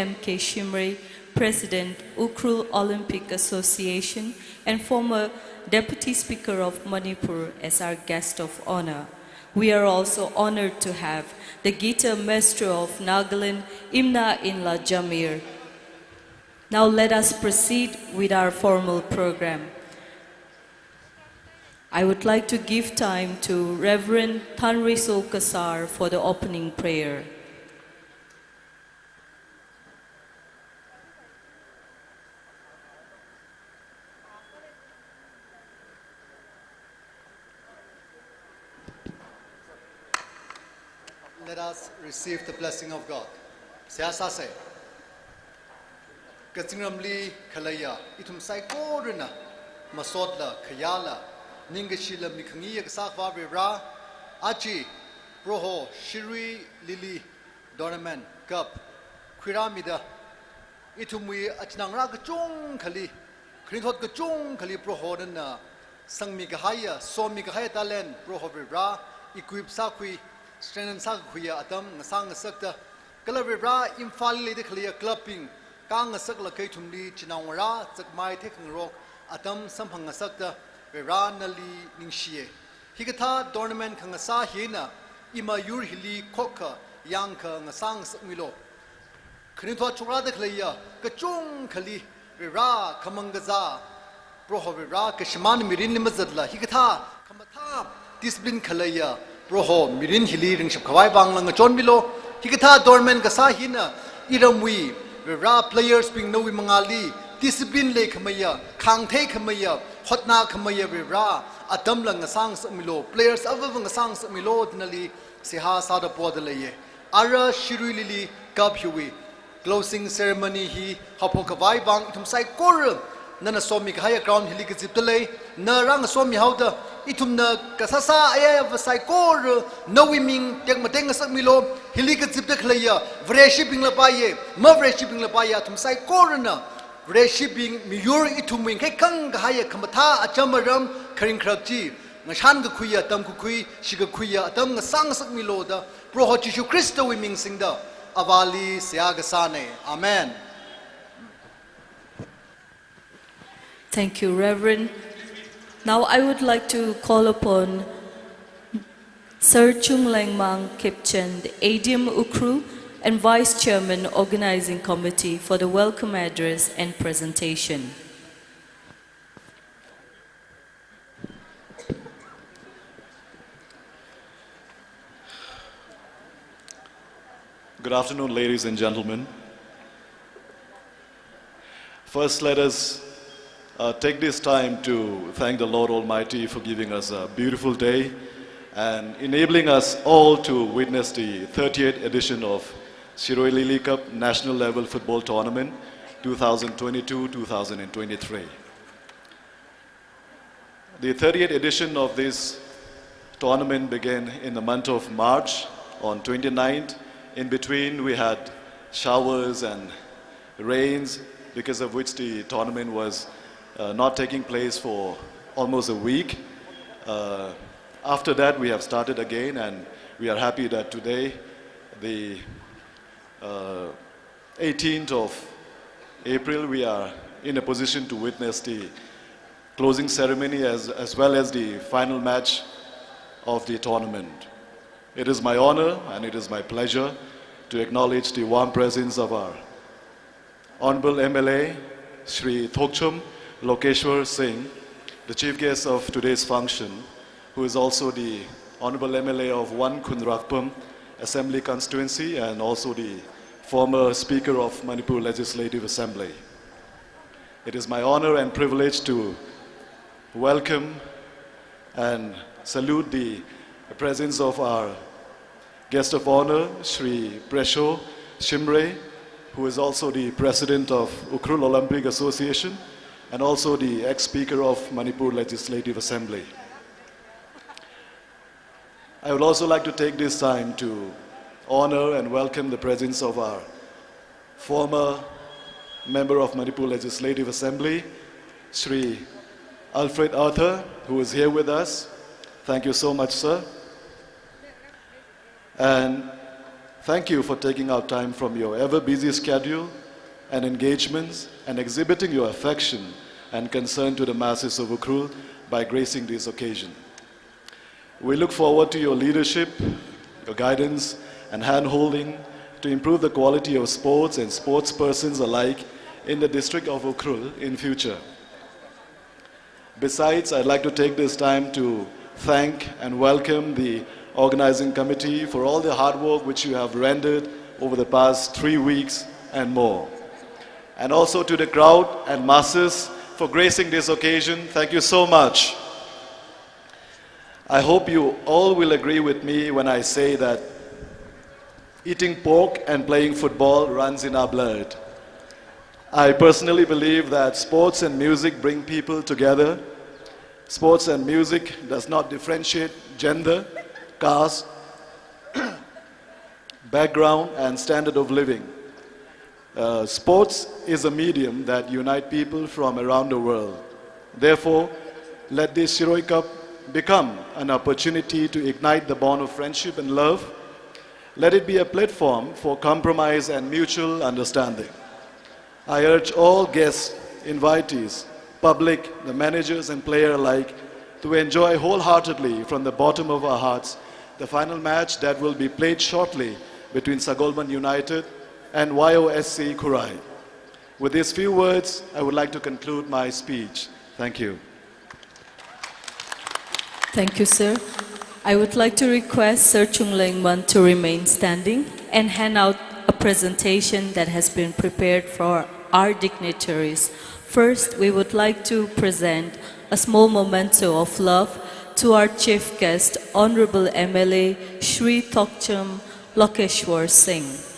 M.K. Shimre, President, Ukhrul Olympic Association, and former Deputy Speaker of Manipur as our guest of honor. We are also honored to have the Guitar Maestro of Nagaland, Imna Inla Jamir. Now let us proceed with our formal program. I would like to give time to Reverend Thanriso Kasar for the opening prayer. Let us receive the blessing of God. Siyasase. Katsingamli khalaya itum saikorina masodla khayala ningashila mikhangi yaksakwa bra achi proho shirui lili dornaman cup kwiramida itumwi achnangra kachung khali krinthot kachung khali proho na sangmi kahaya somi kahaya talen proho bra equip sakwi strengthen sakhuya atam ngasang sakta kalabra imfal le khliya clubbing kang sak la kai thumli chinawra chakmai thekhang rok atam samphang sakta bra nali ningshie hikatha tournament khang sa hina ima yur hili khokha yangkha ngasang sakmilo khrinthwa chura de khliya kachung khali bra khamangza proho bra kashman mirin limazadla hikatha khamatha discipline khalaya proho mirin hili ring shap khawai banglang chon bilo hikatha dorman ka sa hina iramwi ra players ping no mangali discipline le khamaya khangthei khamaya hotna khamaya ra atam lang sang samilo players avang sang samilo dinali siha sada podalaye ara shirui lili kaphui closing ceremony hi hapo khawai bang thum sai kor nana somi khaya ground hili ke jiptale na rang somi hauda itumna kasasa aya vasai kor knowing tek mateng sakmilo hili ke jipta khlaya worshiping la paye ma worshiping la paya tum sai kor na worshiping miyur ituming kai kang khaya khamatha achamaram kharing khrapchi ngashan ga khuya tam ku khui shiga khuya tam ngasang sakmilo da proho Jesu Christo wi ming singda avali siagasane amen. Thank you, Reverend. Now I would like to call upon Sir Chung Lengmang Kipchen, the ADM Ukhrul and Vice Chairman Organizing Committee for the welcome address and presentation. Good afternoon, ladies and gentlemen. First, let us take this time to thank the Lord Almighty for giving us a beautiful day and enabling us all to witness the 30th edition of SHIRUI Lily Cup National Level Football Tournament 2022-2023. The 30th edition of this tournament began in the month of March on 29th. In between, we had showers and rains, because of which the tournament was not taking place for almost a week. After that, we have started again, and we are happy that today, the 18th of April, we are in a position to witness the closing ceremony as well as the final match of the tournament. It is my honor and it is my pleasure to acknowledge the warm presence of our Honorable MLA, Shri Thokchum Lokeshwar Singh, the chief guest of today's function, who is also the Honorable MLA of 1 Khunrakpam Assembly Constituency and also the former Speaker of Manipur Legislative Assembly. It is my honor and privilege to welcome and salute the presence of our guest of honor, Shri Presho Shimre, who is also the President of Ukhrul Olympic Association and also the ex-Speaker of Manipur Legislative Assembly. I would also like to take this time to honor and welcome the presence of our former member of Manipur Legislative Assembly, Shri Alfred Arthur, who is here with us. Thank you so much, sir. And Thank you for taking out time from your ever-busy schedule and engagements and exhibiting your affection and concern to the masses of Ukhrul by gracing this occasion. We look forward to your leadership, your guidance, and hand-holding to improve the quality of sports and sportspersons alike in the district of Ukhrul in future. Besides, I'd like to take this time to thank and welcome the organizing committee for all the hard work which you have rendered over the past 3 weeks and more. And also to the crowd and masses for gracing this occasion. Thank you so much. I hope you all will agree with me when I say that eating pork and playing football runs in our blood. I personally believe that sports and music bring people together. Sports and music does not differentiate gender, caste, background, and standard of living. Sports is a medium that unites people from around the world. Therefore, let this Shirui Cup become an opportunity to ignite the bond of friendship and love. Let it be a platform for compromise and mutual understanding. I urge all guests, invitees, public, the managers and players alike to enjoy wholeheartedly from the bottom of our hearts the final match that will be played shortly between Sagolban United and YOSC Ukhrul. With these few words, I would like to conclude my speech. Thank you. Thank you, sir. I would like to request Sir Chung Lengman to remain standing and hand out a presentation that has been prepared for our dignitaries. First, we would like to present a small memento of love to our chief guest, Honorable MLA Shri Thokcham Lokeshwar Singh.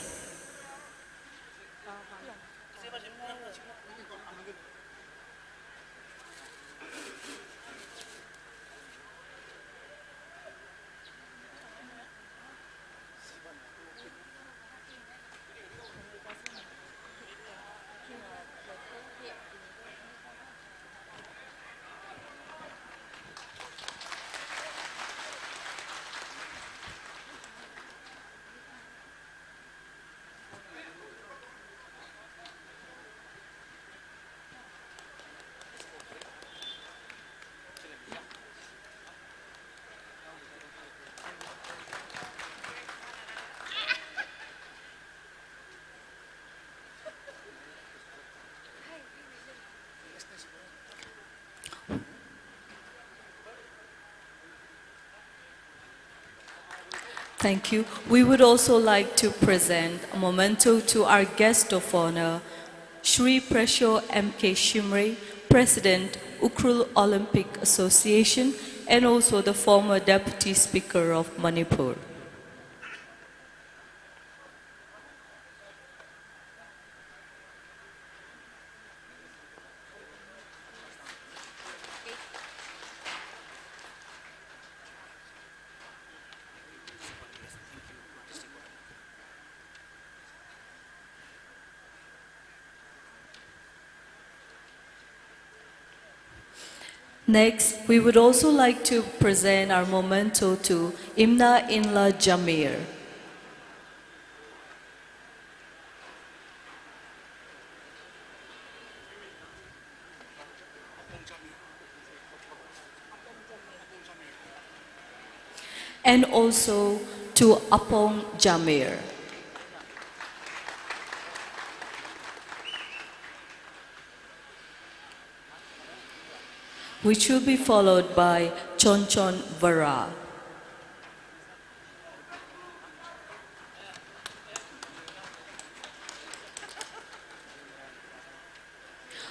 Thank you. We would also like to present a memento to our guest of honor, Shri Presho M.K. Shimre, President, Ukhrul Olympic Association, and also the former Deputy Speaker of Manipur. Next, we would also like to present our memento to Imna Inla Jamir. And also to Apong Jamir. Which will be followed by Chonchon Vara.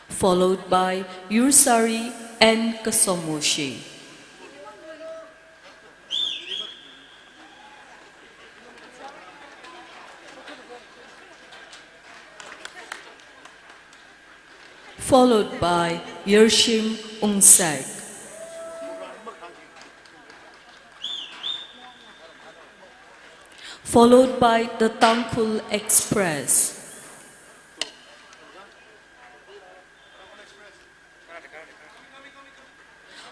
Followed by Yursari and Kasomushi. Followed by Yershim Ungsek. Followed by the Tangkhul Express.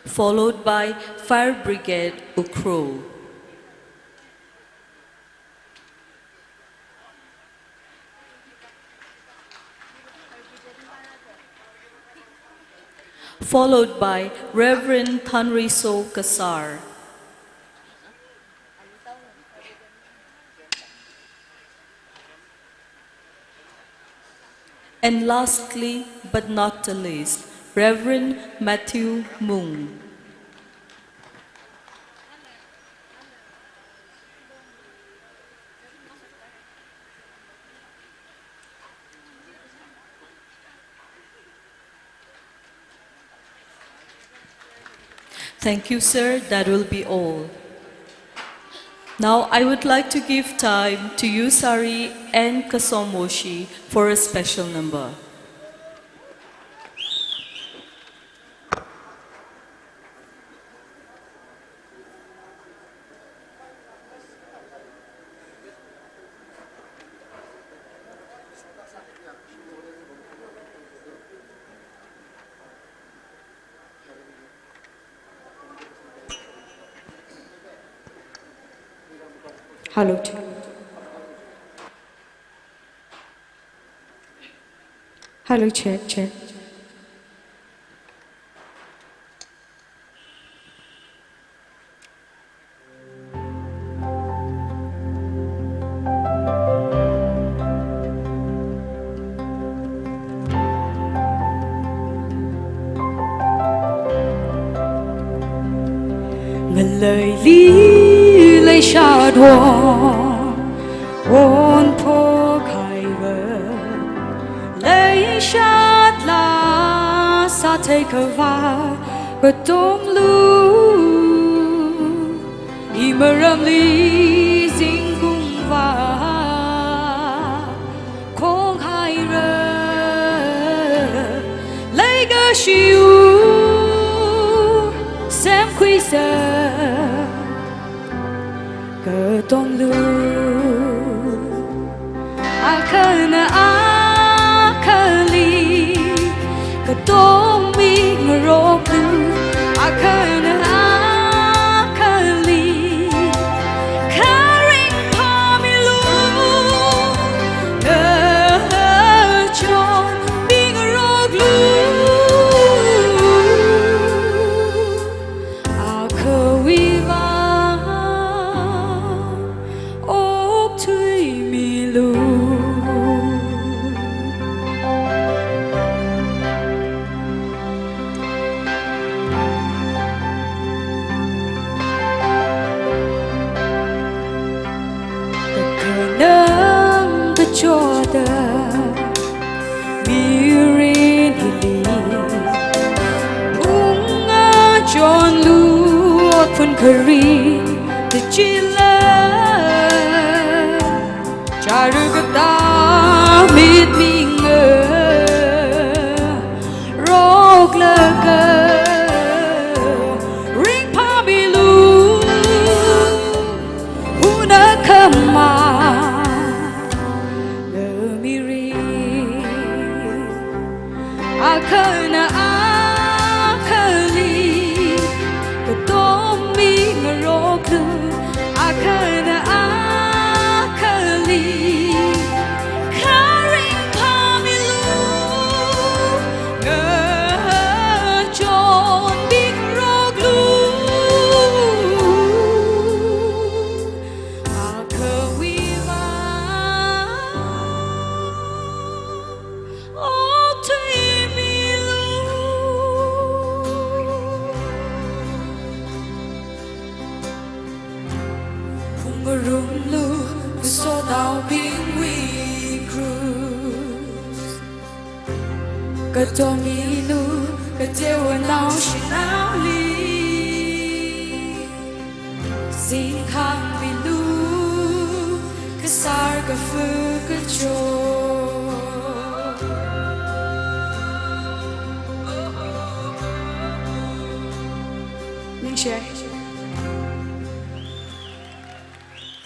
Followed by Fire Brigade Ukhrul. followed by Reverend Thanriso Kasar. And lastly, but not the least, Reverend Matthew Moon. Thank you, sir. That will be all. Now, I would like to give time to Yusari and Kasomoshi for a special number. Hello, check. Hello, check. Ngần lời lý lấy xa đoan ôn phố khai vợ lấy sát là xa thầy cơ va và tôm lưu đi mơ râm lý dính cung va không hai rơ lấy gơ siêu xem khuy giờ cơ tôm lưu akana akali cơ tôm mi ngro lưu akana akali caring pamilu cho mi ngro lưu akawiva ốc thui mi lu nâng ta cho ta mirin hili unga John lu phun kari ta chila charugata mit minga rok laka ring pamilu una kama akana akali katomi ngoroku akana akali caring pamilu ngajon big roglu akawiva Rumlu so now being we cruise Katominu katewa now she now li Sing hang bilu kasar ka fu ka cho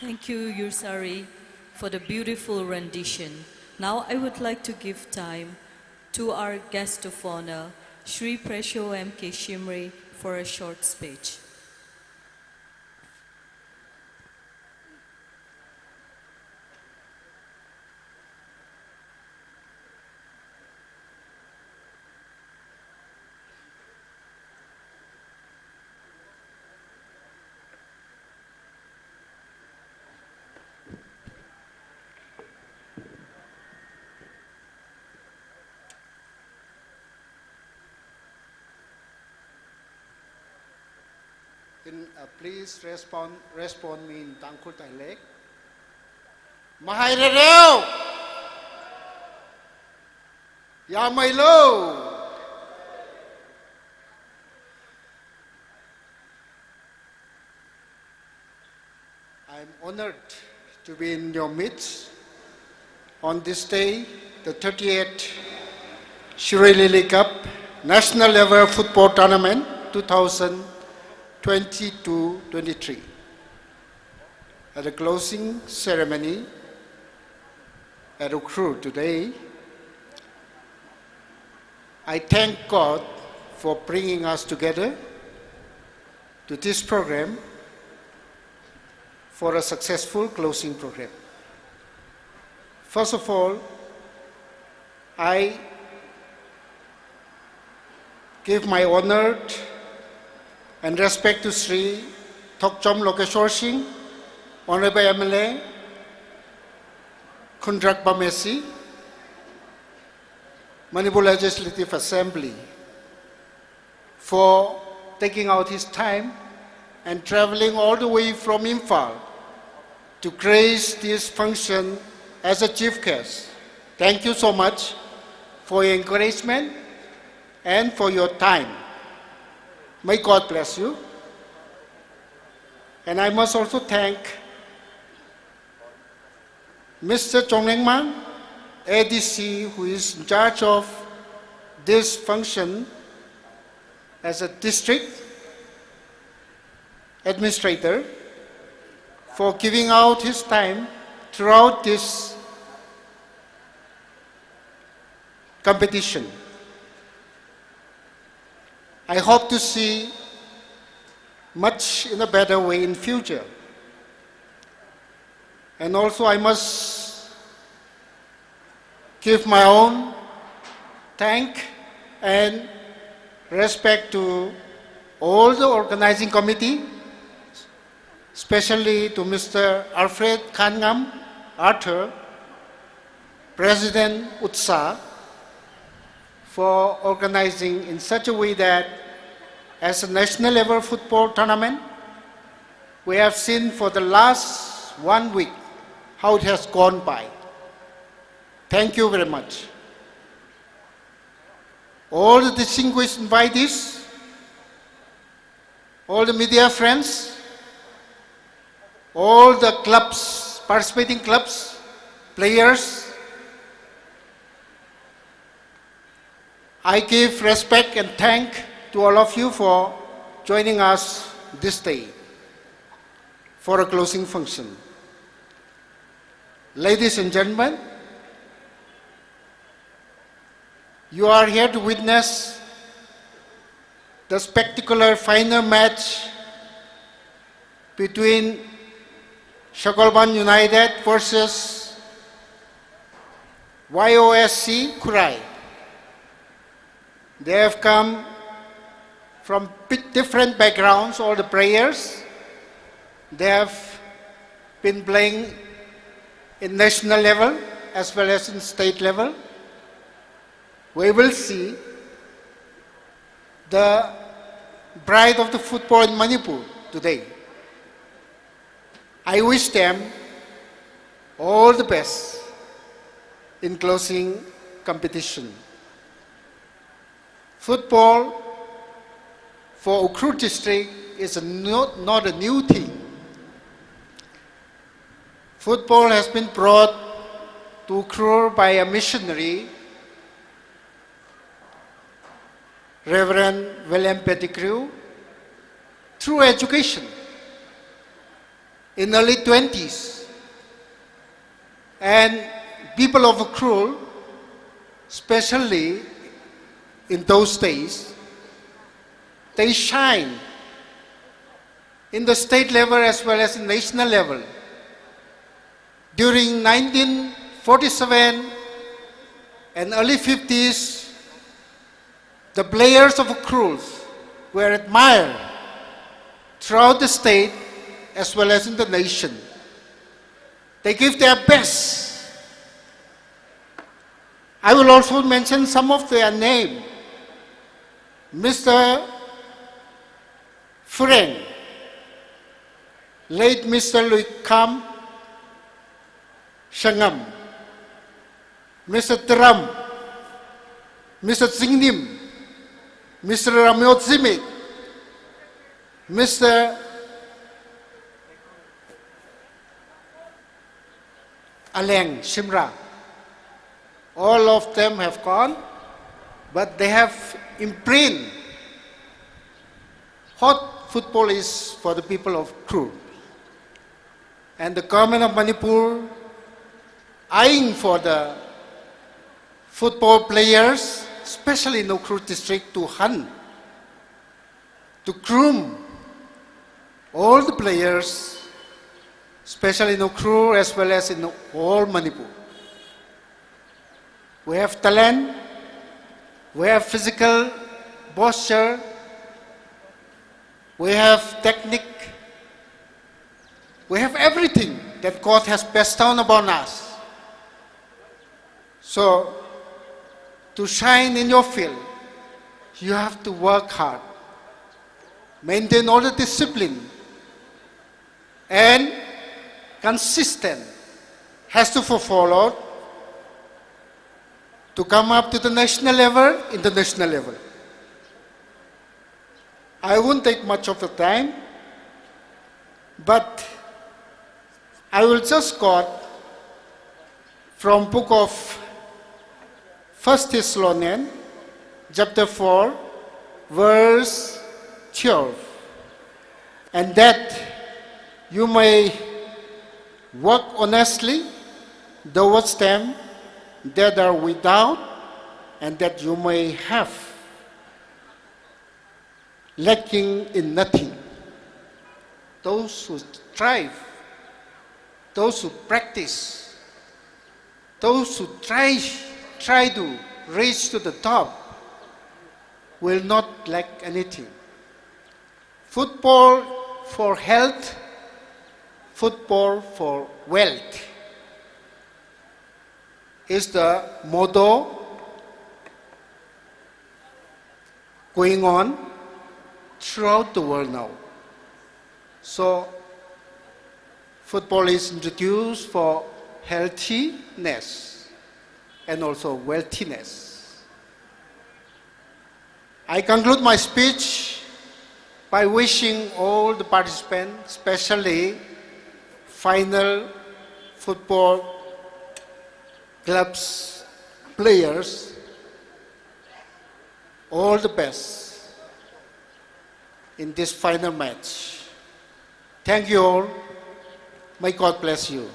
Thank you, Yusari, for the beautiful rendition. Now I would like to give time to our guest of honor, Shri Presho M.K. Shimri, for a short speech. Please respond me in Tangkhul dialect. Mahai reo, ya mai lo. I'm honored to be in your midst on this day, the 30th SHIRUI Cup National Level Football Tournament 2022-23. At the closing ceremony at Ukhrul today, I thank God for bringing us together to this program for a successful closing program. First of all, I give my honor and respect to Sri Thokchom Lokeshwar Singh, Honorable MLA, Khundrak Bamesi, Manipur Legislative Assembly, for taking out his time and traveling all the way from Imphal to grace this function as a chief guest. Thank you so much for your encouragement and for your time. May God bless you. And I must also thank Mr. Chonglengman, ADC, who is in charge of this function as a district administrator, for giving out his time throughout this competition. I hope to see much in a better way in future. And also I must give my own thank and respect to all the organizing committee, especially to Mr. Alfred Khangam Arthur, President UTSA, for organizing in such a way that as a national level football tournament, we have seen for the last 1 week how it has gone by. Thank you very much. All the distinguished invitees, all the media friends, all the clubs, participating clubs, players, I give respect and thank to all of you for joining us this day for a closing function. Ladies and gentlemen, you are here to witness the spectacular final match between Shakolban United versus YOSC Ukhrul. They have come from different backgrounds, all the players. They have been playing in national level as well as in state level. We will see the bride of the football in Manipur today. I wish them all the best in closing competition. Football for Ukhrul district is not a new thing. Football has been brought to Ukhrul by a missionary, Reverend William Pettigrew, through education in early 20s. And people of Ukhrul, especially in those days, they shine in the state level as well as in national level. During 1947 and early 50s, the players of Ukhrul were admired throughout the state as well as in the nation. They give their best. I will also mention some of their names. Mr. Fureng, late Mr. Lui Kam Shangam, Mr. Tram, Mr. Singnim, Mr. Ramyot Zimik, Mr. Aleng Shimra. All of them have gone, but they have imprinted what football is for the people of Ukhrul. And the government of Manipur eyeing for the football players, especially in Ukhrul district, to hunt, to groom all the players, especially in Ukhrul as well as in all Manipur. We have talent, we have physical posture, we have technique, we have everything that God has bestowed upon us. So, to shine in your field, you have to work hard, maintain all the discipline, and consistent has to be followed to come up to the national level, international level. I won't take much of the time, but I will just quote from book of 1 Thessalonians, chapter 4, verse 12. And that you may work honestly towards them that are without, and that you may have lacking in nothing. Those who strive, those who practice, those who try to reach to the top will not lack anything. Football for health, football for wealth is the motto going on throughout the world now. So, football is introduced for healthiness and also wealthiness. I conclude my speech by wishing all the participants, especially final football clubs, players, all the best in this final match. Thank you all. May God bless you.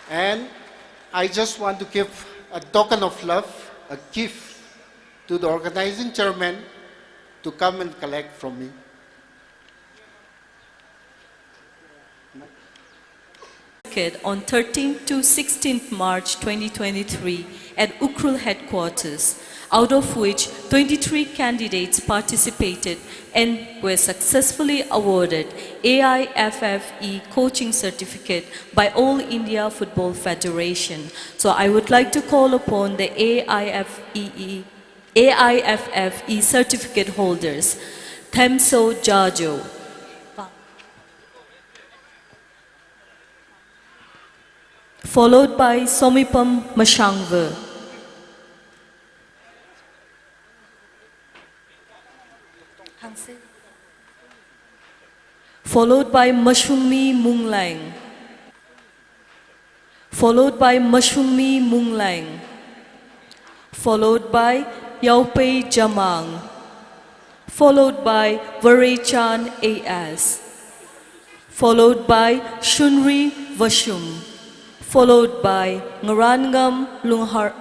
And I just want to give a token of love, a gift to the organizing chairman to come and collect from me. On 13th to 16th March 2023 at Ukhrul headquarters, out of which 23 candidates participated and were successfully awarded AIFFE coaching certificate by All India Football Federation. So I would like to call upon the AIFFE certificate holders, Themso Jajo, followed by Somipam Mashangva, followed by Mashungmi Munglang, followed by Mashungmi Munglang, followed by Yaupei Jamang, followed by Varechan A.S., followed by Shunri Vashum, followed by Ngarangam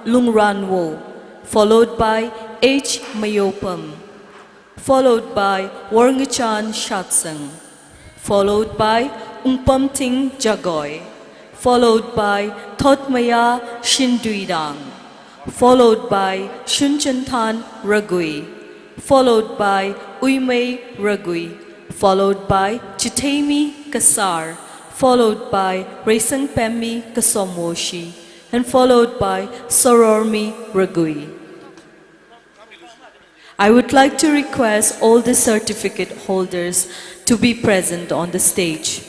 Lungranwo, followed by H. Mayopam, followed by Warngichan Shatsang, followed by Umpamting Jagoy, followed by Thotmaya Shinduidang, followed by Shunchantan Ragui, followed by Uimei Ragui, followed by Chitami Kasar, followed by Raisang Pemi Kasomwoshi, and followed by Sorormi Ragui. I would like to request all the certificate holders to be present on the stage.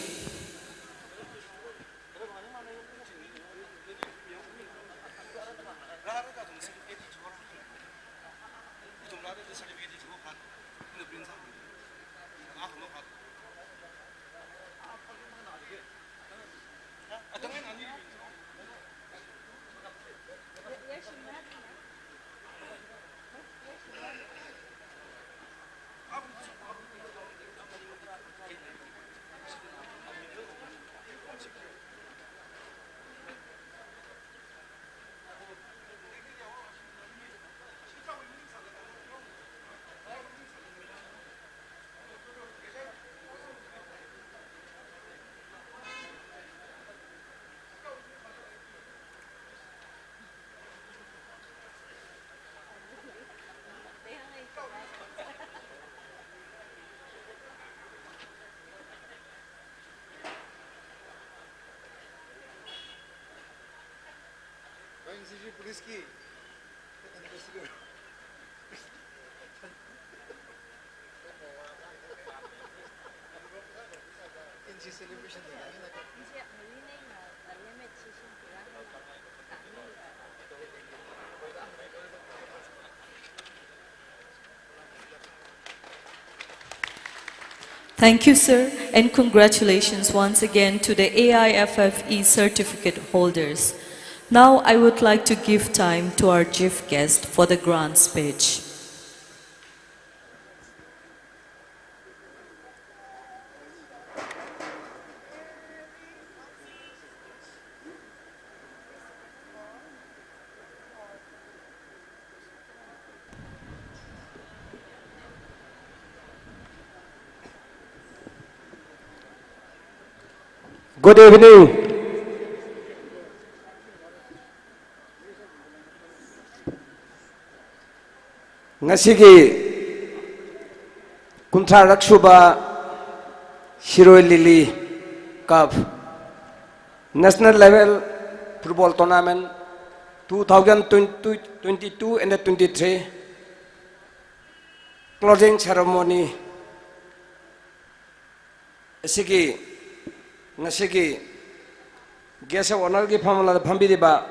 Thank you, sir, and congratulations once again to the AIFFE certificate holders. Now I would like to give time to our chief guest for the grand speech. Good evening. Ngasigi kuntra raksuba Shirui Lili Cup National Level Football Tournament 2022 and 23 closing ceremony. Asigi Ngasigi guest of honor ki famala phambiriba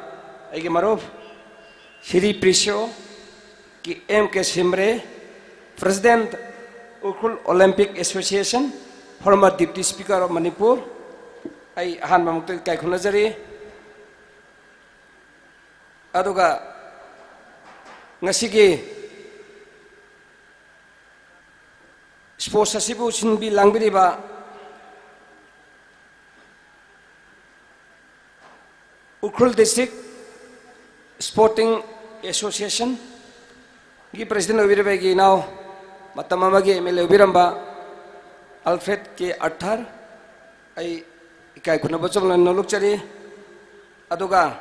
aigi maruf Shri Prisho ki M.K. Simre, President Ukhrul Olympic Association, former Deputy Speaker of Manipur, I han mamukta kai khunajari aduga ngasigi sports asibu sinbi langbiriba Ukhrul District Sporting Association gi President Obirabegi now matamamagi MLA Obiramba Alfred K. Arthur ai ikai khunabachom nolukchari aduga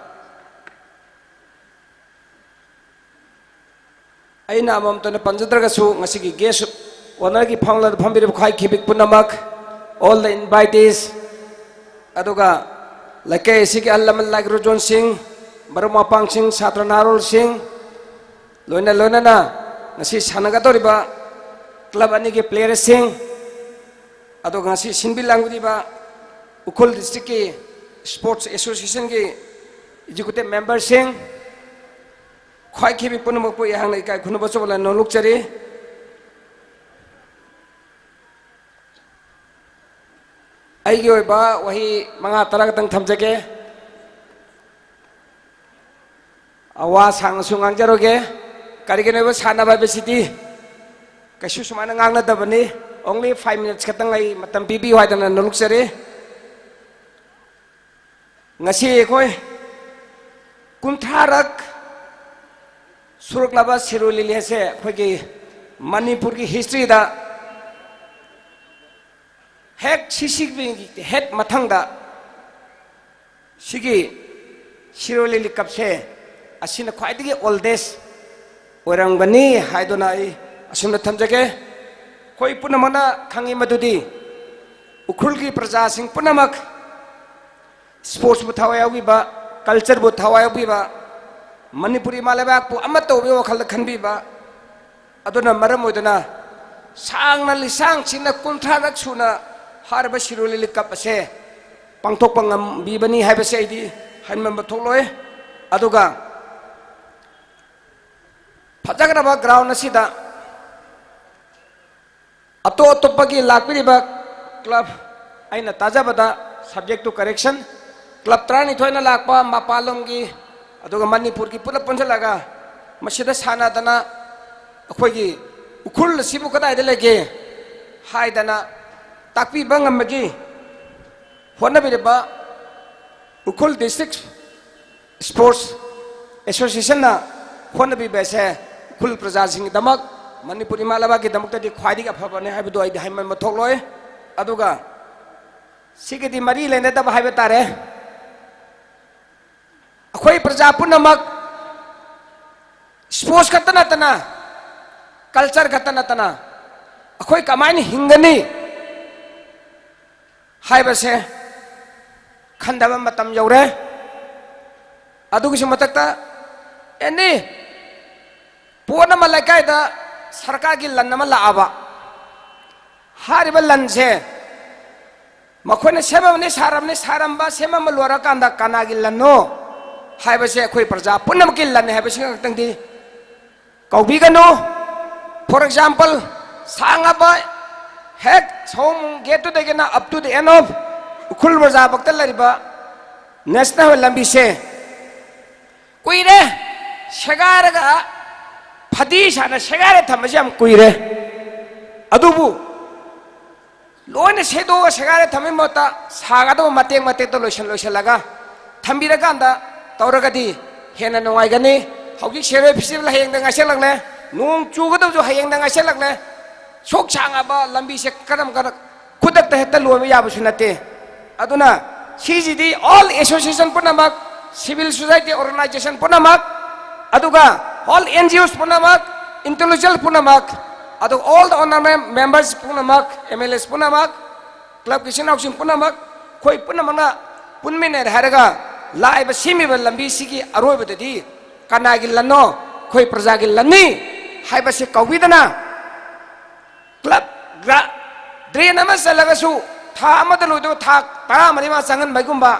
ai namam tana panjadraga su ngasigi guest honor gi phangla phambire khai khibik punamak all the invitees aduga Lakai Siki Allaman like Rojon Singh, Barumapang Singh, Satranarul Singh, Lona na, Nasi Sanagatoriba, Club Aniki Player Singh, Adogasi Sinbi Languriba, Ukhrul District Sports Association ki Executive Member Singh, Khoi Kibi Punamopo Yang Kai Kunabasola no Lukchari, Aigi oiba wahi mga talagatang thamjake awa sang sungang jaroge karigene ba sana ba besiti kasu sumana ngangna dabani only 5 minutes katang ai matam bibi hoi dana noluksare ngasi koi kuntharak suruklaba Shirui Lili hase khogi Manipur ki history da Hek sisik bingi het mathangda sigi Shirui Lili Cup se asina khwaidigi oldest orangbani haidona ai asumna thamjage koi punamana khangi madudi Ukhrul ki praja sing punamak sports bu thawai ba culture bu thawai ba Manipuri malabak pu amato bi wakhal khanbi ba aduna maram oiduna sang na lisang china kunthra rak suna harba shiruli likap ase pangthok pangam bibani haiba se di hanman batholoi aduga phajagraba ground asida ato atopagi lakpiriba club aina tajabada subject to correction club trani thoina lakpa mapalomgi aduga manipur ki pula punjalaga masida sana dana akhoi ukhul sibu kadai de lege haidana takpi bangamagi hona bireba ukhul district sports association na hona bi bese ukhul praja sing damak manipuri malaba ki damak tadi khwadi ka phabane haibu ai haiman mathokloi aduga sigidi mari lene da haiba tare akhoi praja punamak sports katana tana culture katana tana akhoi kamaini hingani haibase khandaba matam yaure adugi matakta eni pona malakai da sarkar gi lan nama laaba hariba lanse makhone semamne saramba semam lora kanda kana gi lanno haibase akhoi praja punam gi lan haibase ngtang di kaubi gano for example sangaba hek som get to the up to the end of ukhul praja bakta lariba national lambi se kuire shagaraga phadi sana shagare thamajam kuire adubu loine sedo shagare thami mota saga do mate to lotion laga thambira ganda tauragadi hena nongai gani hauji shere festival hayeng da ngasel lagne nong chu ga do hayeng da ngasel lagne sok changa ba lambi se karam kar kudak ta heta lo ya bu sunate aduna CGD all association punamak civil society organization punamak aduga all NGOs punamak intellectual punamak adu all the honorary members punamak MLS punamak club kitchen housing punamak khoi punamana punmine haraga laiba simi ba lambi sigi aroi badadi kanagi lanno khoi praja gi lanni haiba se kawidana club gra drain ama salagasu tha amada lodo tha tara mari ma sangan baigumba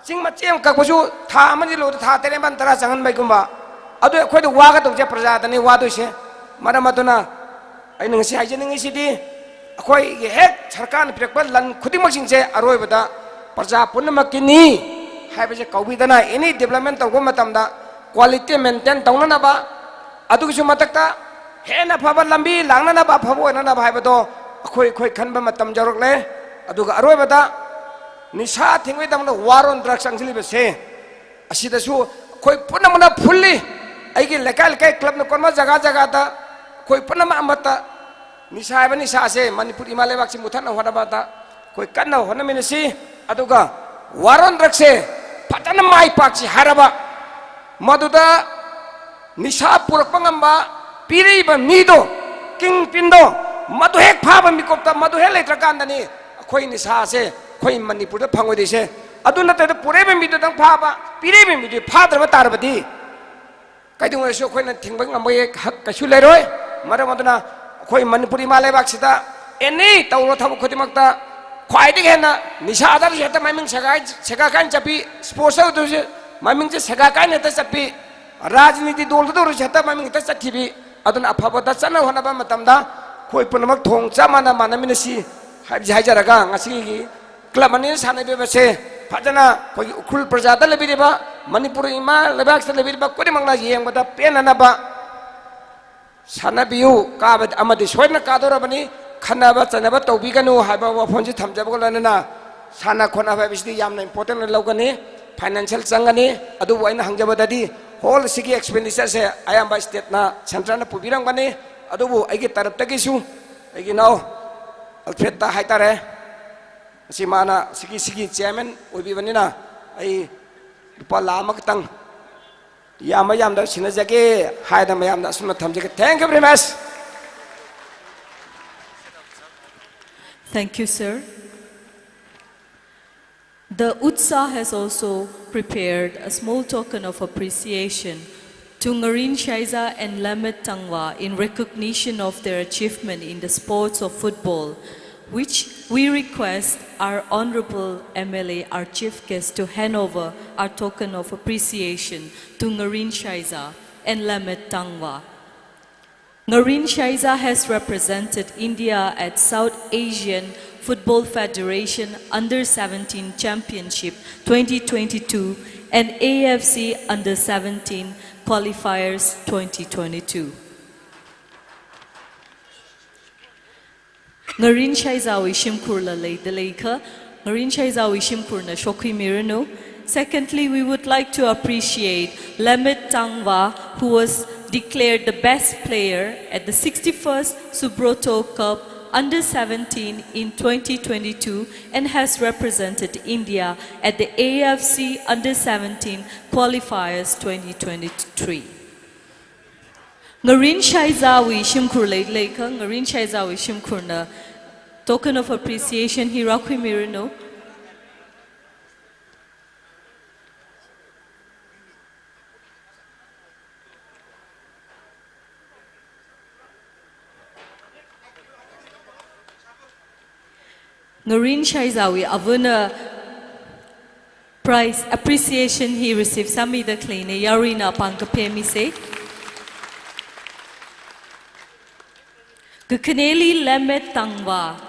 sing ma chem ka kosu tha amadi lodo tha tere ban tara sangan baigumba adu khoi do waga to je praja dani wadu se maramaduna ai nang si haje nang si di khoi ge hek sarkan pirakpa lan khudimak sing je aroi bada praja punamak kini haiba se kawidana any development to go matamda quality maintain tawna na ba adu su matakta hena phaba lambi langna na ba phabo na ba haiba do khoi khanba matam jarok le aduga aroi bada nisa thingwe damna waron drugs angli bese asida su khoi punamana fulli aigi lekal kai club na konma jaga ta khoi punama amata nisa ba nisa se manipur himale bak si muthan hona bata khoi kanna hona minasi aduga waron drugs se patana mai pak si haraba maduda nisa purakpangamba piri ba mido king pindo madu hek phaba mikopta madu he letra kandani khoi ni sa se khoi manipur da phangoi dise aduna ta pure be mi dang phaba pire be mi phadra ba tarbadi kaidung so khoi na thingbang amoi hak ka su leroi mara maduna khoi manipuri malai bak sita eni tawro thabu khodimakta khwai dik hena nisa adar jeta maming sega kan chapi sports do je maming je sega kan ta chapi rajniti dol do jeta maming ta chathi aduna aphaba ta chana hona ba matamda khoi punamak thong chamana manaminasi haijaraga ngasi gi club ani sanai be bese phajana khoi ukhul praja da lebiriba manipur ima lebak sa lebiriba kodi mangna yeng bada penana ba sanabiu ka amadi soina ka dorabani khanaba chanaba tobiganu haiba waphonji thamjaba lana sana khona ba bisdi yamna important logani financial changani adu waina hangjabadadi whole sigi expenditure se ayamba state na central na pubirang bani adubu aigi tarap tagisu aigi now alfreda haitare si mana sigi chairman obi banina ai lupa lama katang yam da sinajage haida mayam da sumna thamjage thank you very much. Thank you, sir. The UTSA has also prepared a small token of appreciation to to Ngarin Shaiza and Lamet Tangwa in recognition of their achievement in the sports of football, which we request our Honorable MLA, our Chief Guest, to hand over our token of appreciation to Ngarin Shaiza and Lamet Tangwa. Ngarin Shaiza has represented India at South Asian Football Federation Under-17 Championship 2022 and AFC Under-17 Qualifiers 2022. Ngarin Shaiza wishim kurla lay delayka. Ngarin Shaiza wishim kurna shokui mirano. Secondly, we would like to appreciate Lamet Tangwa, who was declared the best player at the 61st Subroto Cup Under-17 in 2022 and has represented India at the AFC Under-17 Qualifiers 2023. Ngarin Shaiza wishim kurla leka. Ngarin Shaiza wishim kurna token of appreciation hirakui mirano. Ngarin Shaizawi avuna prize appreciation he received sami the clean yarina pangkapemi se Gukaneli Lamet Tangwa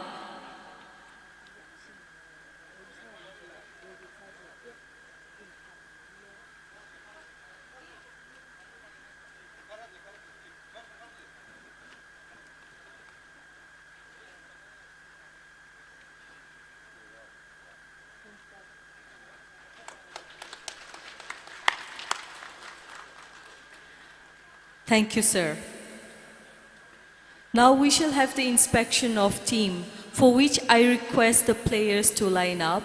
Thank you, sir. Now we shall have the inspection of team, for which I request the players to line up.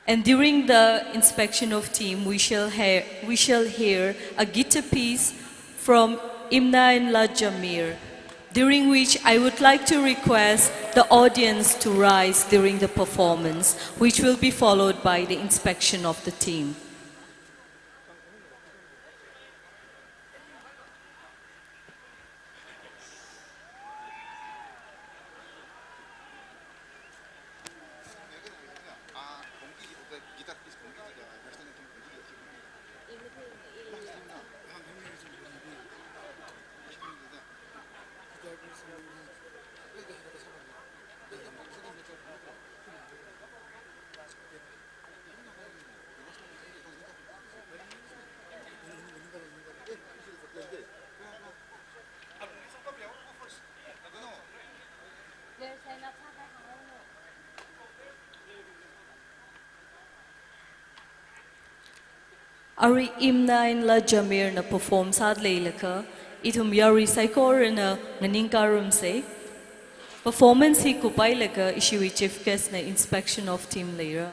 And during the inspection of team, we shall hear a guitar piece from Imna and La Jamir, during which I would like to request the audience to rise during the performance, which will be followed by the inspection of the team. Ari Imna in La Jamir na perform sad leilaka, itum yari saikor na naningkarum se. Performance hi kupay laka issue chief guest na inspection of team later.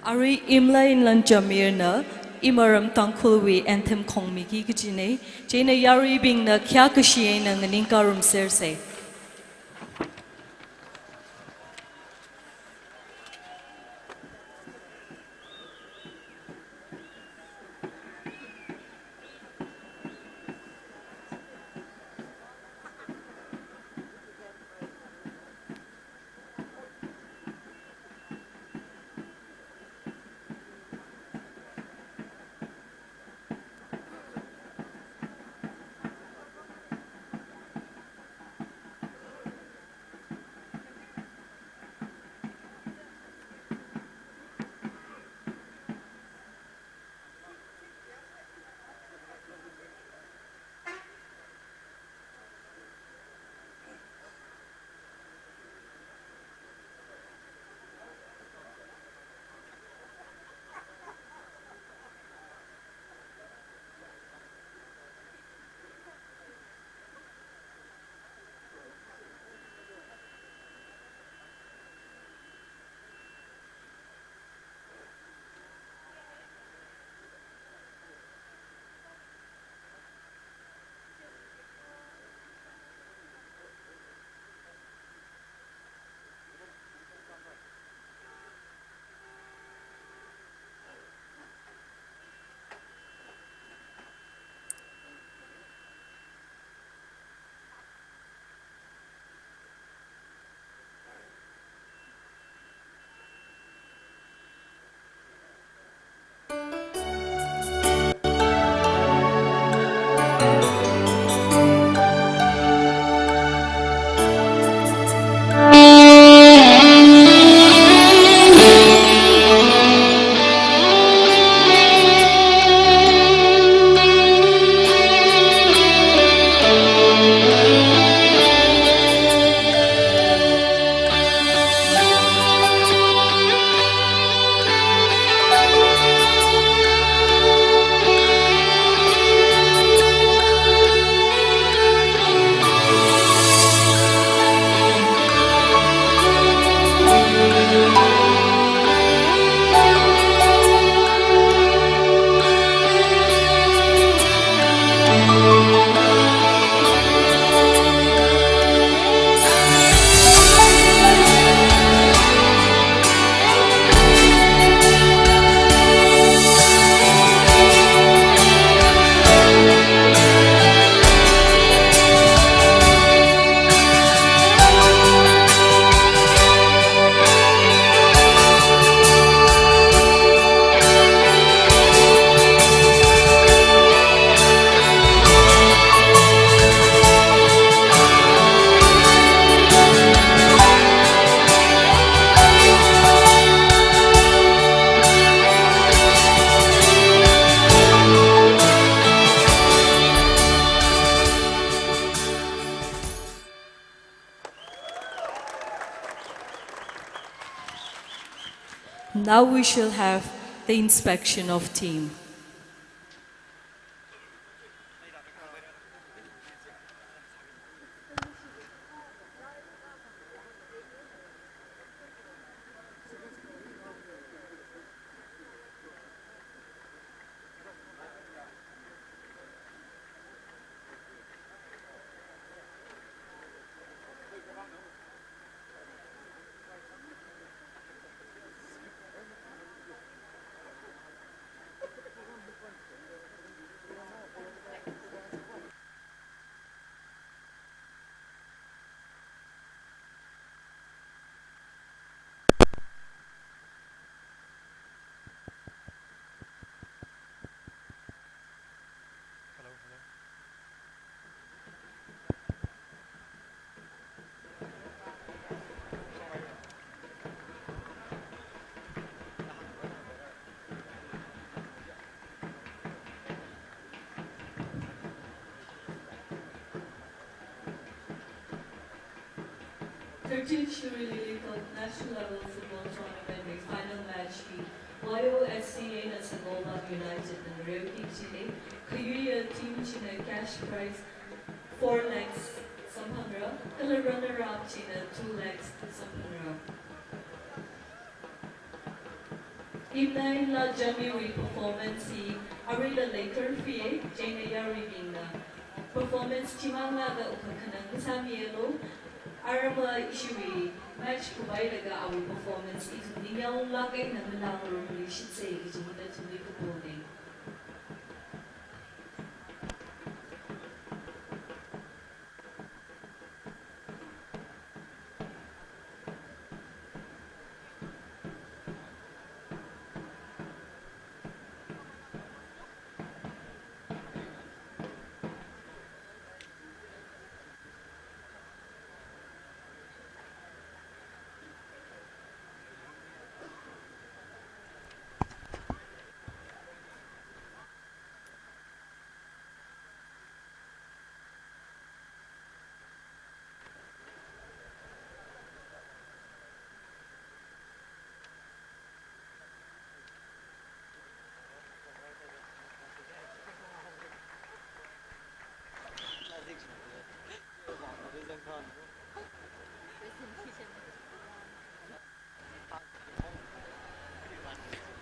Ari Imla in Lan Jamir na imaram Tangkhul we anthem kong miki kujine jena yari bing na kya kushiye na ningkarum ser se. Now we shall have the inspection of team. SHIRUI National Level Football Tournament में final match की YOSC Nasagolban United and Ryoki Chile Kuyuya team Chile cash prize 4 lakhs Sampanra and runner-up Chile 2 lakhs Sampanra. Team 9 la January performance he Arila Laker fee Jane Yari Bina performance Chimang la the Ukhrul Samielo Arama issuey match provided our performance is Ninyaw Lake and the number we should say is with the to make a bowling.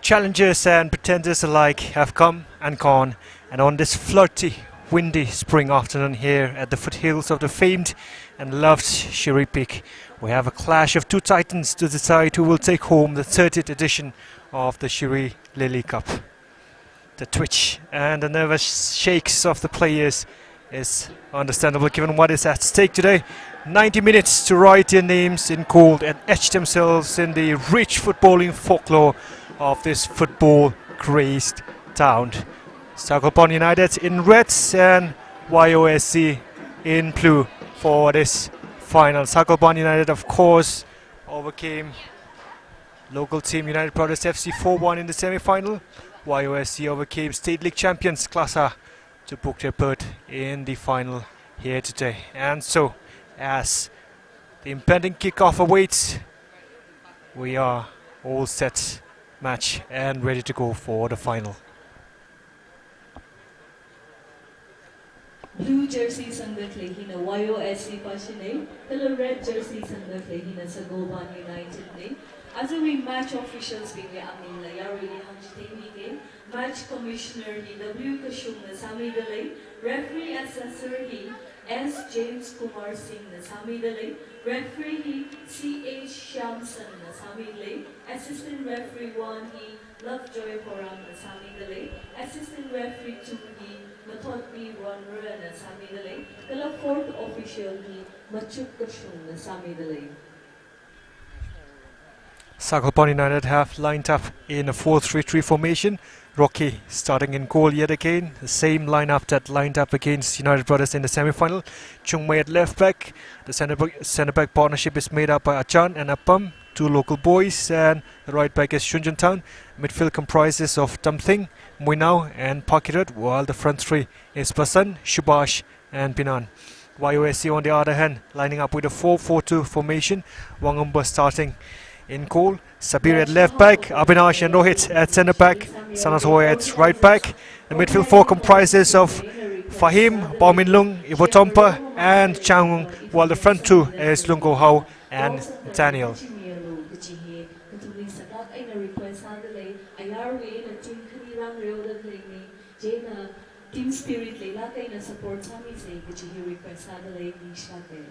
Challengers and pretenders alike have come and gone, and on this flirty, windy spring afternoon here at the foothills of the famed and loved SHIRUI Peak, we have a clash of two titans to decide who will take home the 30th edition of the SHIRUI Lily Cup. The twitch and the nervous shakes of the players is understandable given what is at stake today. 90 minutes to write their names in gold and etch themselves in the rich footballing folklore of this football-crazed town. Tangkhul United in reds and YOSC in blue for this final. Tangkhul United, of course, overcame local team United Brothers FC 4-1 in the semi-final. YOSC overcame State League champions Klasa to book their berth in the final here today. And so, as the impending kickoff awaits, we are all set, match and ready to go for the final. Blue jersey sangatli hina YOSC pasine, the red jersey sangatli hina Tangkhul United ne. As we match officials being amin la yari hangte match commissioner he W Kashung na sami dalay, referee assessor he S James Kumar Singh na sami dalay, referee he CH Shamson na sami dalay, assistant referee 1 he Lovejoy Porang na sami dalay, assistant referee 2 he Mathotbi Ronra na sami dalay, the fourth official he Machuk Kashung na sami dalay. Tangkhul United have lined up in a 4-3-3 formation. Rocky starting in goal yet again. The same lineup that lined up against United Brothers in the semi-final. Chung Mei at left back. The centre back partnership is made up by Achan and Appam, two local boys, and the right back is Shunjan Town. Midfield comprises of Tamthing, Muinao and Pakirat, while the front three is Basan, Shubash and Binan. YOSC on the other hand lining up with a 4-4-2 formation. Wangumba starting in goal, Sabir at left back, Abhinash and Rohit at centre back, Sanatoy at right back. The midfield four comprises of Fahim, Bao Min Lung, Ivotompa and Changung, while the front two is Lungo Hao and Daniel. Team spirit leila kay na support sa amin sa ikaw request sa dalay ni Shate.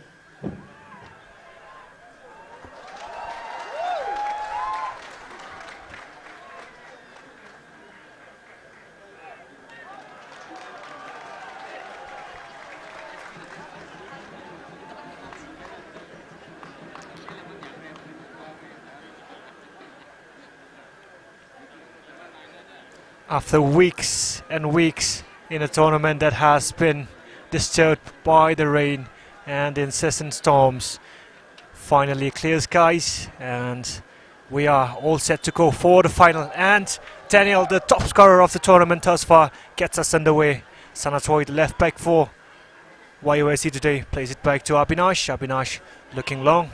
After weeks and weeks in a tournament that has been disturbed by the rain and incessant storms, finally clear skies and we are all set to go for the final. And Daniel, the top scorer of the tournament thus far, gets us underway. Sanatoy, the left back for YOSC today, plays it back to Abhinash. Abhinash looking long.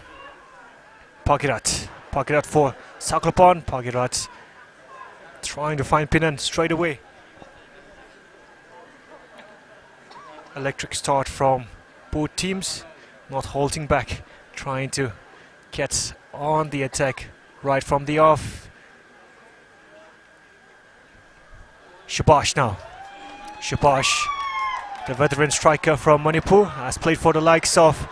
Pagirat for Saklapan. Pagirat trying to find Pinan straight away. Electric start from both teams, not halting back, trying to get on the attack right from the off. Shabash now. Shabash, the veteran striker from Manipur, has played for the likes of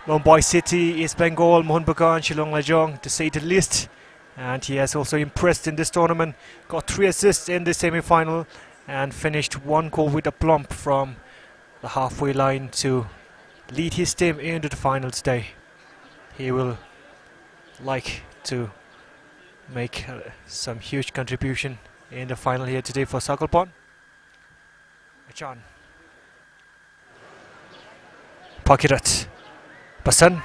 Mumbai City, East Bengal, Mohun Bagan, Shillong Lajong, to say the least. And he has also impressed in this tournament, got 3 assists in the semi-final and finished 1 goal with a plump from the halfway line to lead his team into the final today. He will like to make some huge contribution in the final here today for Sakalpon. Achan. Pakirat. Basan.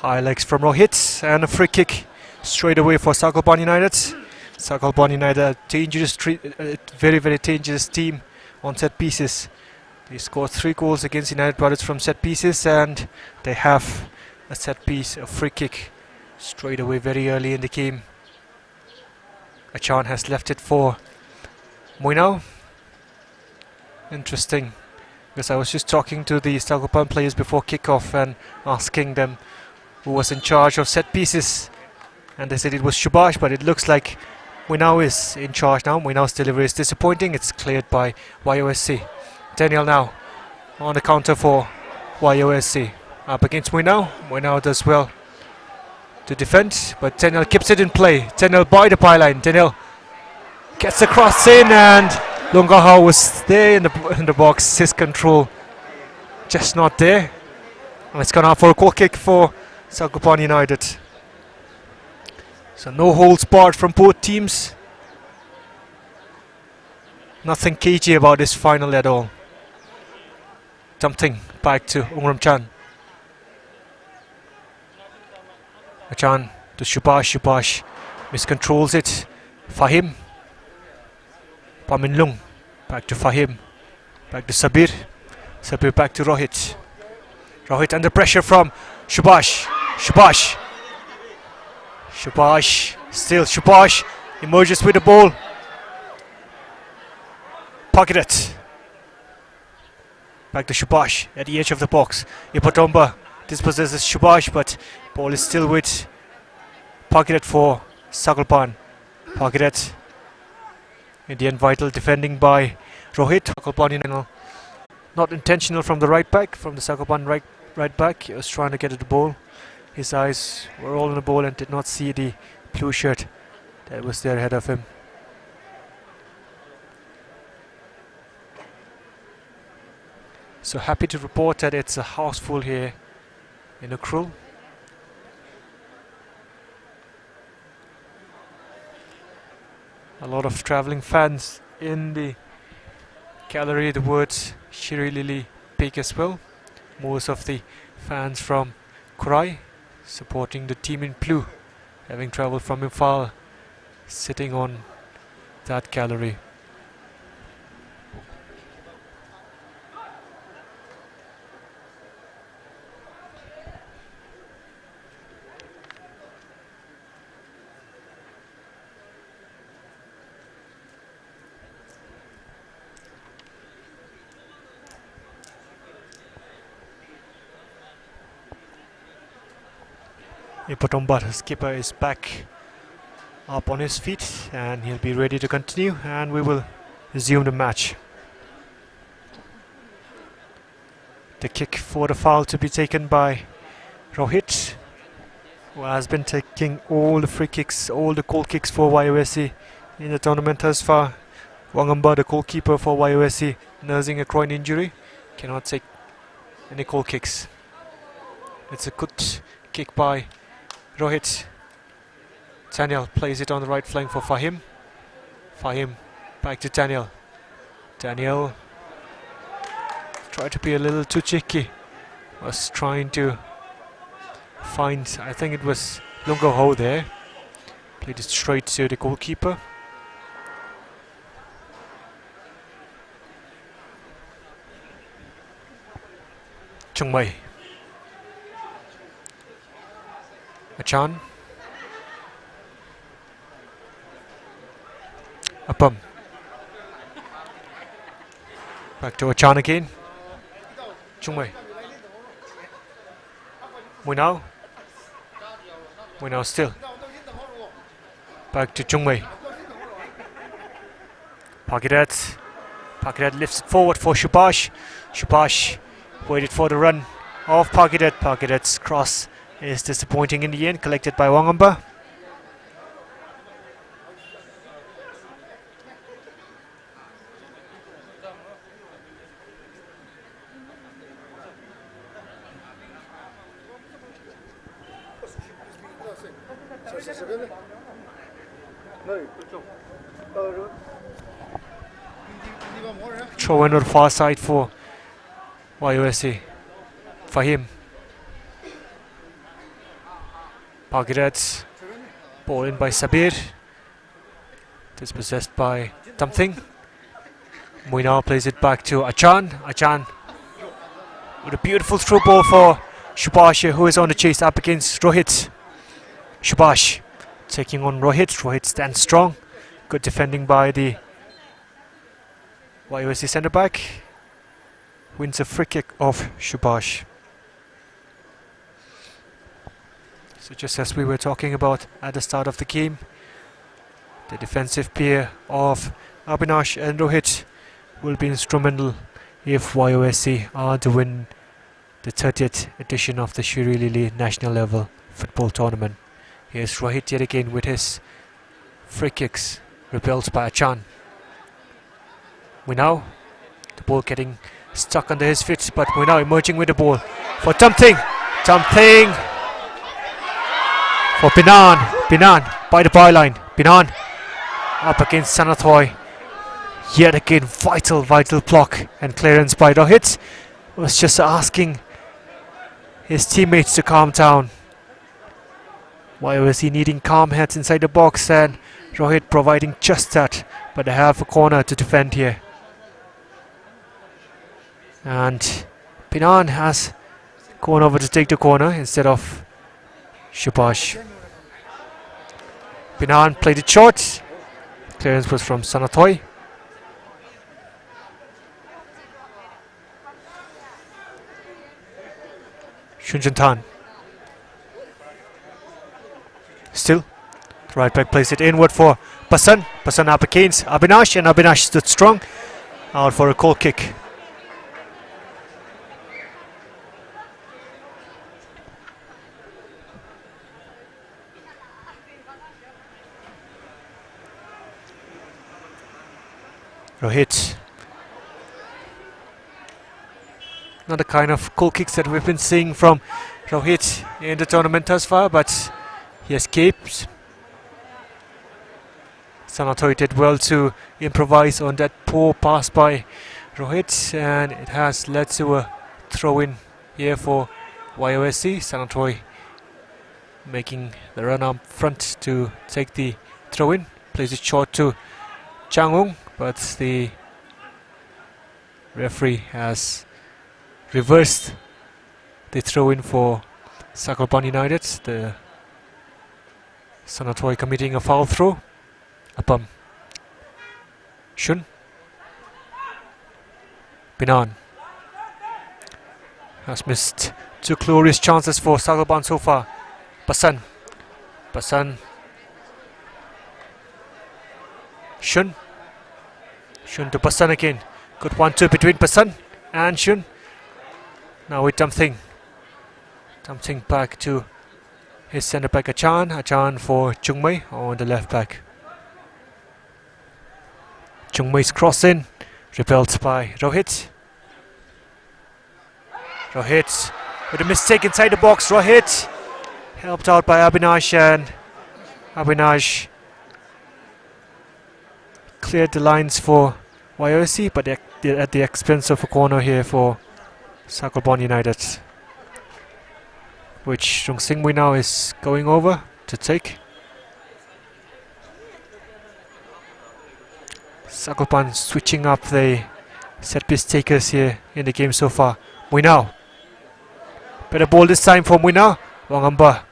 High legs from Rohit and a free kick straight away for Sakalpon United. Sakalpon United, very, very dangerous team on set pieces. They scored 3 goals against United Brothers from set pieces, and they have a set piece, a free kick straight away very early in the game. Achan has left it for Moinao. Interesting, because I was just talking to the Sakalpon players before kickoff and asking them who was in charge of set pieces, and they said it was Shubash, but it looks like Moinao is in charge now. Moinao's delivery is disappointing. It's cleared by YOSC. Daniel now on the counter for YOSC. Up against Moinao. Moinao does well to defend, but Daniel keeps it in play. Daniel by the byline. Daniel gets the cross in, and Lungahao was there in the box. His control just not there. And it's gone out for a goal kick for Sakalpon United. So no holds barred from both teams. Nothing cagey about this final at all. Something back to Ungram Chan. Achan to Shubash. Shubash miscontrols it. Fahim. Pamin Lung. Back to Fahim. Back to Sabir. Sabir back to Rohit. Rohit under pressure from Shubash. Shubash. Shubash. Still Shubash emerges with the ball. Pocket it. Back to Shubash at the edge of the box. Ipatomba dispossesses Shubash, but ball is still with Pocket for Sakalpan. Pocket. In the end, vital defending by Rohit. Sakalpan not intentional from the right back, from the Sakalpan right back. He was trying to get at the ball. His eyes were all on the ball and did not see the blue shirt that was there ahead of him. So happy to report that it's a house full here in Ukhrul. A lot of travelling fans in the gallery. The words Shiri Lili Peak as well. Most of the fans from Kurai supporting the team in blue, having travelled from Imphal, sitting on that gallery. Ipotombar, skipper, is back up on his feet and he'll be ready to continue, and we will resume the match. The kick for the foul to be taken by Rohit, who has been taking all the free kicks, all the goal kicks for YOSC in the tournament thus far. Wangamba, the goalkeeper for YOSC, nursing a groin injury, cannot take any goal kicks. It's a good kick by Rohit. Daniel plays it on the right flank for Fahim. Fahim back to Daniel. Daniel tried to be a little too cheeky. Was trying to find, I think it was Lungo Ho there. Played it straight to the goalkeeper. Chung Mei. Achan. Apam. Back to Achan again. Chung Mei. Muinao. Muinao still. Back to Chung Mei. Pakirat. Pakirat lifts it forward for Shubash. Shubash waited for the run of Pakirat. Pakirat's cross is disappointing in the end, collected by Wangamba. Throw in on the far side for YOSC. Fahim. Pagirat. Ball in by Sabir. Dispossessed by Tamthing. Muinao plays it back to Achan. Achan with a beautiful through ball for Shubash, who is on the chase up against Rohit. Shubash taking on Rohit. Rohit stands strong. Good defending by the YOSC centre back. Wins a free kick of Shubash. So just as we were talking about at the start of the game, the defensive pair of Abhinash and Rohit will be instrumental if YOSC are to win the 30th edition of the Shiri Lili national level football tournament. Here's Rohit yet again with his free kicks, repelled by Achan. Muinao, the ball getting stuck under his feet, but Muinao emerging with the ball for Tamthing. Tamthing for Binan. Binan by the byline. Binan up against Sanathoy. Yet again, vital block and clearance by Rohit. Was just asking his teammates to calm down. Why was he needing calm heads inside the box, and Rohit providing just that, but they have a corner to defend here. And Binan has gone over to take the corner instead of Shubash. Binan played it short. Clearance was from Sanathoy. Shunjantan. Still, the right back plays it inward for Pasan. Pasan up against Abhinash, and Abhinash stood strong. Out for a goal kick. Rohit. Not the kind of goal kicks that we've been seeing from Rohit in the tournament thus far, but he escapes. Sanathoy did well to improvise on that poor pass by Rohit, and it has led to a throw-in here for YOSC. Sanathoy making the run up front to take the throw-in. Plays it short to Changong, but the referee has reversed the throw-in for Sakalpan United. The Sanathoy committing a foul throw. Apam. Shun. Binan has missed two glorious chances for Sakalpan so far. Pasan. Pasan. Shun. Shun to Pasan again. Good 1-2 between Pasan and Shun. Now with Tamthing. Tamthing back to his centre back Achan. Achan for Chungmei on the left back. Chungmei's cross in. Repelled by Rohit. Rohit with a mistake inside the box. Rohit helped out by Abhinash, and Abhinash cleared the lines for YOSC, but at the expense of a corner here for Sakalbon United, which Rung Singmui now is going over to take. Sakalpan switching up the set piece takers here in the game so far. Muinao. Better ball this time for Muinao. Wangamba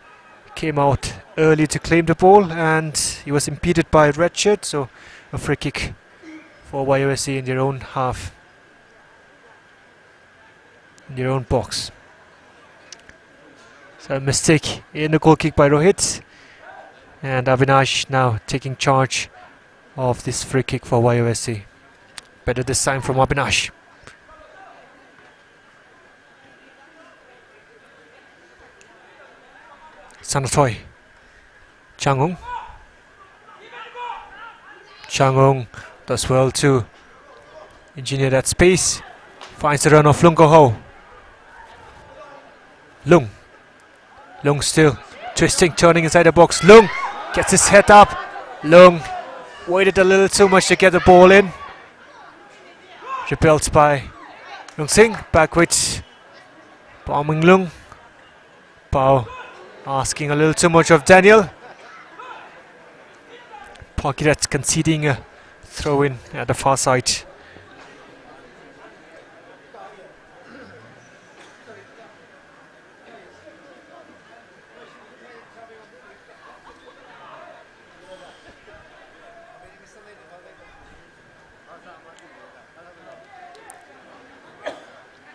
came out early to claim the ball, and he was impeded by a red shirt, so a free kick for YOSC in their own half, in their own box. So a mistake in the goal kick by Rohit, and Avinash now taking charge of this free kick for YOSC. Better this time from Avinash. Sanatoy. Changung. Changung does well to engineer that space. Finds the run of Lung Go Ho. Lung. Lung still twisting, turning inside the box. Lung gets his head up. Lung waited a little too much to get the ball in. Repelled by Lung Sing. Back with Bao Ming Lung. Bao asking a little too much of Daniel. Pocket conceding a throw in at the far side.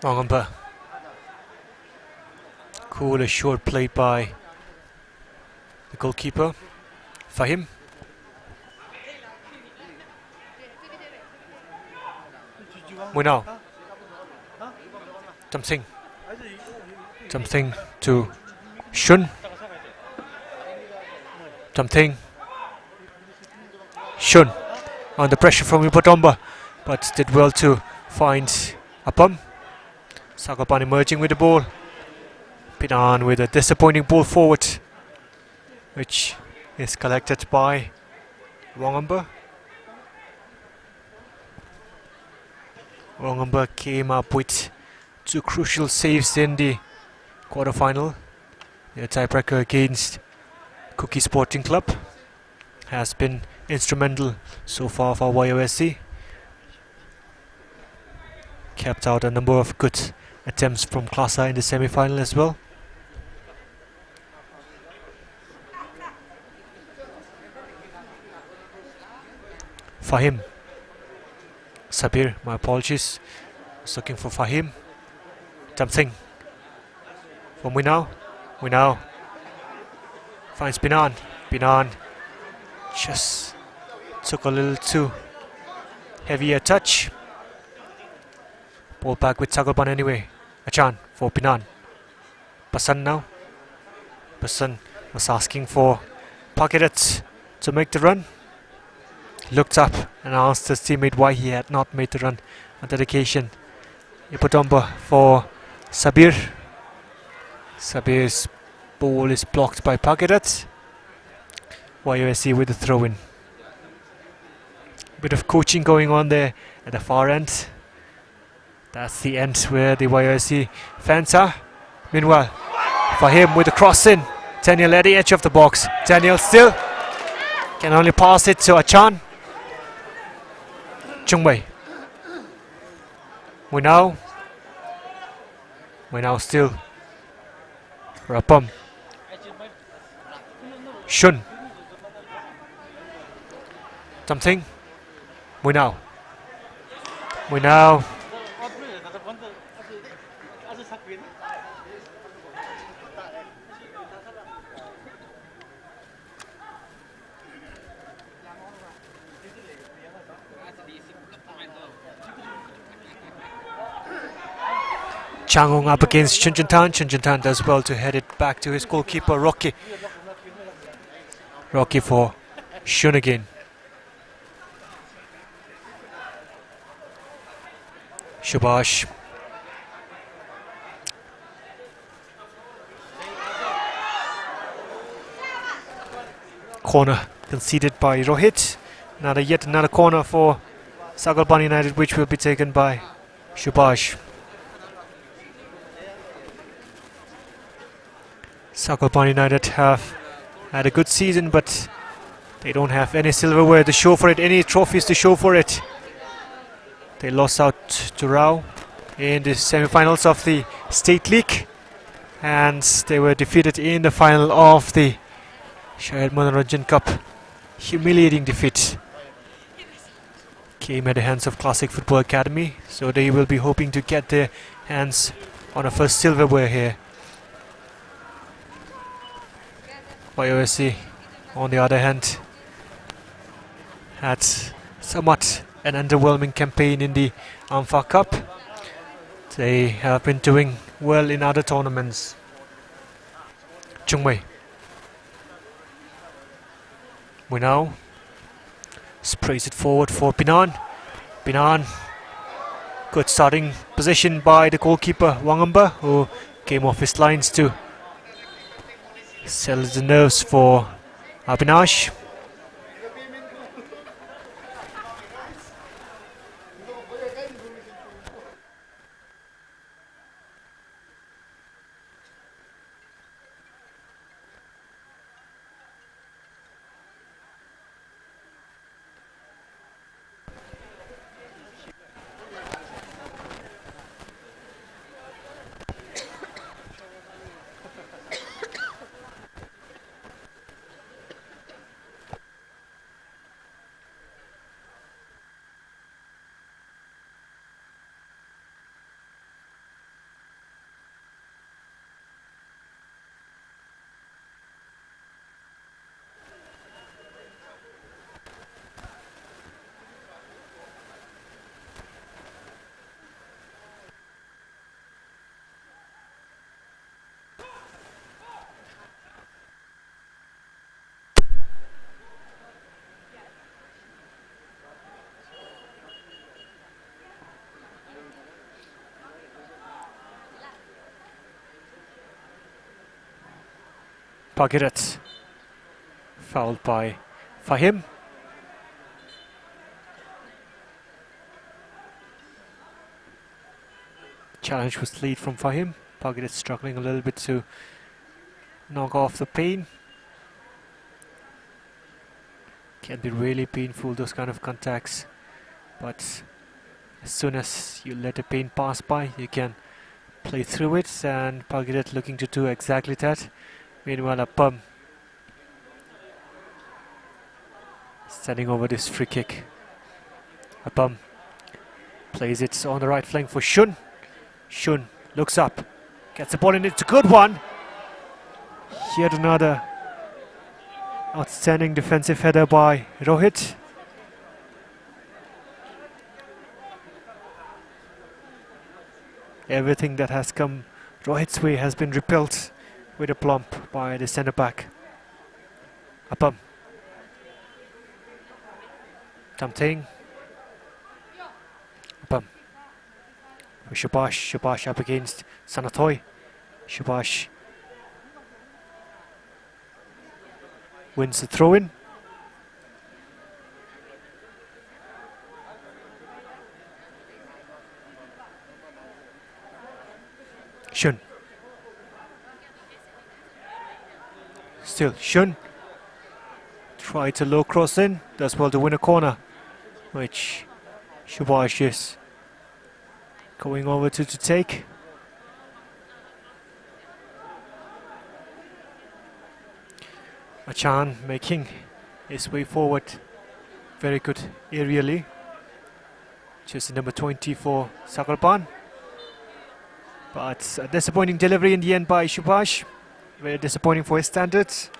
Wangamba. Cool, a short play by the goalkeeper, Fahim. Muinao. Something to Shun. Something. Shun under pressure from Ipotomba, but did well to find a bum. Sakapan emerging with the ball. Pinan with a disappointing ball forward, which is collected by Wangamba. Wangamba came up with two crucial saves in the quarter-final. The tiebreaker against Cookie Sporting Club has been instrumental so far for YOSC. Kept out a number of good attempts from Klasa in the semi-final as well. Fahim. Sabir, my apologies. I was looking for Fahim. Something for Muinao. Muinao finds Binan. Binan just took a little too heavy a touch. Ball back with Sagalban anyway. Achan for Binan. Pasan now. Pasan was asking for Pakedet to make the run. Looked up and asked his teammate why he had not made the run on that occasion. Ipotomba for Sabir. Sabir's ball is blocked by Pakedet. YOSC with the throw-in. Bit of coaching going on there at the far end. That's the end where the YOSC fans are. Meanwhile, Fahim with the cross in. Daniel at the edge of the box. Daniel still can only pass it to Achan. Chungmei. Muinao still. Rapam. Shun. Something. Muinao. Changong up against Chunjuntan. Chunjuntan does well to head it back to his goalkeeper, Rocky. Rocky for Shun again. Shubash. Corner conceded by Rohit. Yet another corner for Sagalpan United, which will be taken by Shubash. Sagalpan United have had a good season, but they don't have any silverware to show for it, any trophies to show for it. They lost out to Rao in the semi-finals of the State League, and they were defeated in the final of the Shahid Manoranjan Cup. Humiliating defeat came at the hands of Classic Football Academy, so they will be hoping to get their hands on a first silverware here. YOSC, on the other hand, had somewhat an underwhelming campaign in the Ampha Cup. They have been doing well in other tournaments. Chungmei. We now sprays it forward for Binan. Binan, good starting position by the goalkeeper Wangamba, who came off his lines to settle the nerves for Abhinash. Pagirat, fouled by Fahim. Challenge was lead from Fahim. Pagirat struggling a little bit to knock off the pain. Can be really painful, those kind of contacts, but as soon as you let the pain pass by, you can play through it, and Pagirat looking to do exactly that. Meanwhile, Appam standing over this free kick. Appam plays it on the right flank for Shun. Shun looks up, gets the ball in, it's a good one. Yet another outstanding defensive header by Rohit. Everything that has come Rohit's way has been repelled with a plump by the centre back. Appam. Tamting. Appam. Shubash. Shubash up against Sanatoy. Shubash wins the throw-in. Shun. Still Shun. Try to low cross in. Does well to win a corner, which Shubash is going over to take. Achan making his way forward. Very good aerially. Just number 20 for Sakalpan. But a disappointing delivery in the end by Shubash. Very disappointing for his standards.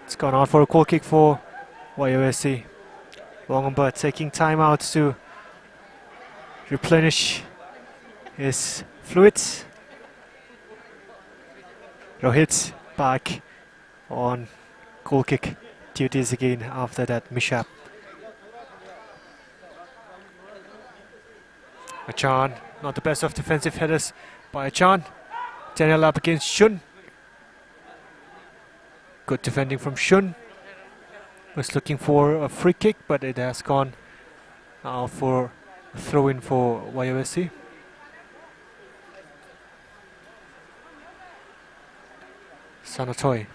It's gone out for a goal kick for YOSC. Wangamba taking time out to replenish his fluid. Rohit back on goal kick duties again after that mishap. Achan, not the best of defensive headers by Achan. Daniel up against Shun. Good defending from Shun. Was looking for a free kick, but it has gone out for a throw-in for YOSC. Sanatoy.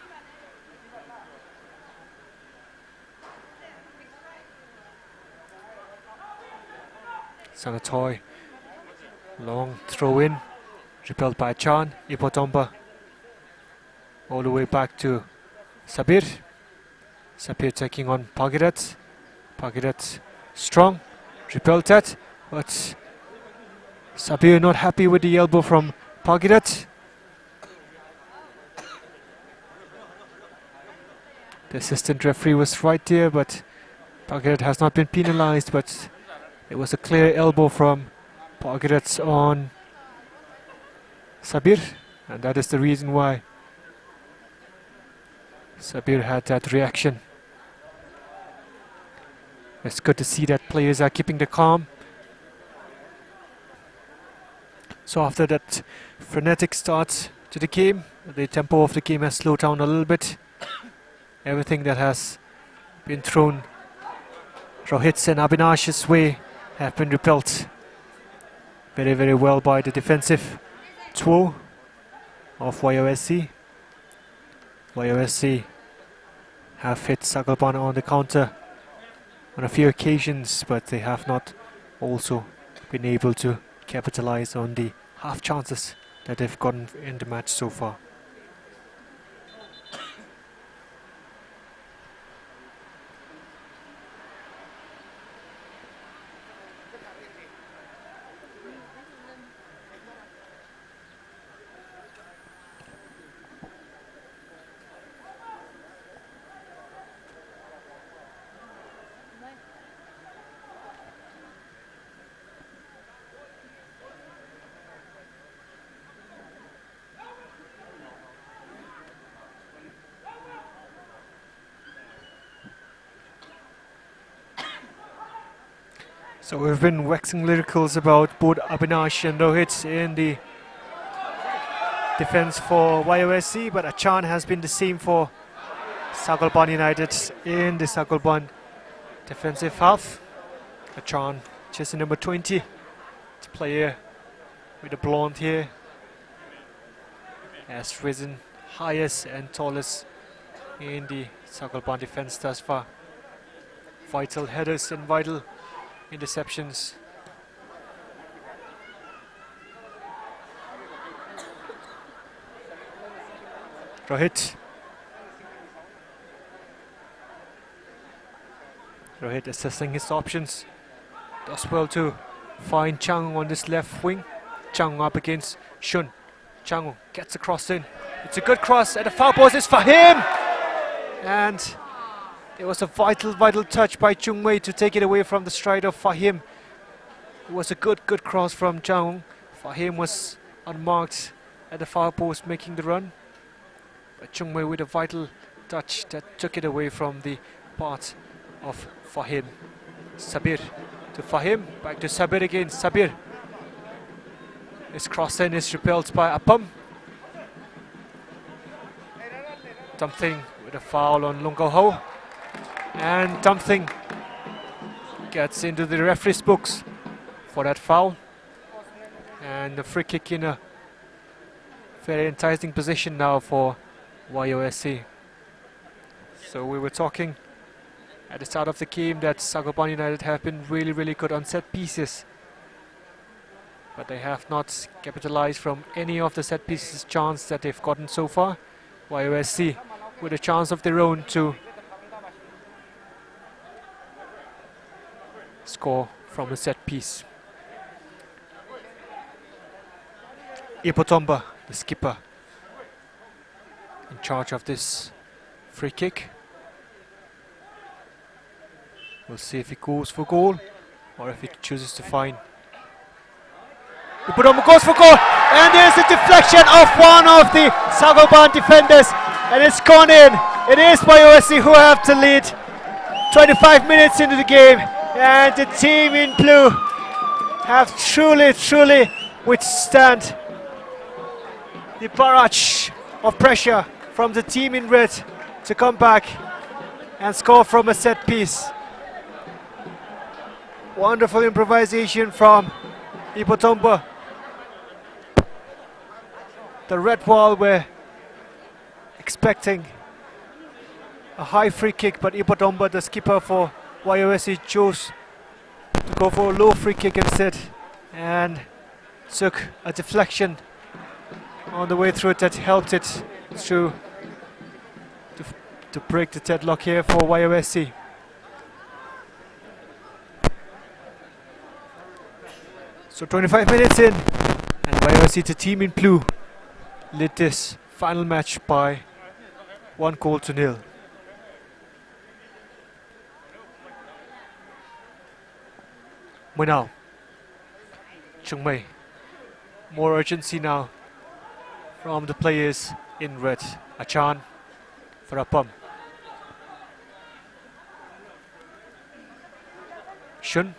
Sanatoy. Long throw-in. Repelled by Chan. Ipotomba. All the way back to Sabir. Sabir taking on Pagirat. Pagirat strong. Repelled that. But Sabir not happy with the elbow from Pagirat. The assistant referee was right there, but Pagirat has not been penalized, but it was a clear elbow from Pagirat on Sabir, and that is the reason why Sabir had that reaction. It's good to see that players are keeping the calm. So after that frenetic start to the game, the tempo of the game has slowed down a little bit. Everything that has been thrown Rohit's and Abhinash's way have been repelled very, very well by the defensive duo of YOSC. YOSC have hit Sagalban on the counter on a few occasions, but they have not also been able to capitalize on the half chances that they've gotten in the match so far. So we've been waxing lyricals about both Abhinash and Rohit in the defense for YOSC, but Achan has been the same for Sagalban United in the Sagalban defensive half. Achan, jersey number 20, the player with the blonde hair, has risen highest and tallest in the Sagalban defense thus far. Vital headers and vital interceptions. Rohit assessing his options. Does well to find Chang on this left wing. Chang up against Shun. Chang gets a cross in. It's a good cross and the foul post is for him. And it was a vital touch by Chung Wei to take it away from the stride of Fahim. It was a good cross from Chang. Fahim was unmarked at the far post making the run. But Chung Wei with a vital touch that took it away from the part of Fahim. Sabir to Fahim, back to Sabir again. Sabir. His cross in is repelled by Appam. Something with a foul on Lungo Ho. And Something gets into the referee's books for that foul. And a free kick in a very enticing position now for YOSC. So we were talking at the start of the game that Sagalban United have been really good on set pieces, but they have not capitalized from any of the set pieces chance that they've gotten so far. YOSC with a chance of their own to score from a set piece. Ipotomba, the skipper, in charge of this free kick. We'll see if he goes for goal or if he chooses to find. Ipotomba goes for goal! And there's a deflection of one of the Sagoban defenders, and it's gone in. It is YOSC who have to lead 25 minutes into the game, and the team in blue have truly withstand the barrage of pressure from the team in red to come back and score from a set piece. Wonderful improvisation from Ipotomba. The red wall were expecting a high free kick, but Ipotomba, the skipper for YOSC, chose to go for a low free kick instead and took a deflection on the way through it that helped it through to break the deadlock here for YOSC. So 25 minutes in, and YOSC, the team in blue, led this final match by 1-0. Now, Chung Mei, more urgency now from the players in red. Achan for Apam. Shun.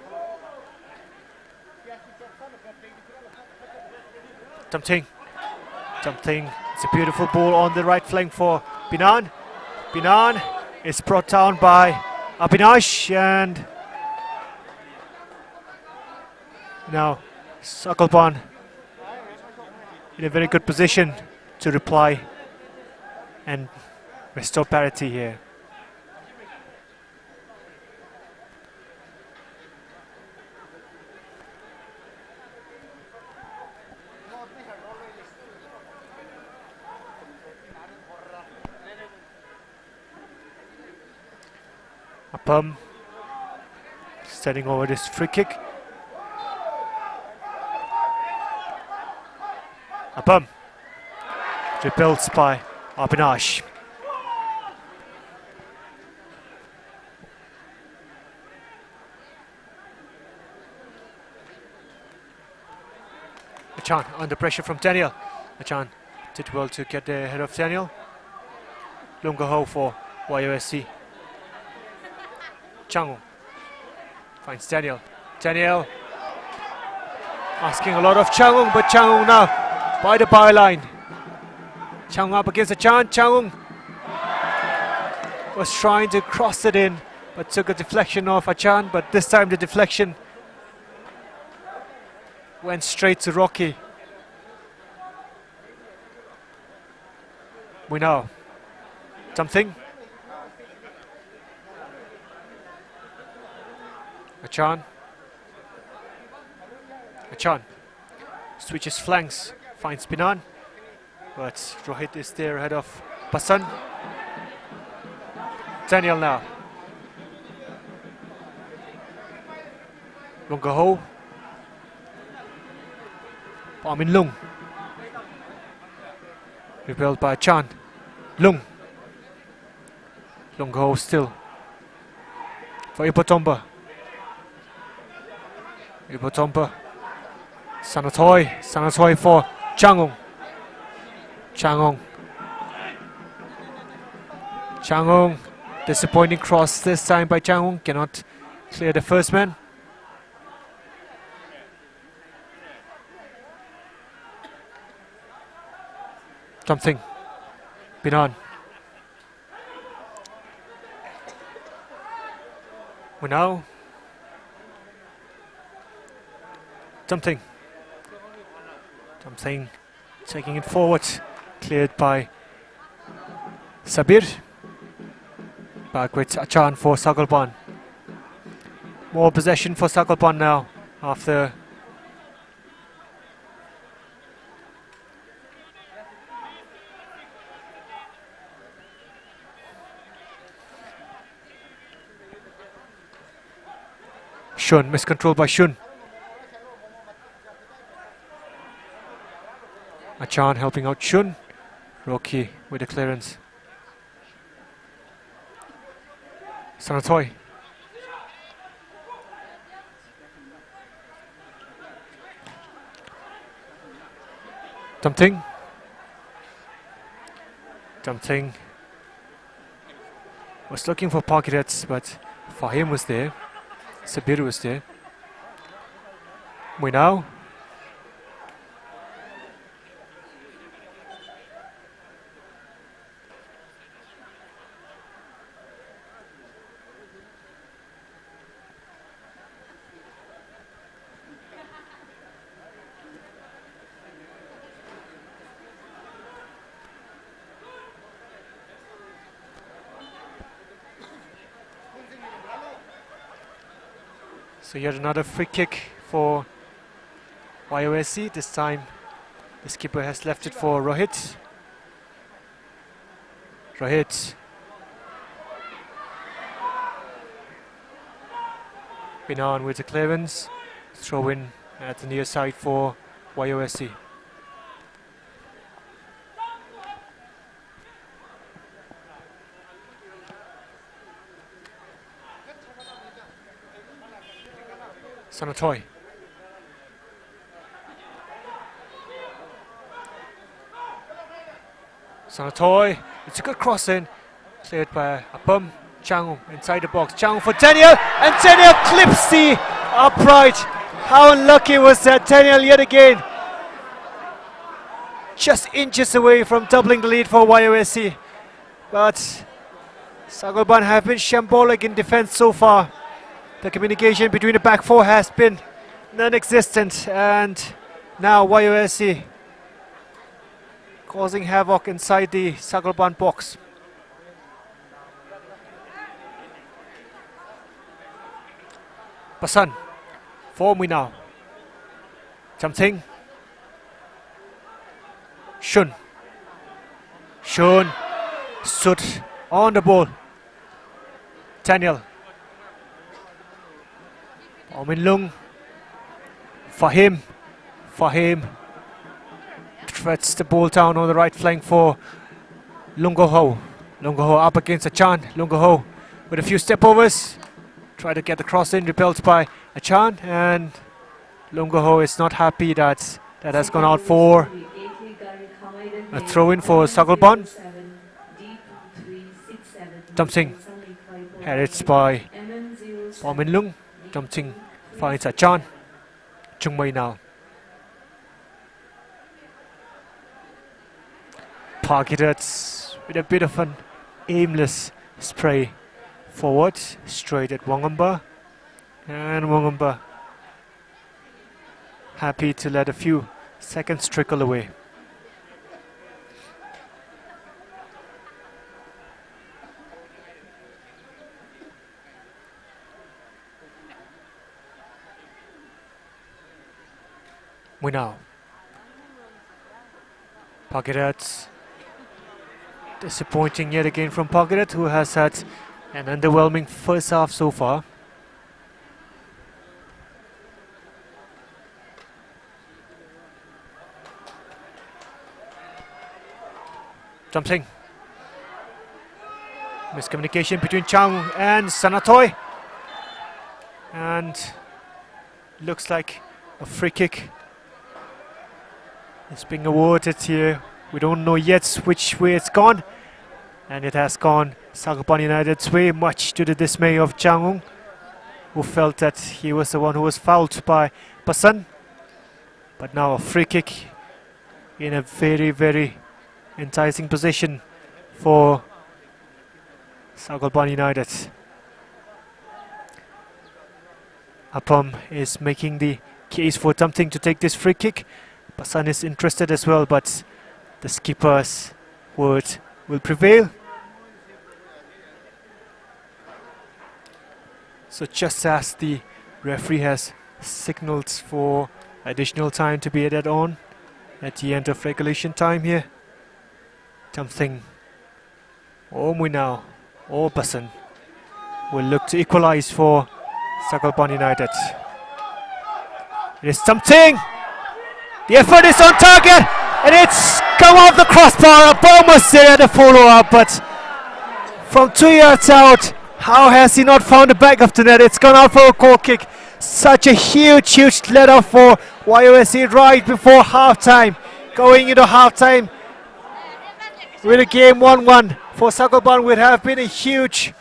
Something. It's a beautiful ball on the right flank for Binan. Binan is brought down by Abinash, and now Sakalpan in a very good position to reply and restore parity here. Apam setting over this free kick. Apam repelled by Abinash. Achan under pressure from Daniel. Achan did well to get ahead of Daniel. Lungaho for YOSC. Changu finds Daniel. Daniel asking a lot of Changung, but Changung now by the byline. Changung up against Achan. Changung was trying to cross it in, but took a deflection off Achan, but this time the deflection went straight to Rocky. We know something. Achan switches flanks, finds Binan, but Rohit is there ahead of Pasan. Daniel now. Lungaho. Pamin Lung. Repelled by Achan. Lung. Lungaho still. For Ipotomba. Ipotomba. Sanatoy for Changung. Changung, disappointing cross this time by Changung, cannot clear the first man. Something. Binan. Now. Something taking it forward, cleared by Sabir. Back with Achan for Sakalpan. More possession for Sakalpan now after Shun, miscontrolled by Shun. Achan helping out Shun. Rocky with the clearance. Sanatoy. Something. Something. Was looking for pockets, but Fahim was there. Sabir was there. We now. So yet another free kick for YOSC. This time the skipper has left it for Rohit. Rohit. Been on with the clearance. Throw in at the near side for YOSC. Sanatoy. Sanatoy. It's a good cross in. Cleared by Apam. Chang inside the box. Chang for Daniel. And Daniel clips the upright. How unlucky was that? Daniel yet again. Just inches away from doubling the lead for YOSC. But Sagalban have been shambolic in defense so far. The communication between the back four has been non-existent, and now YOSC causing havoc inside the Sagalban box. Pasan, for me now. Something. Shun. Stood on the ball. Daniel. Omin Lung, Fahim threads the ball down on the right flank for Lungo Ho. Lungo Ho up against Achan. Lungo Ho with a few step overs, try to get the cross in, repelled by Achan, and Lungo Ho is not happy that has gone out for a throw in for Sagalban. Something headed by Omin Lung. Something finds Achan. Chung Mai now. Targeted with a bit of an aimless spray forward, straight at Wangamba. And Wangamba happy to let a few seconds trickle away. We now. Pagirat. Disappointing yet again from Pagirat, who has had an underwhelming first half so far. Something. Miscommunication between Chang and Sanatoy. And looks like a free kick is being awarded here. We don't know yet which way it's gone, and it has gone Sagalban United's way, much to the dismay of Chang, who felt that he was the one who was fouled by Pasan. But now a free kick in a very, very enticing position for Sagalban United. Apam is making the case for something to take this free kick. Pasan is interested as well, but the skipper's word will prevail. So just as the referee has signaled for additional time to be added on at the end of regulation time here, something Omui now or Pasan will look to equalize for Sagalban United. It is something. The effort is on target, and it's come off the crossbar. A almost there at the follow-up, but from 2 yards out, how has he not found the back of the net? It's gone out for a goal kick. Such a huge let off for YOSC right before half-time. going into halftime with a game 1-1 for Sakalban would have been a huge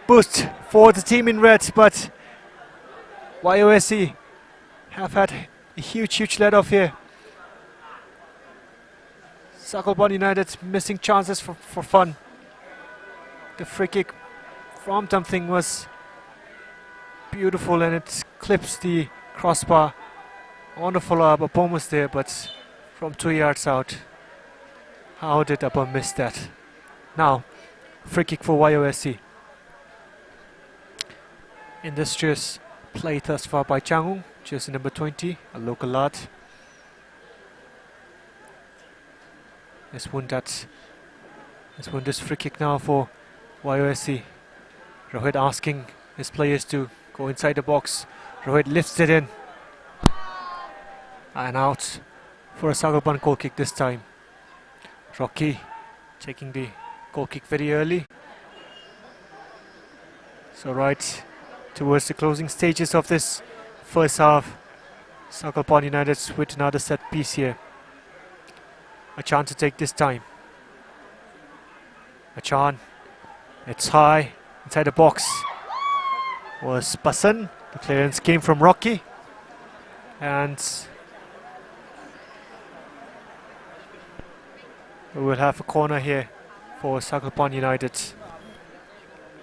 boost for the team in red, but YOSC have had a huge let off here. Sakalban United missing chances for fun. The free kick from Tamthing was beautiful and it clips the crossbar on the follow-up. Apom was there, but from 2 yards out. How did Apom miss that? Now, free kick for YOSC. Industrious play thus far by Changung, jersey number 20, a local lad. Has won this free kick now for YOSC. Rohit asking his players to go inside the box. Rohit lifts it in. And out for a Sakalban goal kick this time. Rocky taking the goal kick very early. So right towards the closing stages of this first half, Sakalban United with another set piece here. A chance to take this time. Achan, it's high inside the box. Was Basan. The clearance came from Rocky, and we will have a corner here for Sakalban United.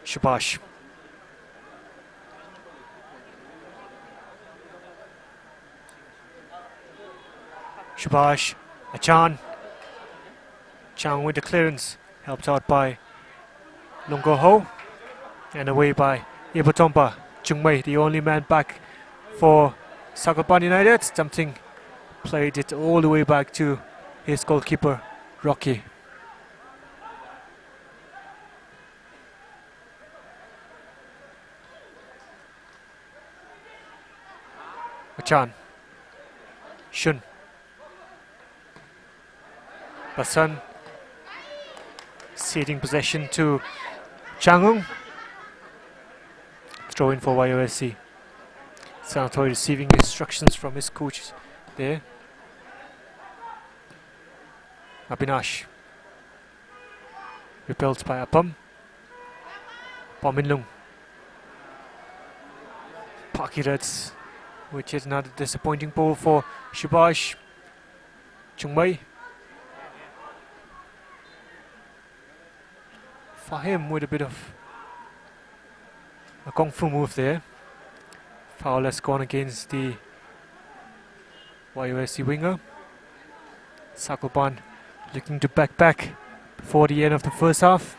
Shubash. Shubash. Achan. Chang with the clearance, helped out by Lungo Ho, and away by Ibatompa. Chungmei, the only man back for Sakalban United. Something played it all the way back to his goalkeeper, Rocky. Achan. Shun. Basan. Ceding possession to Changung. Throw in for YOSC. Sanatoy receiving instructions from his coach there. Abinash. Repelled by Apam. Pominlung. Pakirats, which is another disappointing ball for Shubash. Chungmei. Fahim with a bit of a kung fu move there. Foul has gone against the YOSC winger. Sakalban looking to back before the end of the first half.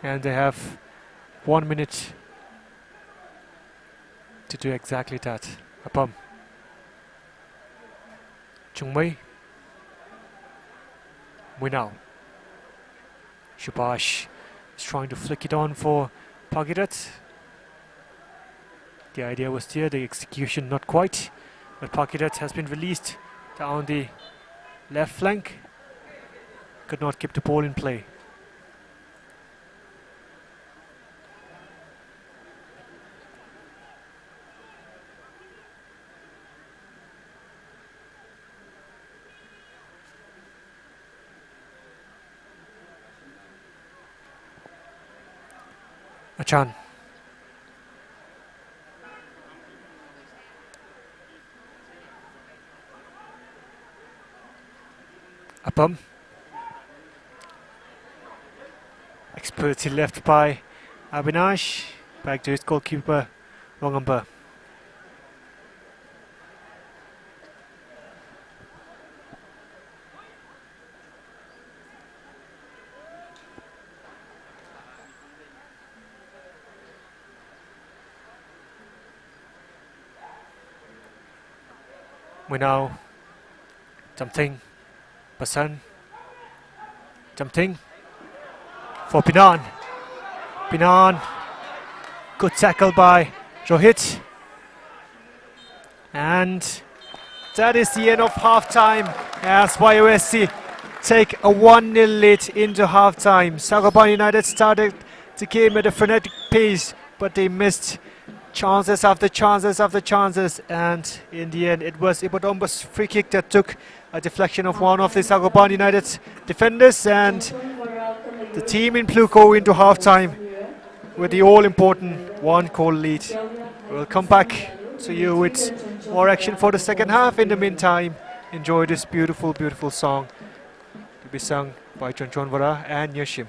And they have 1 minute to do exactly that. Apam. Chungmei. Winao. Shubash is trying to flick it on for Pagirat. The idea was there, the execution not quite. But Pagirat has been released down the left flank. Could not keep the ball in play. Achan. Apam. Expertly left by Abinash. Back to his goalkeeper, Rongamba. Winao. Something. Basan. Something. For Pinan. Pinan. Good tackle by Rohit. And that is the end of half-time as YOSC take a 1-0 lead into half-time. Sakalban United started the game at a frenetic pace, but they missed chances after chances after chances, and in the end it was Ibodombo's free kick that took a deflection of one of the Sagopan United defenders, and the team in blue go into half-time with the all-important one-goal lead. We'll come back to you with more action for the second half. In the meantime, enjoy this beautiful, beautiful song to be sung by Chonchonvara and Yashim.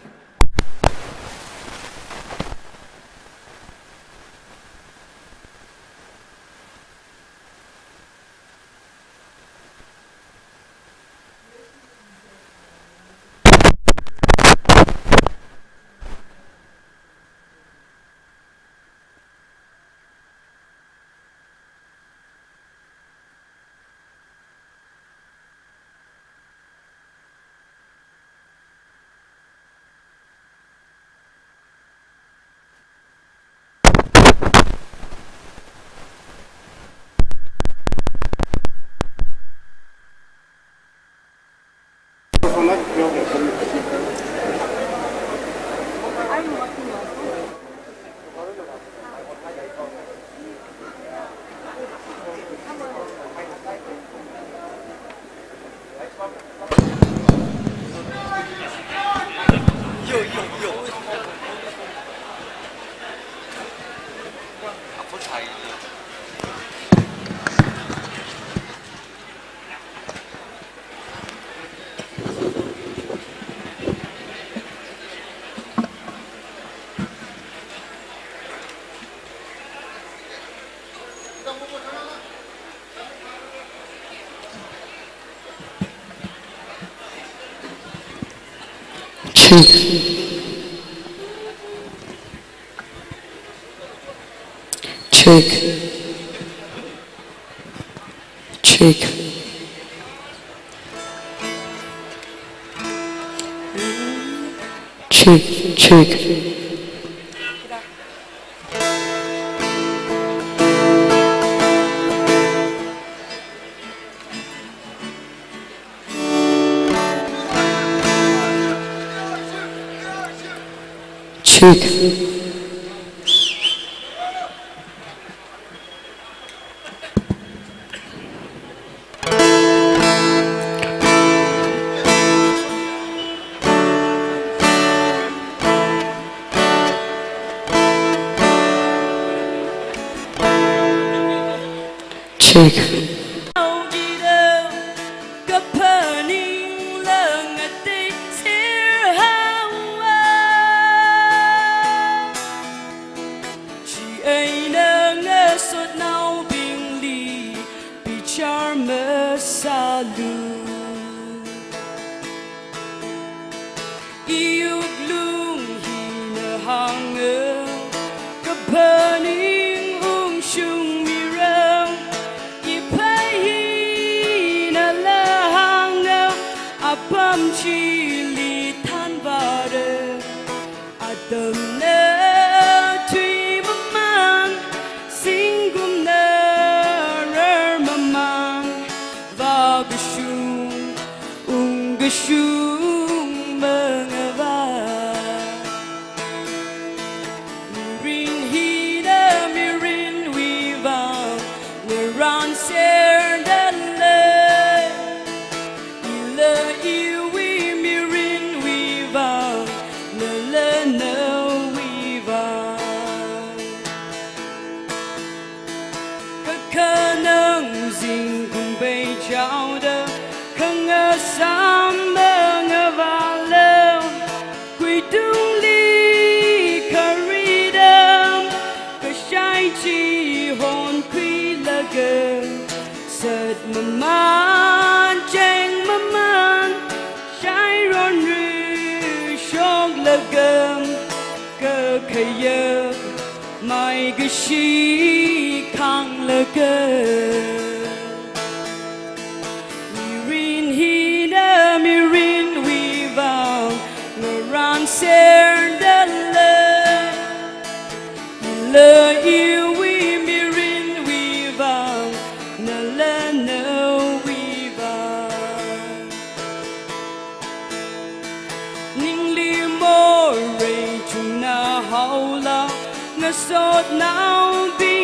Sốt nào bi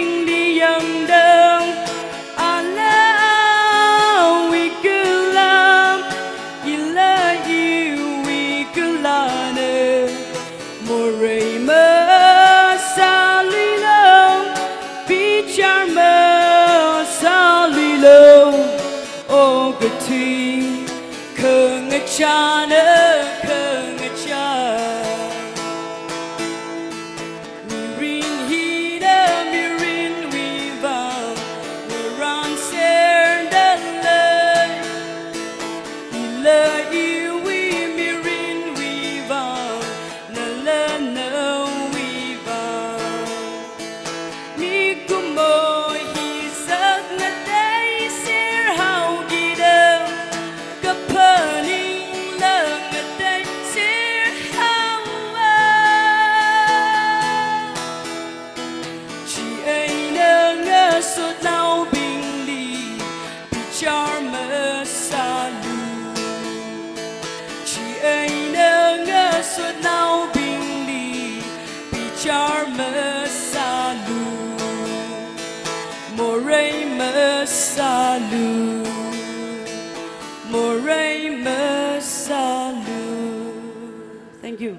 tui Kengachana Mirin hina mirin wivam Miran ser dalai Ila iwi mirin wivam Nala no wivam Mikumo hisak na day sir how didam Kapaning lang na day sir how Chị ấy nơ ngơ suốt nào bình ly Bị char mơ xa lù Chị ấy nơ ngơ suốt nào bình ly Bị char mơ xa lù Mô rây mơ xa lù Mô rây mơ xa lù Thank you.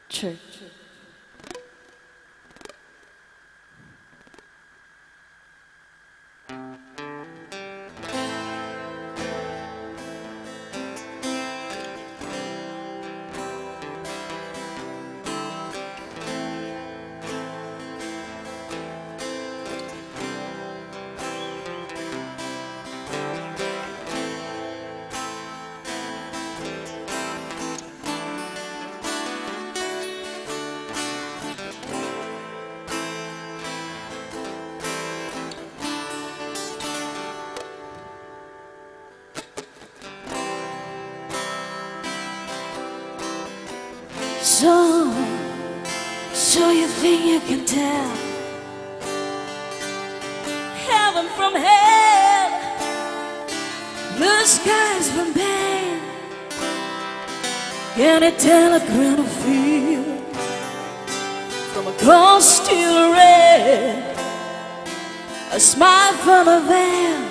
Church. So you think you can tell heaven from hell, blue skies from pain? Can you tell a grain of field from a cold steel red, a smile from a veil?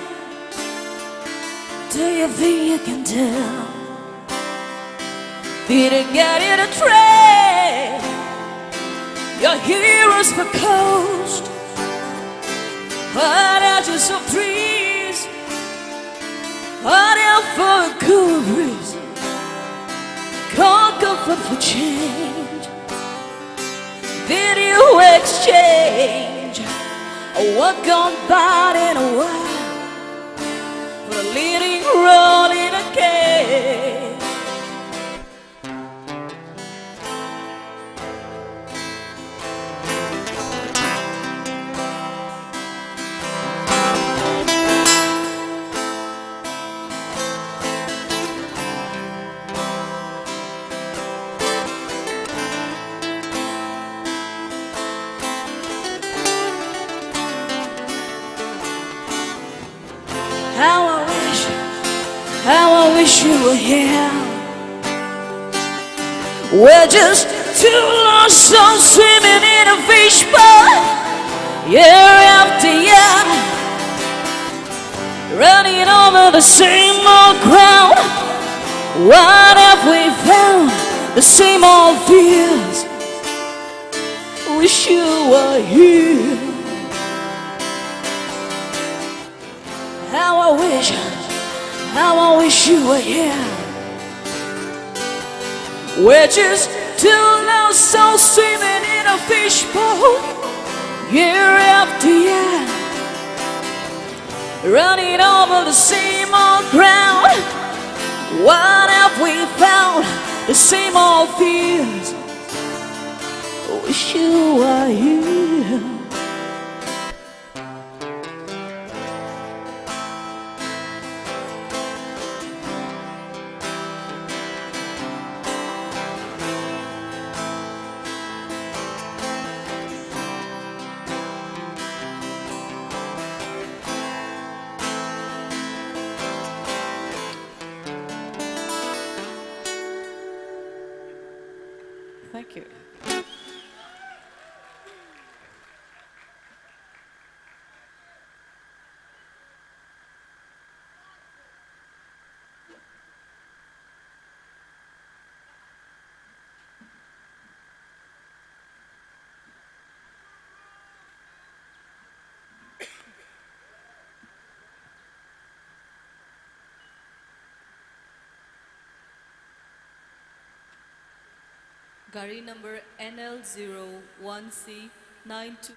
Do you think you can tell? Didn't get it a train? Your heroes for coast, hot edges of trees, hot air for a cool breeze, cold comfort for change, video exchange, a work on body in a while, for a leading role in a game. How I wish you were here. We're just two lost souls swimming in a fishbowl, year after year, running over the same old ground. What have we found? The same old fears. Wish you were here. How I wish you were here. We're just two lost souls swimming in a fishbowl, year after year, running over the same old ground. What have we found? The same old fears. Wish you were here. Thank you. Gari number NL01C92.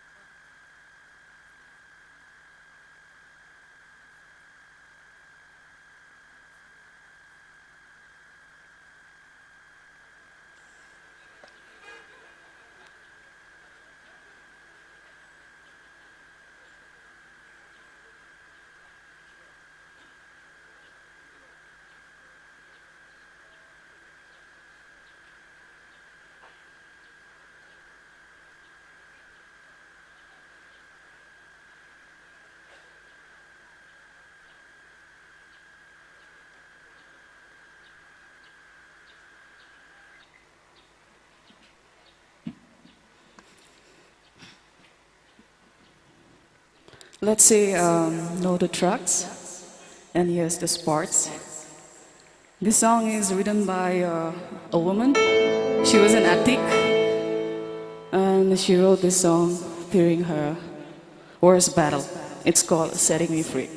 Let's say know the tracks, and here's the parts. This song is written by a woman. She was an addict, and she wrote this song during her worst battle. It's called Setting Me Free.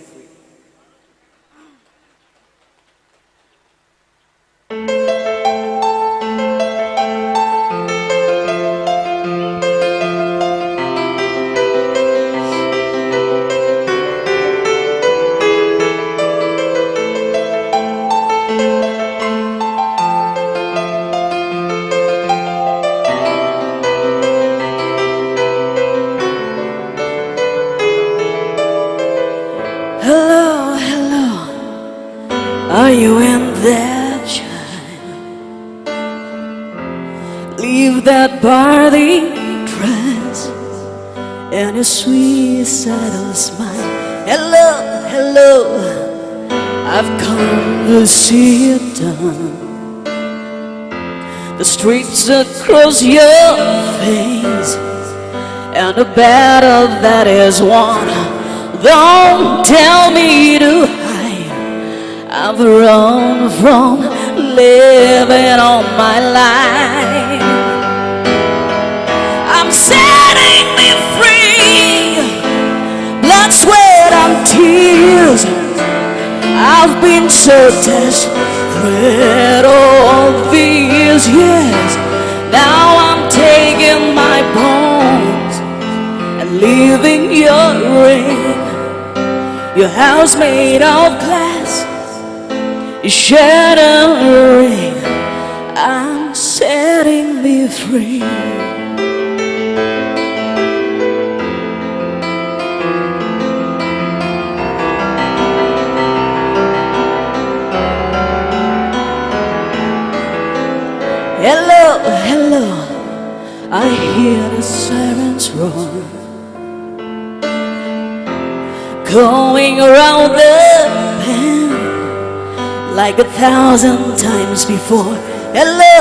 Hello, hello, are you in there, child? Leave that party dress and a suicidal smile. Hello, hello, I've come to see you done. The streets across your face and a battle that is won. Don't tell me to hide. I've run from living all my life. I'm setting me free. Blood, sweat, and tears. I've been so desperate all these years. Now I'm taking my bones and leaving your ring. Your house made of glass is shattering. I'm setting me free. Hello, hello, I hear the sirens roar, going around the bend like 1,000 times before. Hello,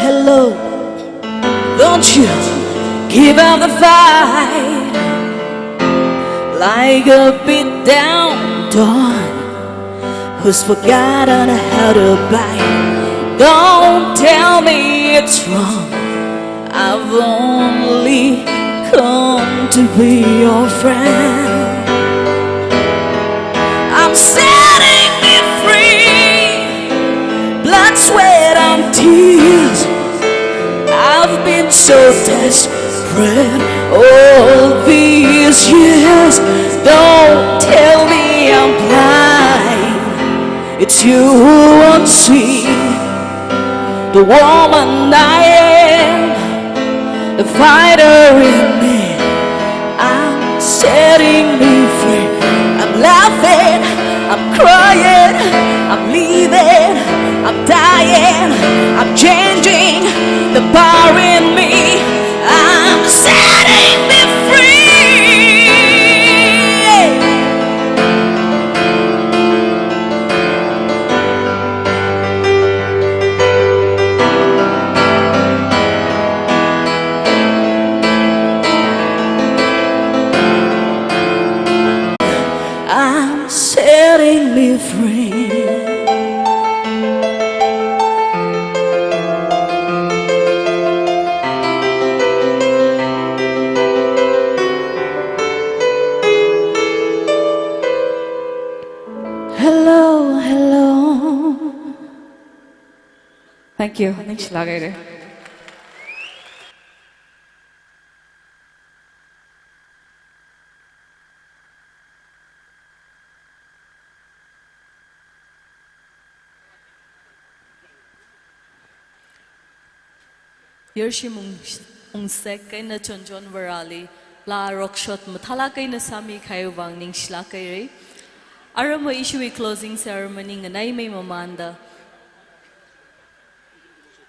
hello, don't you give up the fight like a beat down dog who's forgotten how to bite. Don't tell me it's wrong, I've only come to be your friend. I'm setting me free. Blood, sweat, and tears. I've been so desperate all these years. Don't tell me I'm blind, it's you who won't see the woman I am, the fighter in me. I'm setting me free. I'm laughing, I'm crying, I'm leaving, I'm dying, I'm changing the power in me. I'm setting me free. I'm setting me free. Hello, hello. Thank you. Nicht Schlager. Yershi Mungsek Kaina Chonjon Varali La Rockshot Muthala Kaina Sami Kayovang Ning Shlakere Arama issue closing ceremony Nanaime Mamanda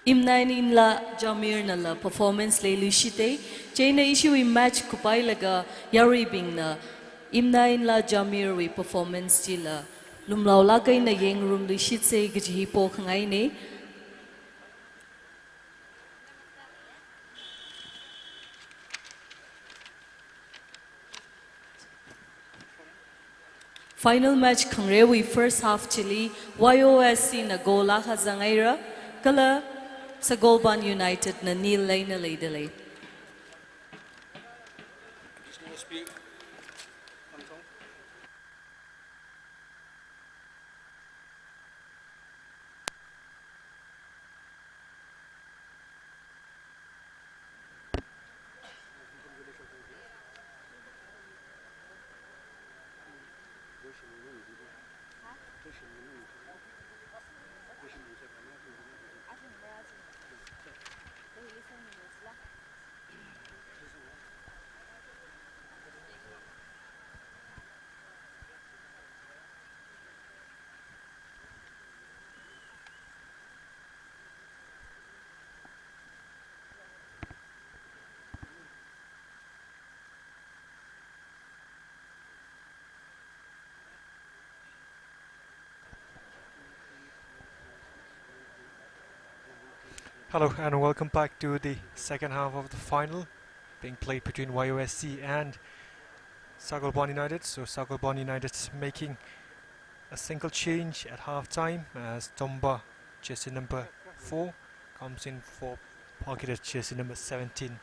Imnainin la Jamir Nala performance le Lushite Chaina issue match Kupai Laga Yari Bingna Imnain la Jamir we performance Chila Lumlaula Kaina Yang Room Lushitse Gjipo Kangaine. Final match Kangrewi first half Chile YOSC na gola Hazangaira Kala sa Golban United na nil lane na delay. Hello and welcome back to the second half of the final being played between YOSC and Sagalban United. So Sagalban United making a single change at half time as Tomba, jersey number 4, comes in for pocketed jersey number 17.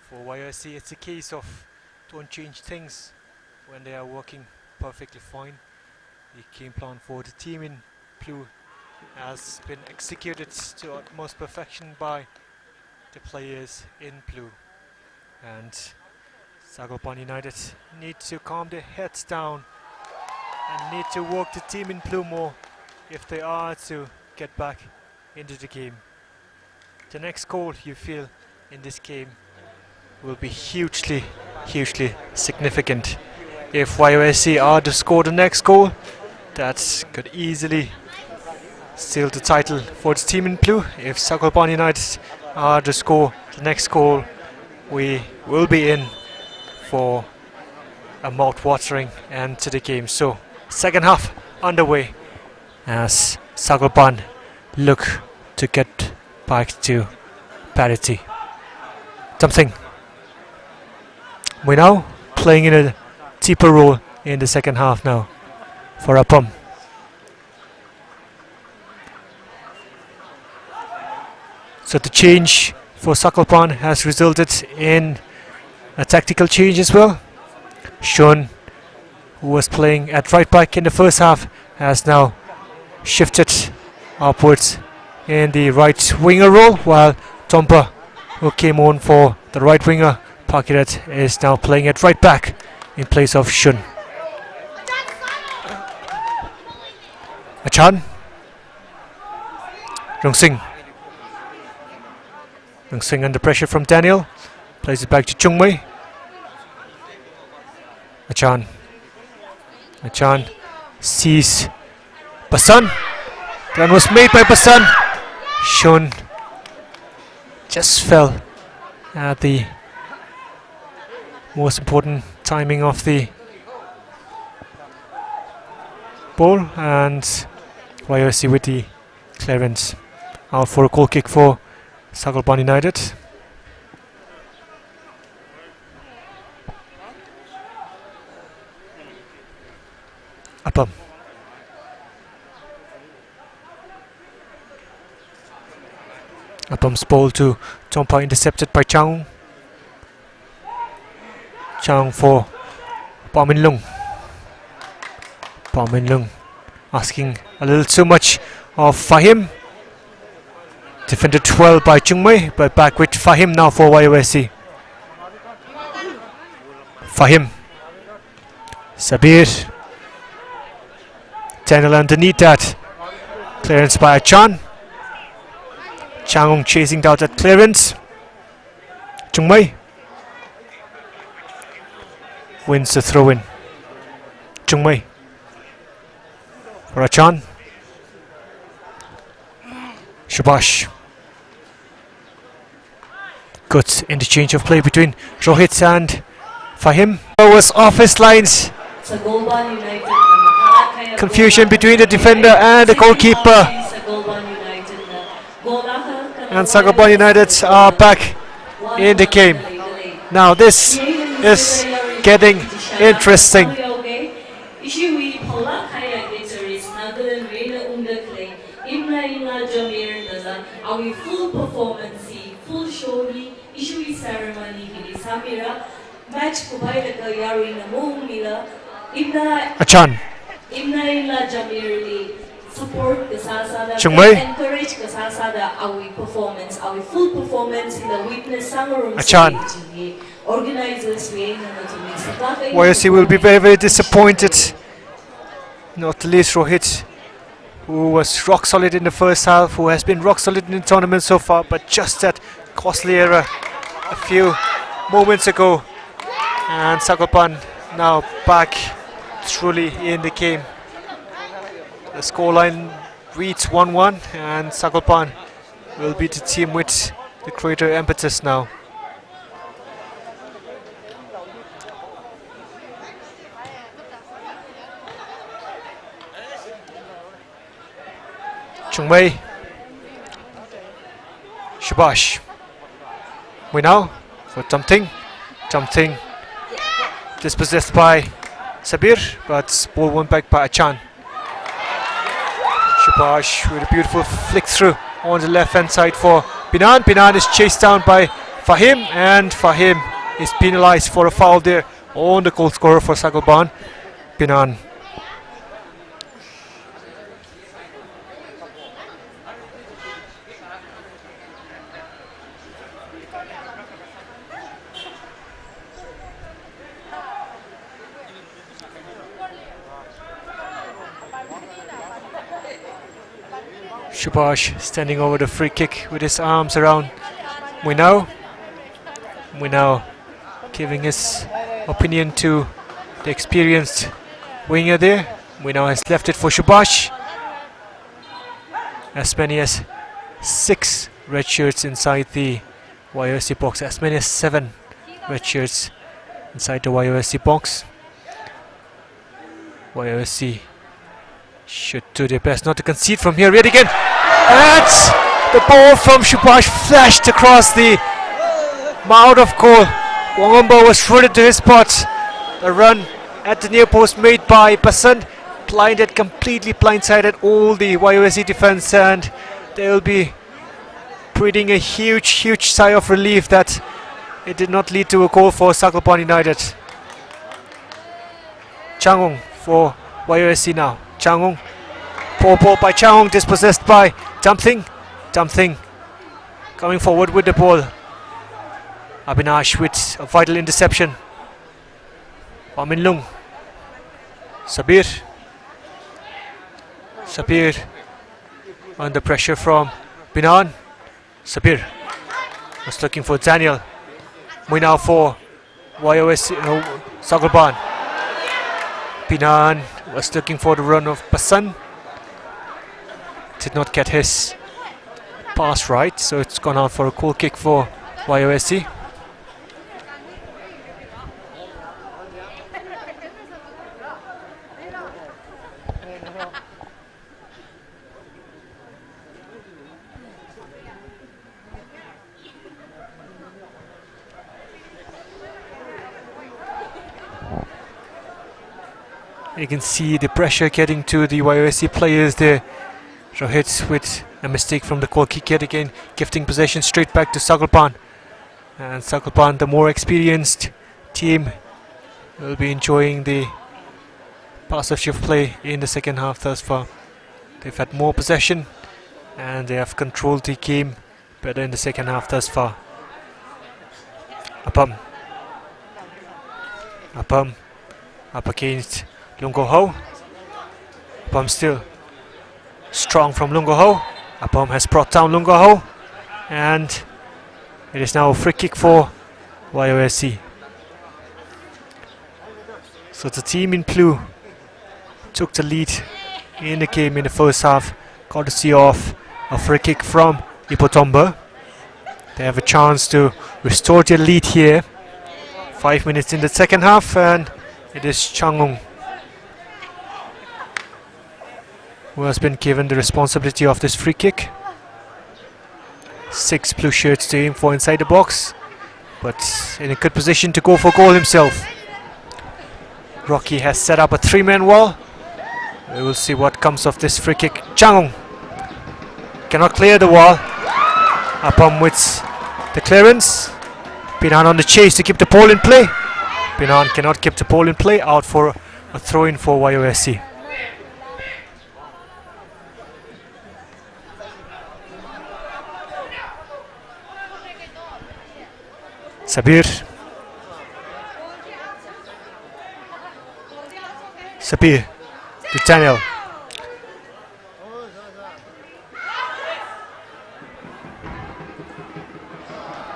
For YOSC, it's a case of don't change things when they are working perfectly fine. The game plan for the team in blue has been executed to utmost perfection by the players in blue, and Sagopan United need to calm their heads down and need to work the team in blue more if they are to get back into the game. The next goal you feel in this game will be hugely significant. If YOSC are to score the next goal, that could easily seal the title for the team in blue. If Sagopan United are to score the next goal, we will be in for a mouth-watering end to the game. So second half underway as Sagopan look to get back to parity. Something we're now playing in a deeper role in the second half now for Appam. So the change for Sakalpan has resulted in a tactical change as well. Sean, who was playing at right back in the first half, has now shifted upwards in the right winger role, while Tompa, who came on for the right winger, Pakirat, is now playing at right back in place of Shun. Achan, Rung Singh under pressure from Daniel, plays it back to Chungmei. Achan sees Basan. Run was made by Basan. Shun just fell at the most important timing of the ball, and YOSC with the clearance out for a goal kick for Sakalpan United. Appam. Appam's ball to Tompa, intercepted by Chang. Chang for Pamin Lung. Pamin Lung asking a little too much of Fahim. Defended well by Chungmei, but back with Fahim now for YOSC. Fahim. Sabir. Daniel underneath that. Clearance by Achan. Changong chasing down that clearance. Chungmei wins the throw in. Chungmei for Achan. Shabash. Good interchange of play between Rohit and Fahim. Was off his lines. Confusion between the defender and the goalkeeper. And Sagopan United are back in the game. Now this is getting interesting. Full performance, full show, issue ceremony, match Achan. Chungmei. Encourage our performance, our full performance in the witness summer room. Achan. Organizers YOSC will be very disappointed. Not the least Rohit, who was rock solid in the first half, who has been rock solid in the tournament so far, but just that costly error a few moments ago. And Sagopan now back truly in the game. The scoreline reads 1-1, and Sagopan will be the team with the greater impetus now. Chungmei. Shabash. We now for Tamting. Tamting dispossessed by Sabir, but ball won back by Achan. Shabash with a beautiful flick through on the left hand side for Binan. Binan is chased down by Fahim, and Fahim is penalized for a foul there on the goal scorer for Sakalban, Pinan. Subhash standing over the free kick with his arms around Mwinao. Mwinao giving his opinion to the experienced winger there. Mwinao has left it for Subhash. As many as 6 red shirts inside the YOSC box, as many as 7 red shirts inside the YOSC box. YOSC should do their best not to concede from here yet again. And the ball from Subhash flashed across the mouth of goal. Wangombo was rooted to his spot. The run at the near post made by Basant completely blindsided all the YOSC defense, and they will be breathing a huge sigh of relief that it did not lead to a goal for Sakalpan United. Changong for YOSC now. Changong, poor ball by Changong, dispossessed by Damthing. Damthing coming forward with the ball. Abhinash with a vital interception. Wamin Lung. Sabir. Sabir under pressure from Binan. Sabir was looking for Daniel. Mwinao for YOSC, Sakalpan. Binan was looking for the run of Basan. Did not get his pass right, so it's gone out for a cool kick for YOSC. You can see the pressure getting to the YOSC players there. Rohit with a mistake from the goal kick yet again, gifting possession straight back to Sakalpan. And Sakalpan, the more experienced team, will be enjoying the passive shift play in the second half thus far. They've had more possession and they have controlled the game better in the second half thus far. Apam up against Lungo Ho. Apam still strong from Lungo Ho. Apam has brought down Lungo Ho, and it is now a free kick for YOSC. So the team in blue took the lead in the game in the first half, courtesy of a free kick from Ipotomba. They have a chance to restore their lead here. 5 minutes in the second half, and it is Changong who has been given the responsibility of this free kick. 6 blue shirts to aim for inside the box, but in a good position to go for goal himself. Rocky has set up a 3-man wall. We will see what comes of this free kick. Changong cannot clear the wall. Apam with the clearance. Pinan on the chase to keep the ball in play. Pinan cannot keep the ball in play. Out for a throw-in for YOSC. Sabir. Sabir to Daniel.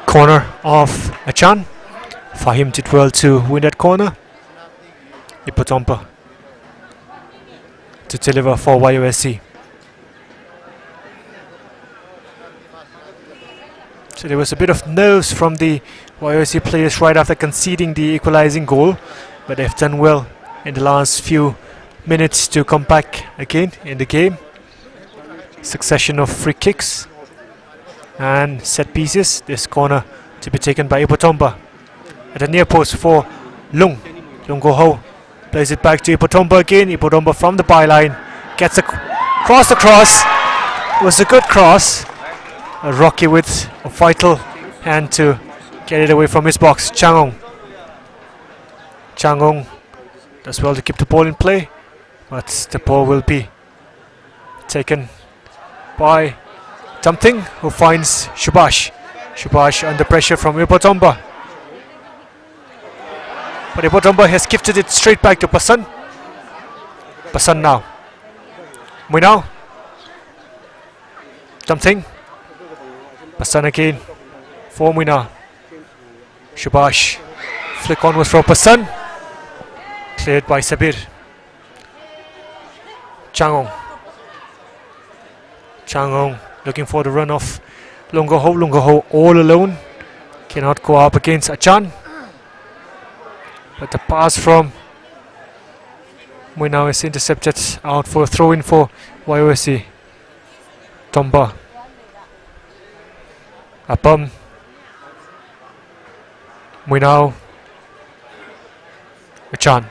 Corner of Achan. Fahim did well to win that corner. Ipotompa to deliver for YOSC. So there was a bit of nerves from the YOSC players right after conceding the equalizing goal, but they've done well in the last few minutes to come back again in the game. Succession of free kicks and set pieces. This corner to be taken by Ipotomba at the near post for Lung. Lungo Ho plays it back to Ipotomba again. Ipotomba from the byline gets a cross across. It was a good cross. Rocky with a vital hand to get it away from his box. Changong does well to keep the ball in play, but the ball will be taken by Tamthing, who finds Shubash under pressure from Ibotomba, but Ibotomba has gifted it straight back to Pasan now. Muinao, Tamthing, Pasan again for Muinao. Shubash, flick on was from Pasan, cleared by Sabir. Changong looking for the run of Lungoho all alone, cannot go up against Achan, but the pass from Muinao is intercepted, out for a throw in for YOSC. Tomba, Apam, Muinao, Achan.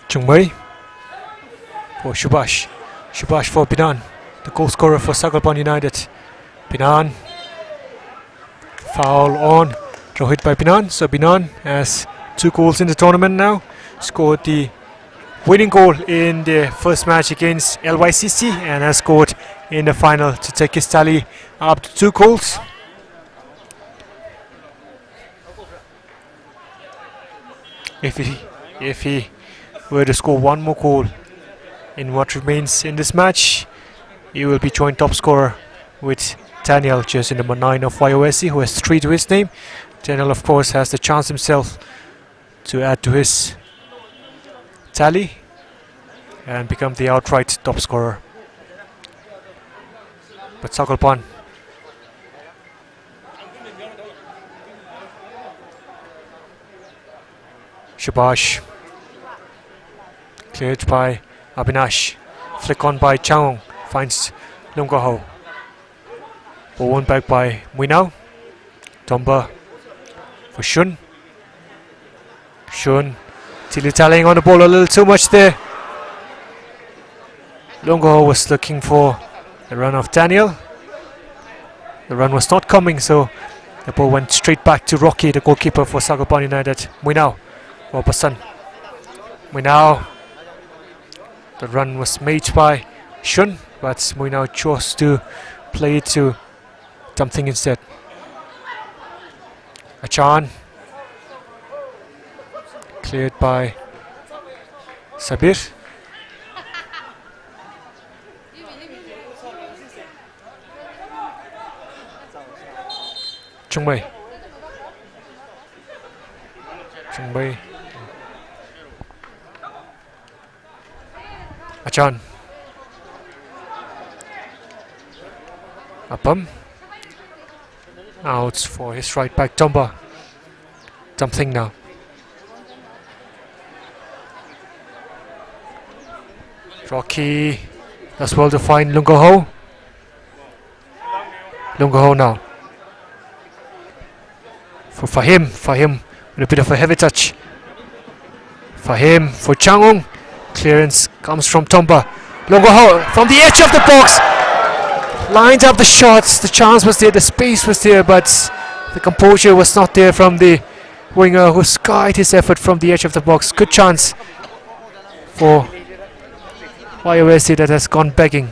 Chungmei for Shubash for Binan, the goal scorer for Sagalpan United. Binan, foul on, throw hit by Binan, so Binan has 2 goals in the tournament now, scored the winning goal in the first match against LYCC and has scored in the final to take his tally up to 2 goals. If he were to score 1 more goal in what remains in this match, he will be joint top scorer with Daniel, jersey number 9 of YOSC, who has 3 to his name. Daniel, of course, has the chance himself to add to his tally and become the outright top scorer. But Sagalpan Shubash, cleared by Abinash, flick on by Changong, finds Lungoho. Ball won back by Muinao. Tomba for Shun. Tilly-tallying on the ball a little too much there. Lungoho was looking for the run of Daniel. The run was not coming, so the ball went straight back to Rocky, the goalkeeper for Sagalpan United. Muinao for Pasan. Muinao. The run was made by Shun, but Muinao chose to play it to Tamthing instead. Achan, cleared by Sabir. Chungmei. Achan. Apam. Out for his right back, Tomba. Tamthing now. Rocky does well to find Lungoho. Lungoho now. For Fahim with a bit of a heavy touch. Fahim for Changong. Clearance comes from Tomba. Lungoho from the edge of the box. Lined up the shots. The chance was there, the space was there, but the composure was not there from the winger who skied his effort from the edge of the box. Good chance for YOSC that has gone begging.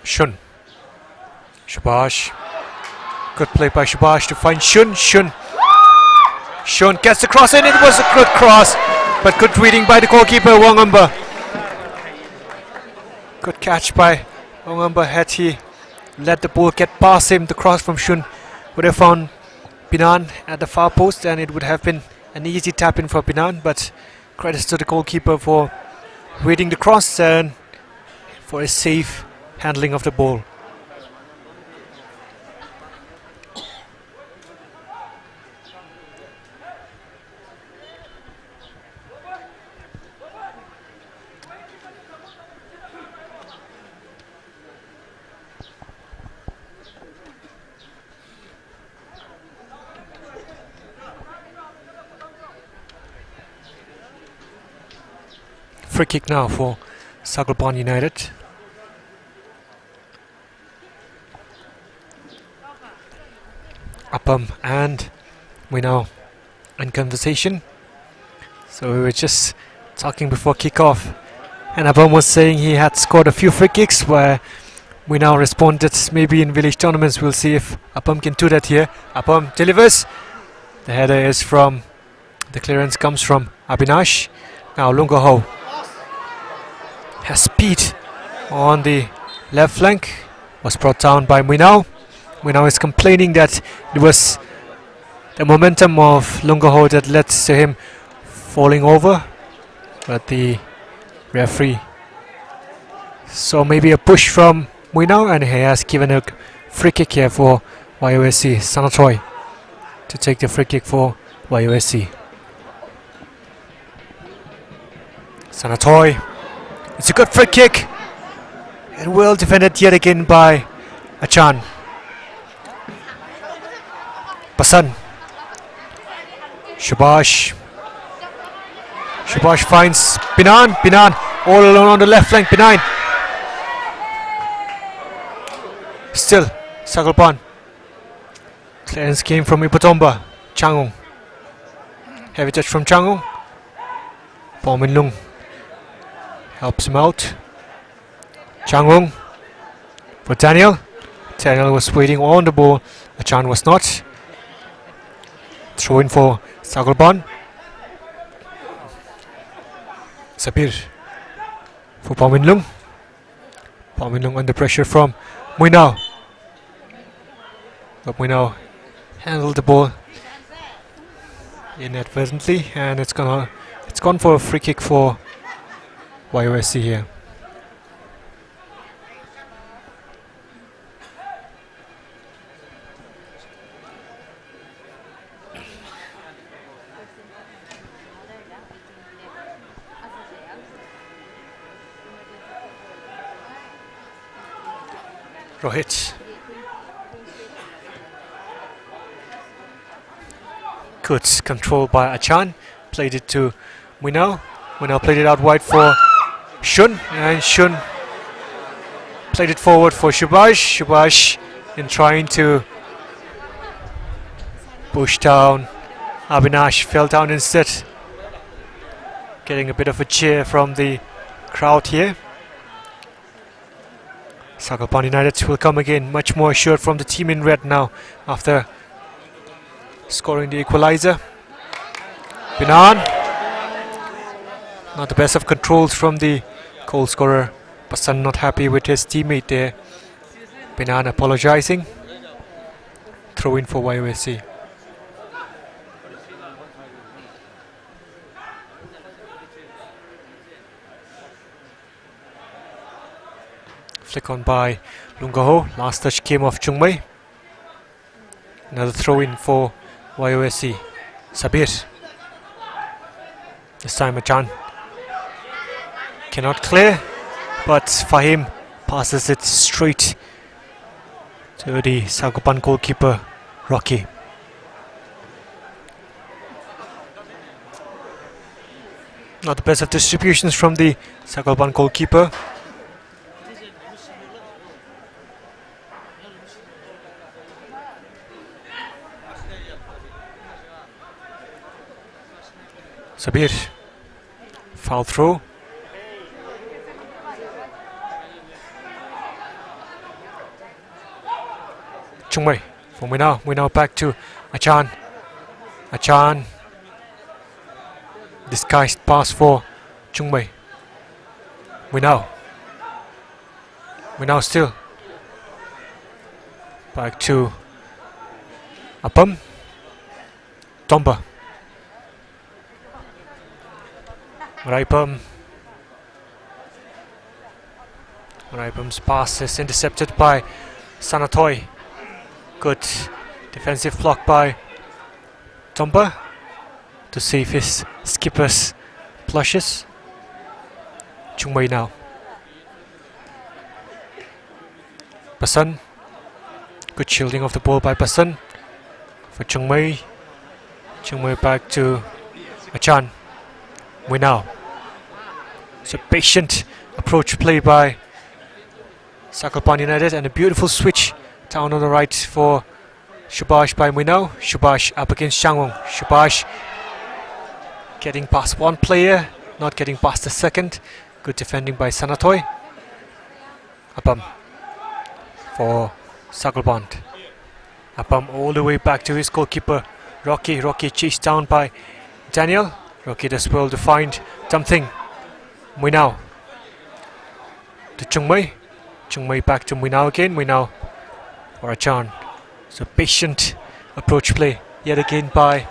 Shun. Shubash. Good play by Shubash to find Shun. Shun gets the cross in. It was a good cross, but good reading by the goalkeeper Wangamba. Good catch by Wangamba. Had he let the ball get past him, the cross from Shun would have found Binan at the far post, and it would have been an easy tap in for Binan. But credits to the goalkeeper for reading the cross and for a safe handling of the ball. Free kick now for Sagalban United. Appam and we now in conversation. So we were just talking before kickoff, and Appam was saying he had scored a few free kicks where we now responded maybe in village tournaments. We'll see if Appam can do that here. Appam delivers. The header is from, the clearance comes from Abinash. Now Lungaho has speed on the left flank, was brought down by Muinao. Muinao is complaining that it was the momentum of Lungaho that led to him falling over, but the referee saw maybe a push from Muinao, and he has given a free kick here for YOSC. Sanatoy to take the free kick for YOSC. Sanatoy. It's a good free kick, and well defended yet again by Achan. Basan. Shubash. Shubash finds Binan. Binan all alone on the left flank. Binan. Still Sagalpan. Clearance came from Ipatomba. Changong. Heavy touch from Changong. Paul Min Lung helps him out. Changong for Daniel. Daniel was waiting on the ball. Achan was not. Throw in for Sagalban. Sabir for Paminlung. Paminlung under pressure from Muinao. But Muinao handled the ball inadvertently, and it's gone for a free kick for YOSC here. Rohit. Good control by Achan. Played it to Muinao. Muinao played it out wide for Shun, and Shun played it forward for Shubash. Shubash in trying to push down. Abinash fell down instead. Getting a bit of a cheer from the crowd here. Sagalpan United will come again, much more assured from the team in red now after scoring the equalizer. Binan. Not the best of controls from the goal scorer. Basan not happy with his teammate there. Binan apologizing. Throw in for YOSC. Flick on by Lungaho. Last touch came off Chungmei. Another throw in for YOSC. Sabir. This time Achan cannot clear, but Fahim passes it straight to the Sagalpan goalkeeper Rocky. Not the best of distributions from the Sagalpan goalkeeper. Sabir. Foul throw. Chungmei for Muinao. Muinao back to Achan. Achan Disguised pass for Chung Mei. We now still. Back to Apam. Tomba. Raipam. Raipam's pass is intercepted by Sanatoy. Good defensive block by Tomba to save his skipper's plushes. Chung Mei now. Pasan. Good shielding of the ball by Pasan for Chung Mei. Chung Mei back to Achan. We now. It's a patient approach play by Sakalpan United and a beautiful switch down on the right for Shubash by Mwinao. Shubash up against Changwon. Shubash getting past one player, not getting past the second. Good defending by Sanatoy. Apam for Sakalpan. Apam all the way back to his goalkeeper Rocky. Rocky chased down by Daniel. Rocky does well to find something. Mwinao to Chung Mei. Chung Mei back to Mwinao again. Mwinao for Achan. So patient approach play yet again by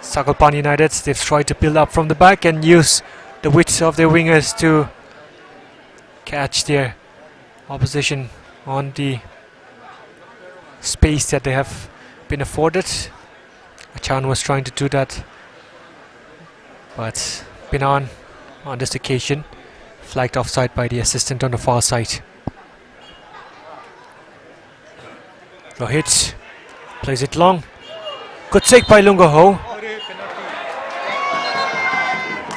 Sakalpan United. They've tried to build up from the back and use the width of their wingers to catch their opposition on the space that they have been afforded. Achan was trying to do that, but Binan on this occasion flagged offside by the assistant on the far side. Rohit plays it long. Good take by Lungo Ho.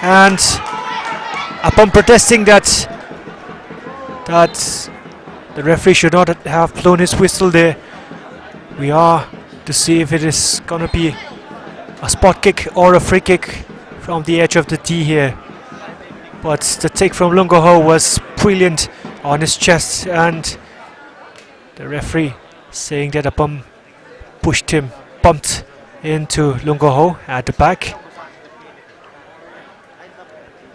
And upon protesting that the referee should not have blown his whistle there, we are to see if it is going to be a spot kick or a free kick from the edge of the D here. But the take from Lungo Ho was brilliant on his chest, and the referee saying that Apam pushed him, bumped into Lungo Ho at the back.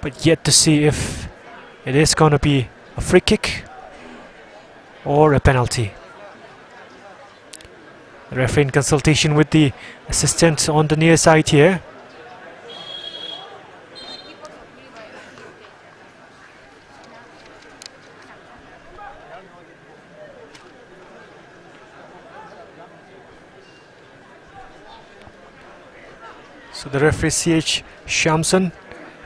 But yet to see if it is going to be a free kick or a penalty. The referee in consultation with the assistant on the near side here. So the referee CH Shamson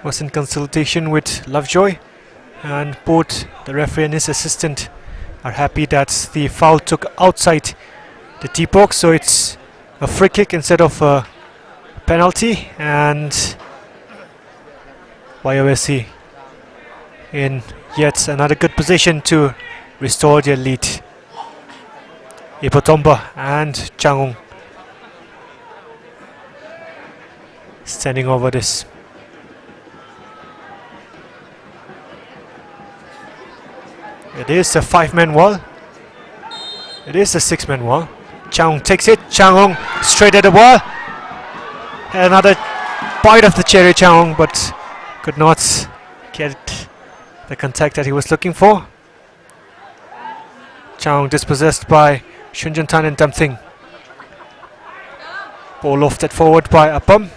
was in consultation with Lovejoy, and both the referee and his assistant are happy that the foul took outside the tee box, so it's a free kick instead of a penalty, and YOSC in yet another good position to restore their lead. Ipotomba and Changwon standing over this. It is a 5-man wall. It is a 6-man wall. Changwon takes it. Changwon straight at the wall. Another bite of the cherry, Changwon, but could not get the contact that he was looking for. Changwon dispossessed by Shunjantan and Damthing. Ball lofted forward by Apam.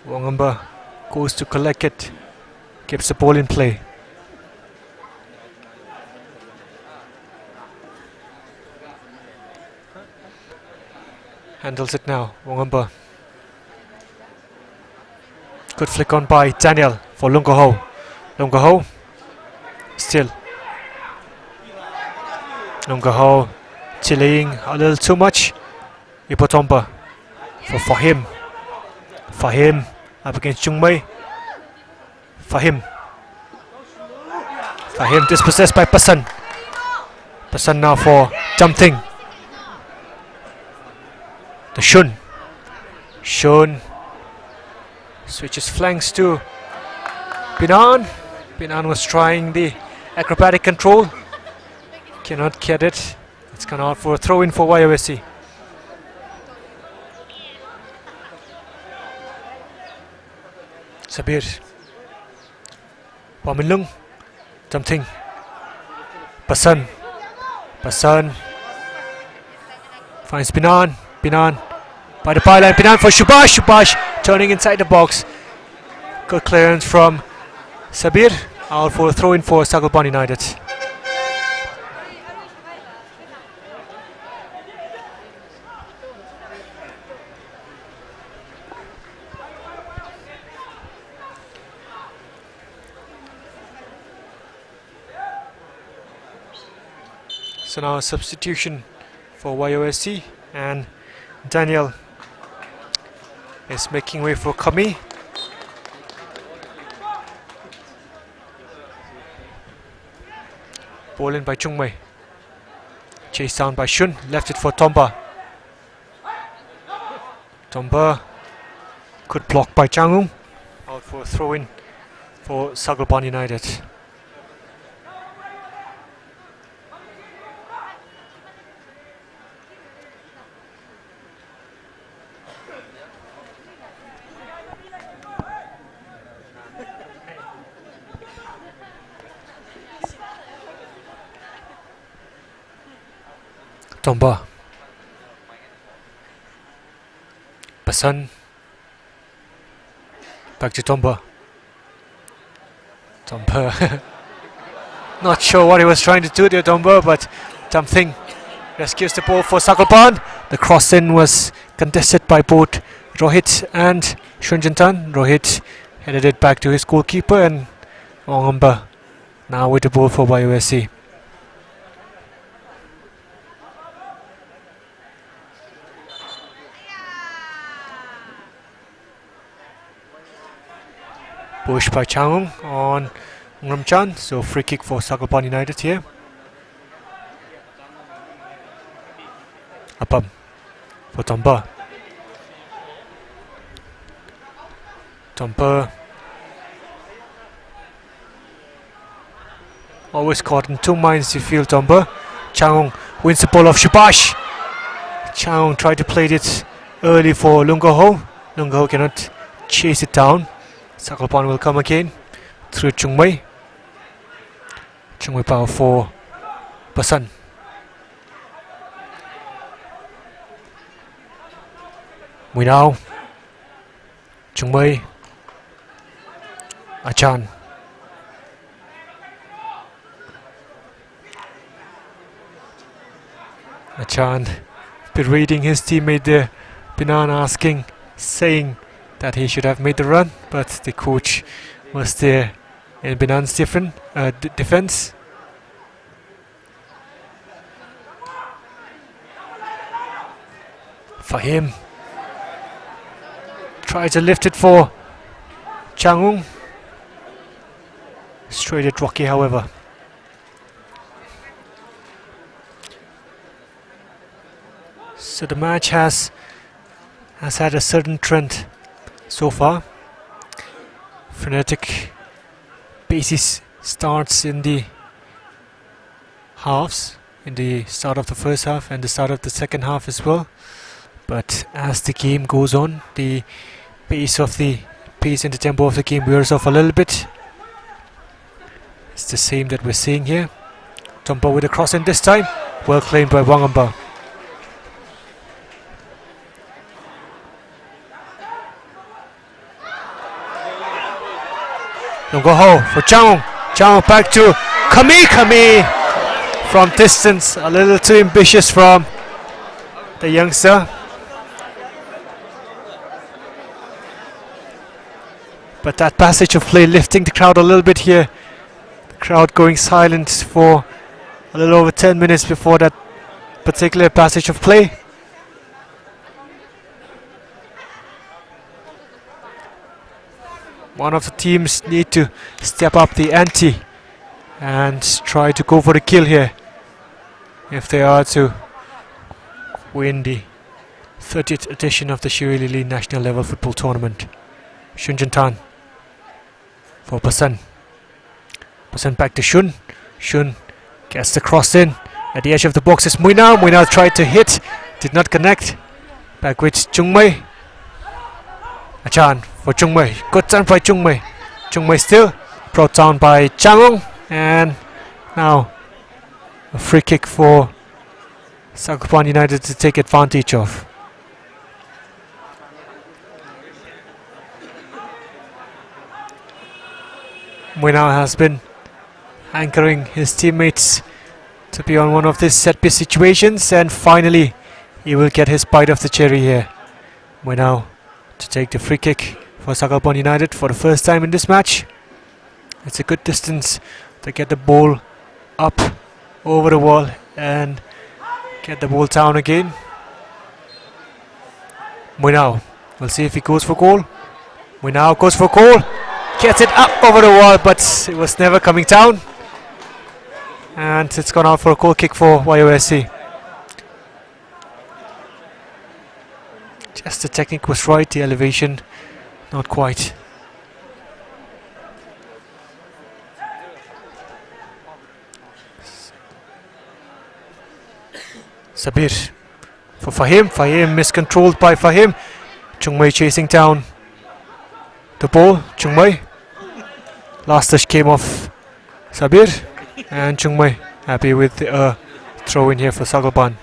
Wongamba goes to collect it, keeps the ball in play. Handles it now, Wongamba. Good flick on by Daniel for Lungo Ho. Lungo Ho, still. Lungo Ho chilling a little too much. Ipotomba for Fahim. Fahim up against Chung Mei. Fahim dispossessed by Pasan. Pasan now for Damthing. The Shun switches flanks to Binan. Binan was trying the acrobatic control, cannot get it. It's gone out for a throw in for YOSC. Sabir. Waminlung. Something. Pasan. Pasan. Finds Binan. Binan. By the byline. Binan for Shubash. Shubash turning inside the box. Good clearance from Sabir. Out for a throw in for Tangkhul United. So now a substitution for YOSC, and Daniel is making way for Kami. Ball in by Chungmei. Chased down by Shun, left it for Tomba. Tomba, good block by Changung. Out for a throw in for Tangkhul United. Tomba. Pasan. Back to Tomba. Tomba. Not sure what he was trying to do there, Tomba, but something rescues the ball for Tangkhul. The cross in was contested by both Rohit and Shunjantan. Rohit headed it back to his goalkeeper, and Ongamba now with the ball for YOSC. Push by Changung on Ngramchan, so free kick for Tangkhul United here. Apam for Tomba. Tomba always caught in two minds, you feel, Tomba. Changung wins the ball off Shubash. Changung tried to play it early for Lungaho. Lungaho cannot chase it down. Tangkhul will come again through Chungmei. Chungmei power for Pasan. Muinao. Chungmei. Achan. Achan berating his teammate there. Binan asking, saying that he should have made the run, but the coach was there in Binan's defense. Fahim tried to lift it for Changung. Straight at Rocky, however. So the match has had a certain trend so far. Frenetic basis starts in the halves, in the start of the first half and the start of the second half as well. But as the game goes on, the pace and the tempo of the game wears off a little bit. It's the same that we're seeing here. Tomba with a cross in this time, well claimed by Wangamba. Lungaho for Chang. Chang back to Kami. From distance, a little too ambitious from the youngster. But that passage of play lifting the crowd a little bit here. The crowd going silent for a little over 10 minutes before that particular passage of play. One of the teams need to step up the ante and try to go for the kill here if they are to win the 30th edition of the SHIRUI Lili National Level Football Tournament. Shunjantan for Pasan. Pasan back to Shun. Shun gets the cross in. At the edge of the box is Muinao. Muinao tried to hit, did not connect. Back with Chungmei. Achan for Chung Mei. Good turn by Chung Mei. Chung Mei still brought down by Chang, and now a free kick for Sakhalpan United to take advantage of. Muinao has been anchoring his teammates to be on one of these set piece situations, and finally he will get his bite of the cherry here. Muinao to take the free kick for Sakhalpan United for the first time in this match. It's a good distance to get the ball up over the wall and get the ball down again. Muinao, we'll see if he goes for goal. Muinao goes for goal, gets it up over the wall, but it was never coming down, and it's gone out for a goal kick for YOSC. Just the technique was right, the elevation not quite. Sabir for Fahim. Fahim miscontrolled by Fahim. Chung Mei chasing down the ball. Chung Mei. Last touch came off Sabir, and Chung Mei happy with the throw in here for Sakhalpan.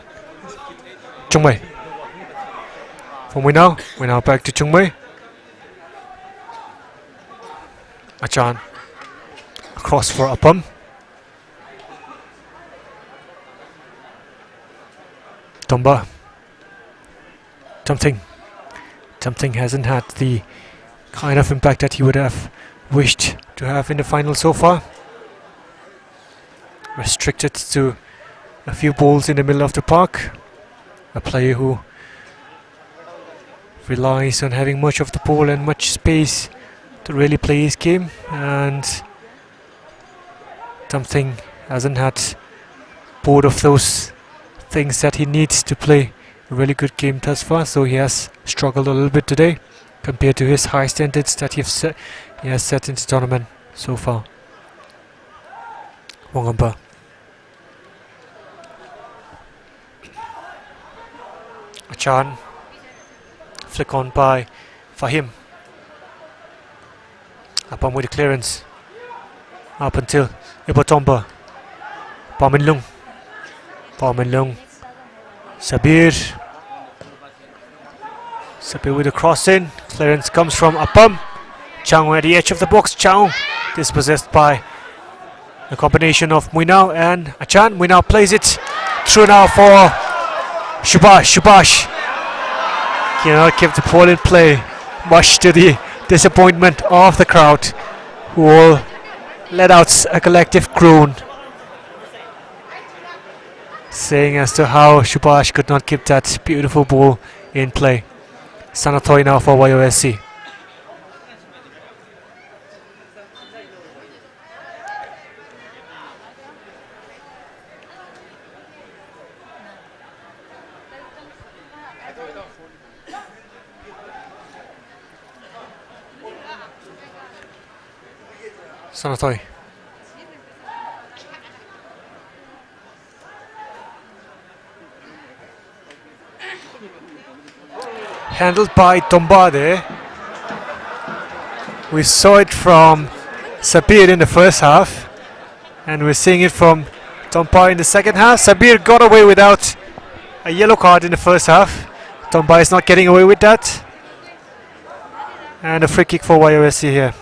Chung Mei for Muinao. Muinao back to Chung Mei. Achan across for Apam. Tomba. Something hasn't had the kind of impact that he would have wished to have in the final so far. Restricted to a few balls in the middle of the park. A player who relies on having much of the ball and much space to really play his game, and something hasn't had both of those things that he needs to play a really good game thus far, so he has struggled a little bit today compared to his high standards that he has set into the tournament so far. Wongamba. Achan. Flick on by Fahim. Apam with the clearance. Up until Ibatomba. Paminlung. Paminlung. Sabir. Sabir with a cross in. Clearance comes from Apam. Chang at the edge of the box. Chang dispossessed by a combination of Muinao and Achan. Muinao plays it through now for Shubash. Shubash cannot keep the ball in play, much to the disappointment of the crowd, who all let out a collective groan, saying as to how Shubash could not keep that beautiful ball in play. Sanatoy now for YOSC. Sanatoy. Handled by Tomba there. We saw it from Sabir in the first half, and we're seeing it from Tomba in the second half. Sabir got away without a yellow card in the first half. Tomba is not getting away with that. And a free kick for YOSC here.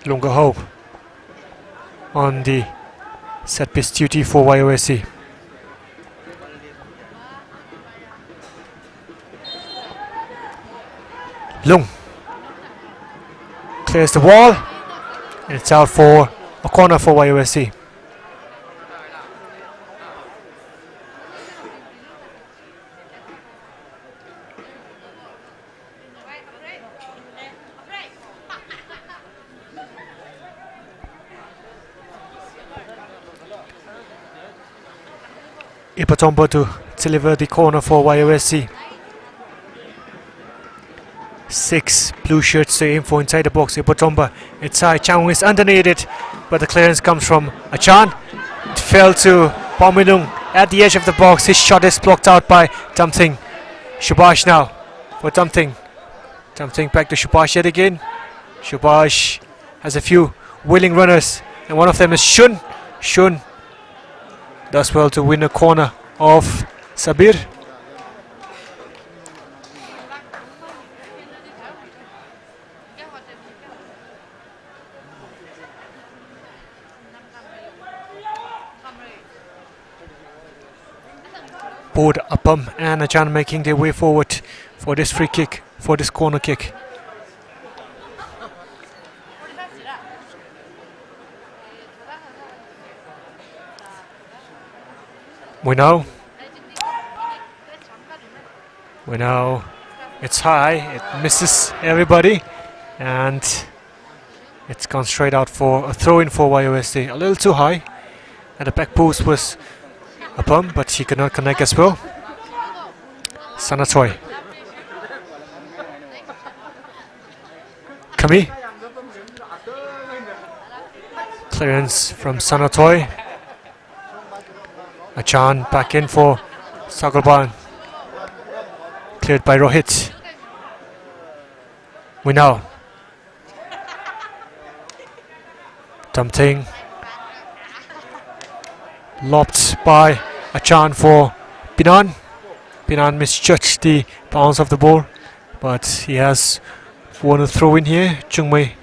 Lunga Ho on the set piece duty for YOSC. Lung clears the wall, and it's out for a corner for YOSC. Ipatombo to deliver the corner for YOSC. 6 blue shirts to aim for inside the box. Ipotomba, it's high. Chang is underneath it, but the clearance comes from Achan. It fell to Pomilung at the edge of the box. His shot is blocked out by Tamthing. Shubash now for Tamthing. Tamthing back to Shubash yet again. Shubash has a few willing runners, and one of them is Shun. Shun does well to win a corner of Sabir. Both Appam and Achan making their way forward for this free kick, for this corner kick. We know it's high, it misses everybody, and it's gone straight out for a throw in for YOSC. A little too high, and the back post was Appam, but he could not connect as well. Sanatoy. Kami. Clearance from Sanatoy. Achan back in for Sagalban. Cleared by Rohit. We know. Tamthing. Lobbed by Achan for Pinan. Pinan misjudged the bounce of the ball, but he has won a throw in here. Chungmei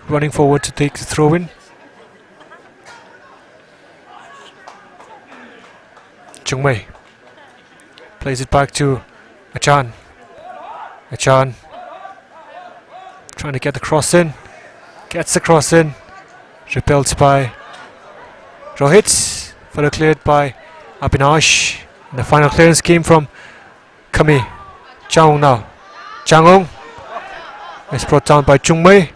running forward to take the throw in. Chungmei plays it back to Achan. Achan trying to get the cross in. Gets the cross in. Repelled by Rohit. Further cleared by Abhinash. And the final clearance came from Kami. Changong now. Changong is brought down by Chungmei.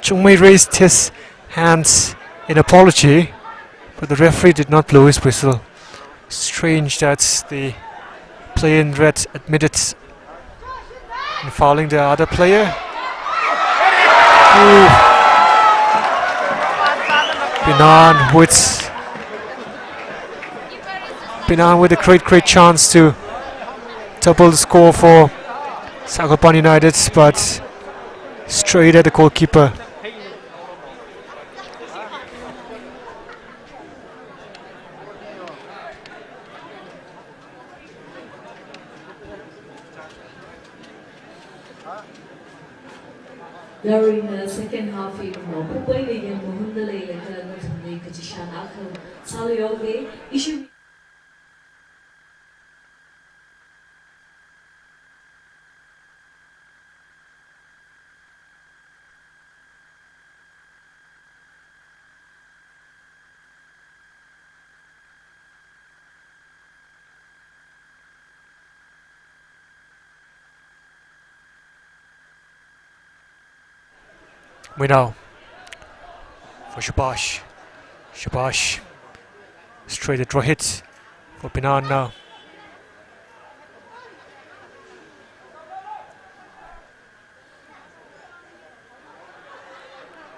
Chungmei raised his hands in apology, but the referee did not blow his whistle. Strange that the player in red admitted in fouling the other player. Pinan with a great chance to double the score for Sagalpan United, but straight at the goalkeeper. During the second half, Pupay Legion Mohunda Leila Natumne Kachishan Akal Salioge issue. We know for Shubash. Shubash straight at Rohit for Pinan now.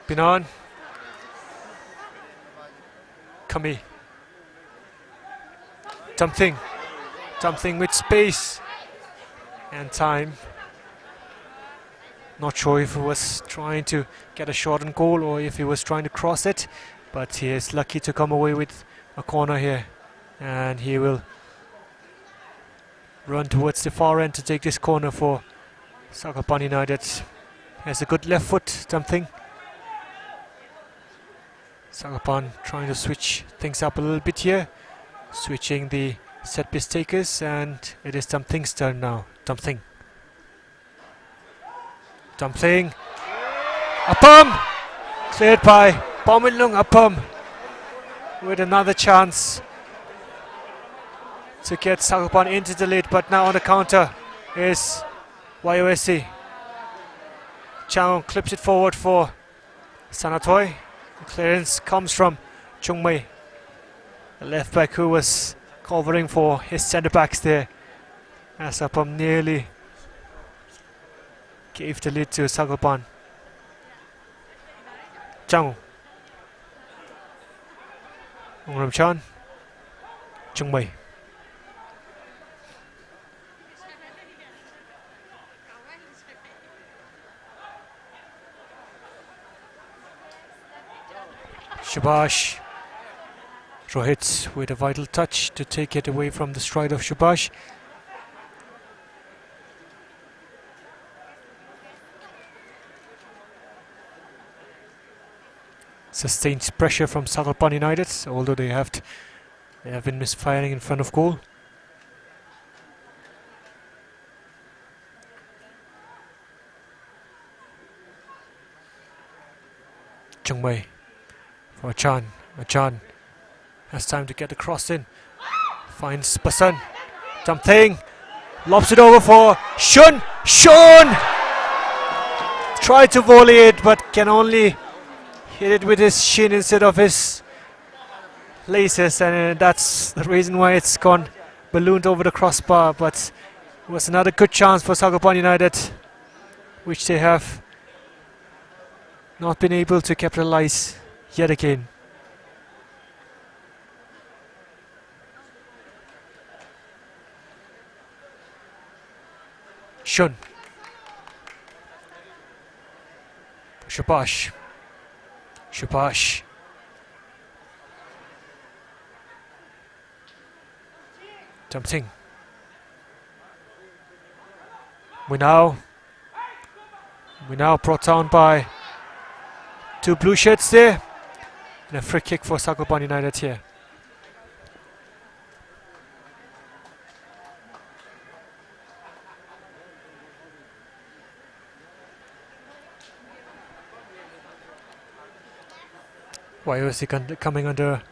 Pinan. Kami. Something with space and time. Not sure if he was trying to get a shot on goal or if he was trying to cross it, but he is lucky to come away with a corner here, and he will run towards the far end to take this corner for Sagalpan United. He has a good left foot, something. Sagalpan trying to switch things up a little bit here, switching the set piece takers, and it is Something's turn now. Something. Appam! Cleared by Pomilung Appam with another chance to get Sagalpan into the lead, but now on the counter is YOSC. Chang clips it forward for Sanatoy. The clearance comes from Chungmei, the left back who was covering for his centre backs there, as Appam nearly gave the lead to Sakalpan. Chang Ongramchan, Chungmei. Shubash. Rohit with a vital touch to take it away from the stride of Shubash. Sustained pressure from Sakalpan United, although they have been misfiring in front of goal. Chungmei for Achan. Achan has time to get the cross in. Finds Basan. Jumping. Lobs it over for Shun. Shun! Tried to volley it, but can only hit it with his shin instead of his laces, and that's the reason why it's gone ballooned over the crossbar. But it was another good chance for Sakalpan United, which they have not been able to capitalize yet again. Shun. Shubash. Shubash. Jumping. We now brought down by two blue shirts there, and a free kick for Sakalpan United here. YOSC coming under a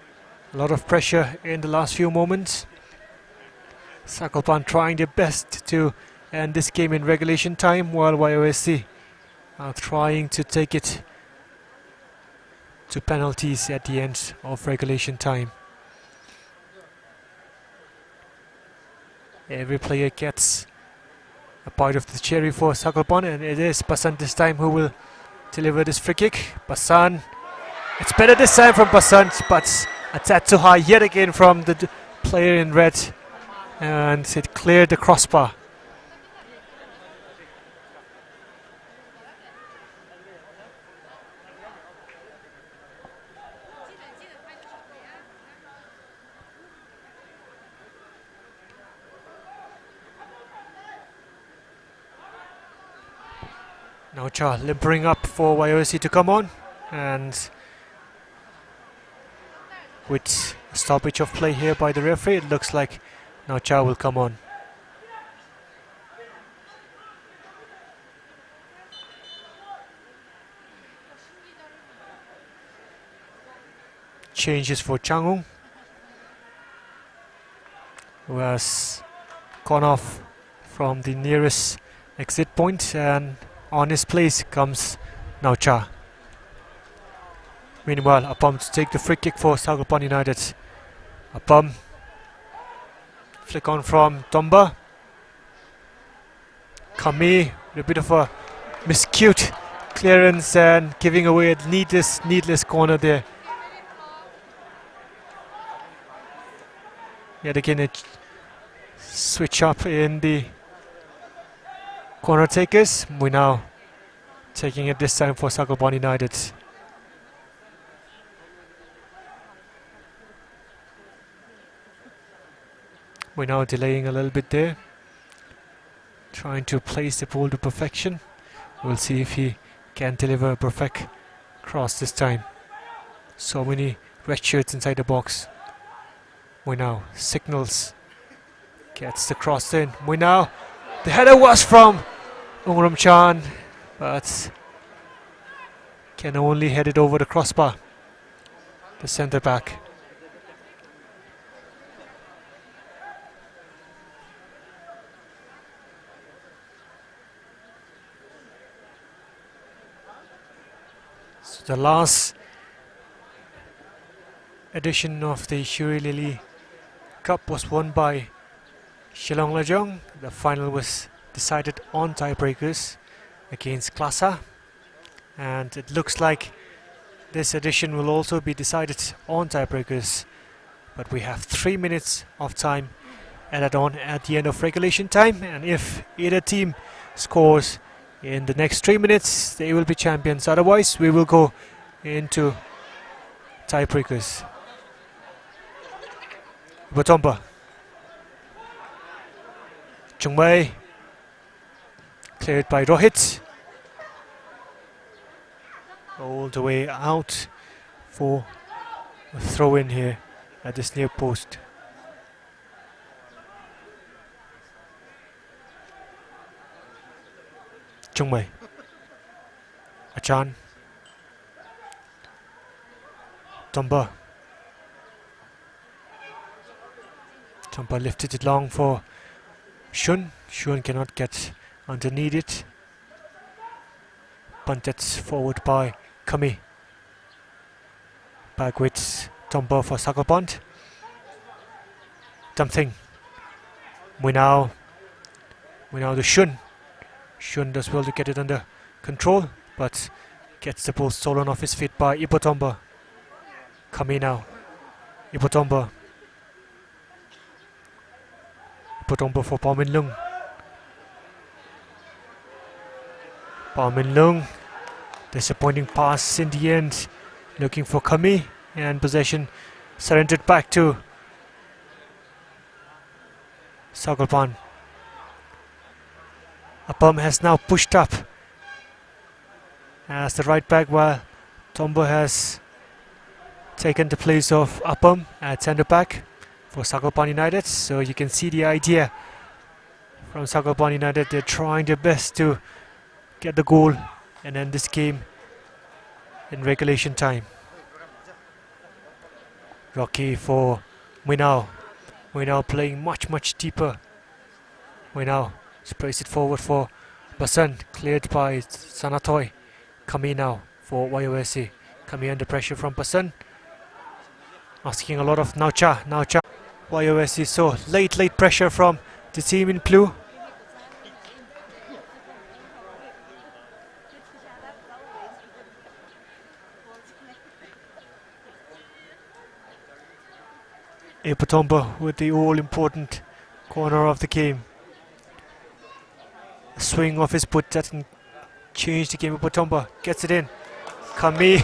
lot of pressure in the last few moments. Sakalpan trying their best to end this game in regulation time, while YOSC are trying to take it to penalties at the end of regulation time. Every player gets a bite of the cherry for Sakalpan, and it is Basan this time who will deliver this free kick. Basan. It's better this time from Basan, but a tad too high yet again from the player in red, and it cleared the crossbar. Now Cha limpering up for YOSC to come on, and with stoppage of play here by the referee, it looks like now Cha will come on. Changes for Changung, who has gone off from the nearest exit point, and on his place comes now Cha. Meanwhile, Apam to take the free kick for Sakalpan United. Apam, flick on from Tomba. Kami, a bit of a miscute clearance and giving away a needless corner there. Yet again a switch up in the corner takers. We now taking it this time for Sakalpan United. We're now delaying a little bit there, trying to place the ball to perfection. We'll see if he can deliver a perfect cross this time. So many red shirts inside the box. We now signals, gets the cross in. We now, the header was from Ongramchan, but can only head it over the crossbar. The centre back. The last edition of the Shirui Lily Cup was won by Shillong Lajong. The final was decided on tiebreakers, against Klasa, and it looks like this edition will also be decided on tiebreakers, but we have 3 minutes of time added on at the end of regulation time, and if either team scores in the next 3 minutes, they will be champions. Otherwise, we will go into tiebreakers. Batomba, Chungmei, cleared by Rohit, all the way out for a throw in here at this near post. Chungmei, Achan, Tomba. Tomba lifted it long for Shun. Shun cannot get underneath it. Punted forward by Kami. Back with Tomba for Sakalpant. Something. We now to Shun. Shun does well to get it under control, but gets the ball stolen off his feet by Ipotomba. Kami now. Ipotomba. Ipotomba for Paul Min Lung. Paul Min Lung. Disappointing pass in the end. Looking for Kami, and possession surrendered back to Sagalpan. Apam has now pushed up as the right back, while Tomba has taken the place of Apam at centre back for Sagalpan United. So you can see the idea from Sagalpan United. They're trying their best to get the goal and end this game in regulation time. Rocky for Winau. Winau playing much deeper. Winau sprays it forward for Basan, cleared by Sanatoy. Kami now for YOSC. Kami under pressure from Basan, asking a lot of Naucha. YOSC, so late pressure from the team in blue. Ipotomba with the all-important corner of the game. A swing of his foot doesn't change the game. Ipotomba gets it in. Kami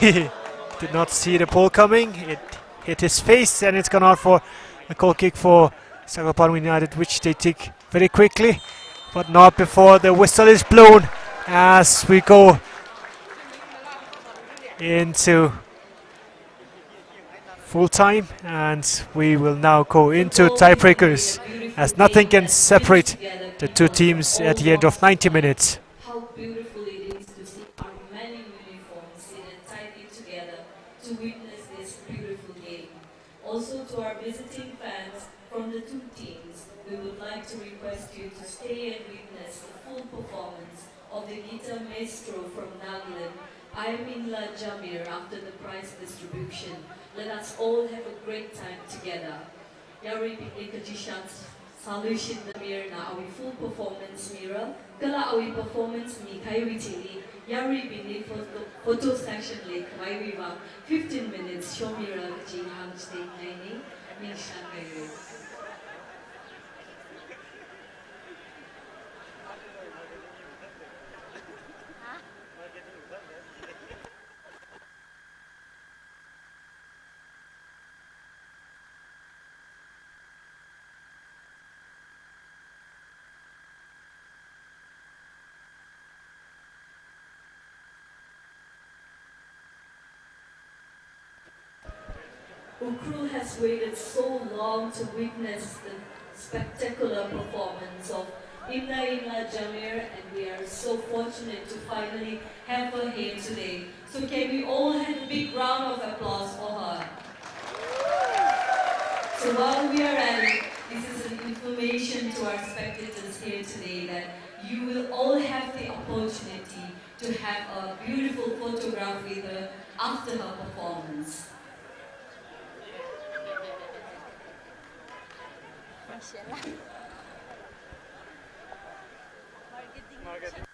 did not see the ball coming. It hit his face, and it's gone out for a goal kick for Sagalpan United, which they take very quickly, but not before the whistle is blown as we go into full time, and we will now go into tiebreakers, as nothing can separate the two teams at the end of 90 minutes. How beautiful it is to see our many uniforms seated tightly together to witness this beautiful game. Also, to our visiting fans from the two teams, we would like to request you to stay and witness the full performance of the guitar maestro from Nagaland, Ayminla Jamir, after the prize distribution. Let us all have a great time together. Yari Pikajishans solution the mirror na awi full performance mirror. Kala awi performance ni kayo chili. Yari bini photo section like Waiwiwa 15 minutes show mirror kajing hang state nini nishan kayo. Ukhrul has waited so long to witness the spectacular performance of Imla Jamir, and we are so fortunate to finally have her here today. So can we all have a big round of applause for her? So while we are at it, this is an information to our spectators here today that you will all have the opportunity to have a beautiful photograph with her after her performance. Marketing.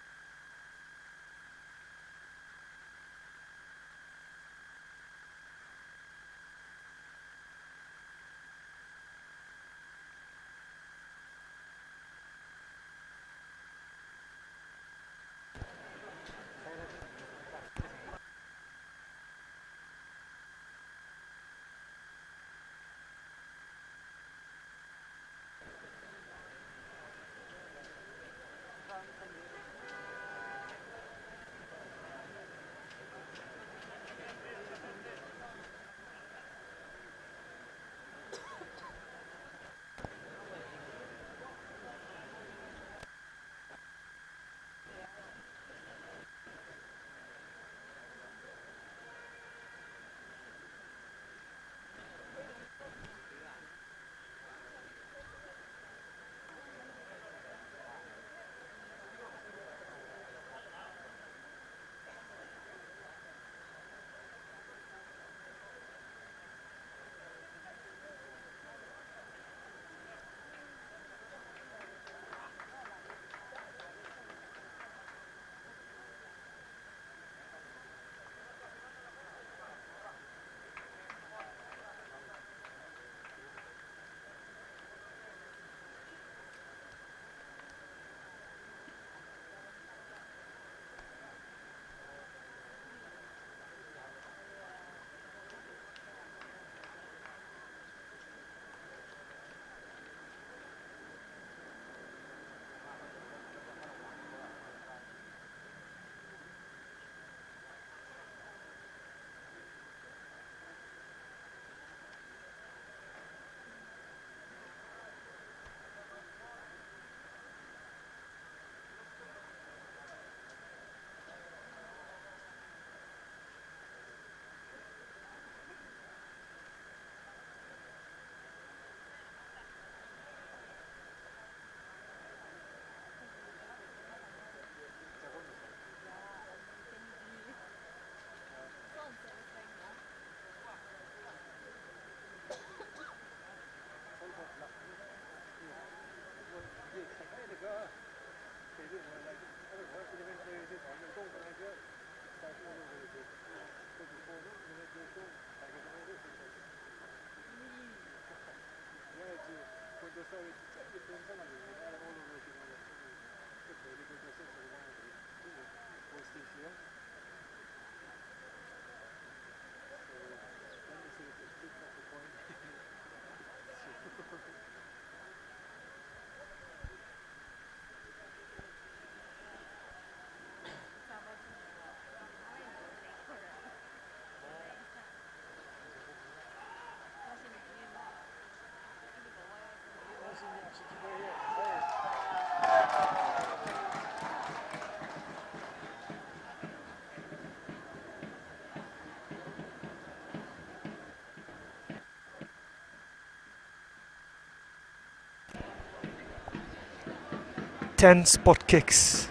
10 spot kicks.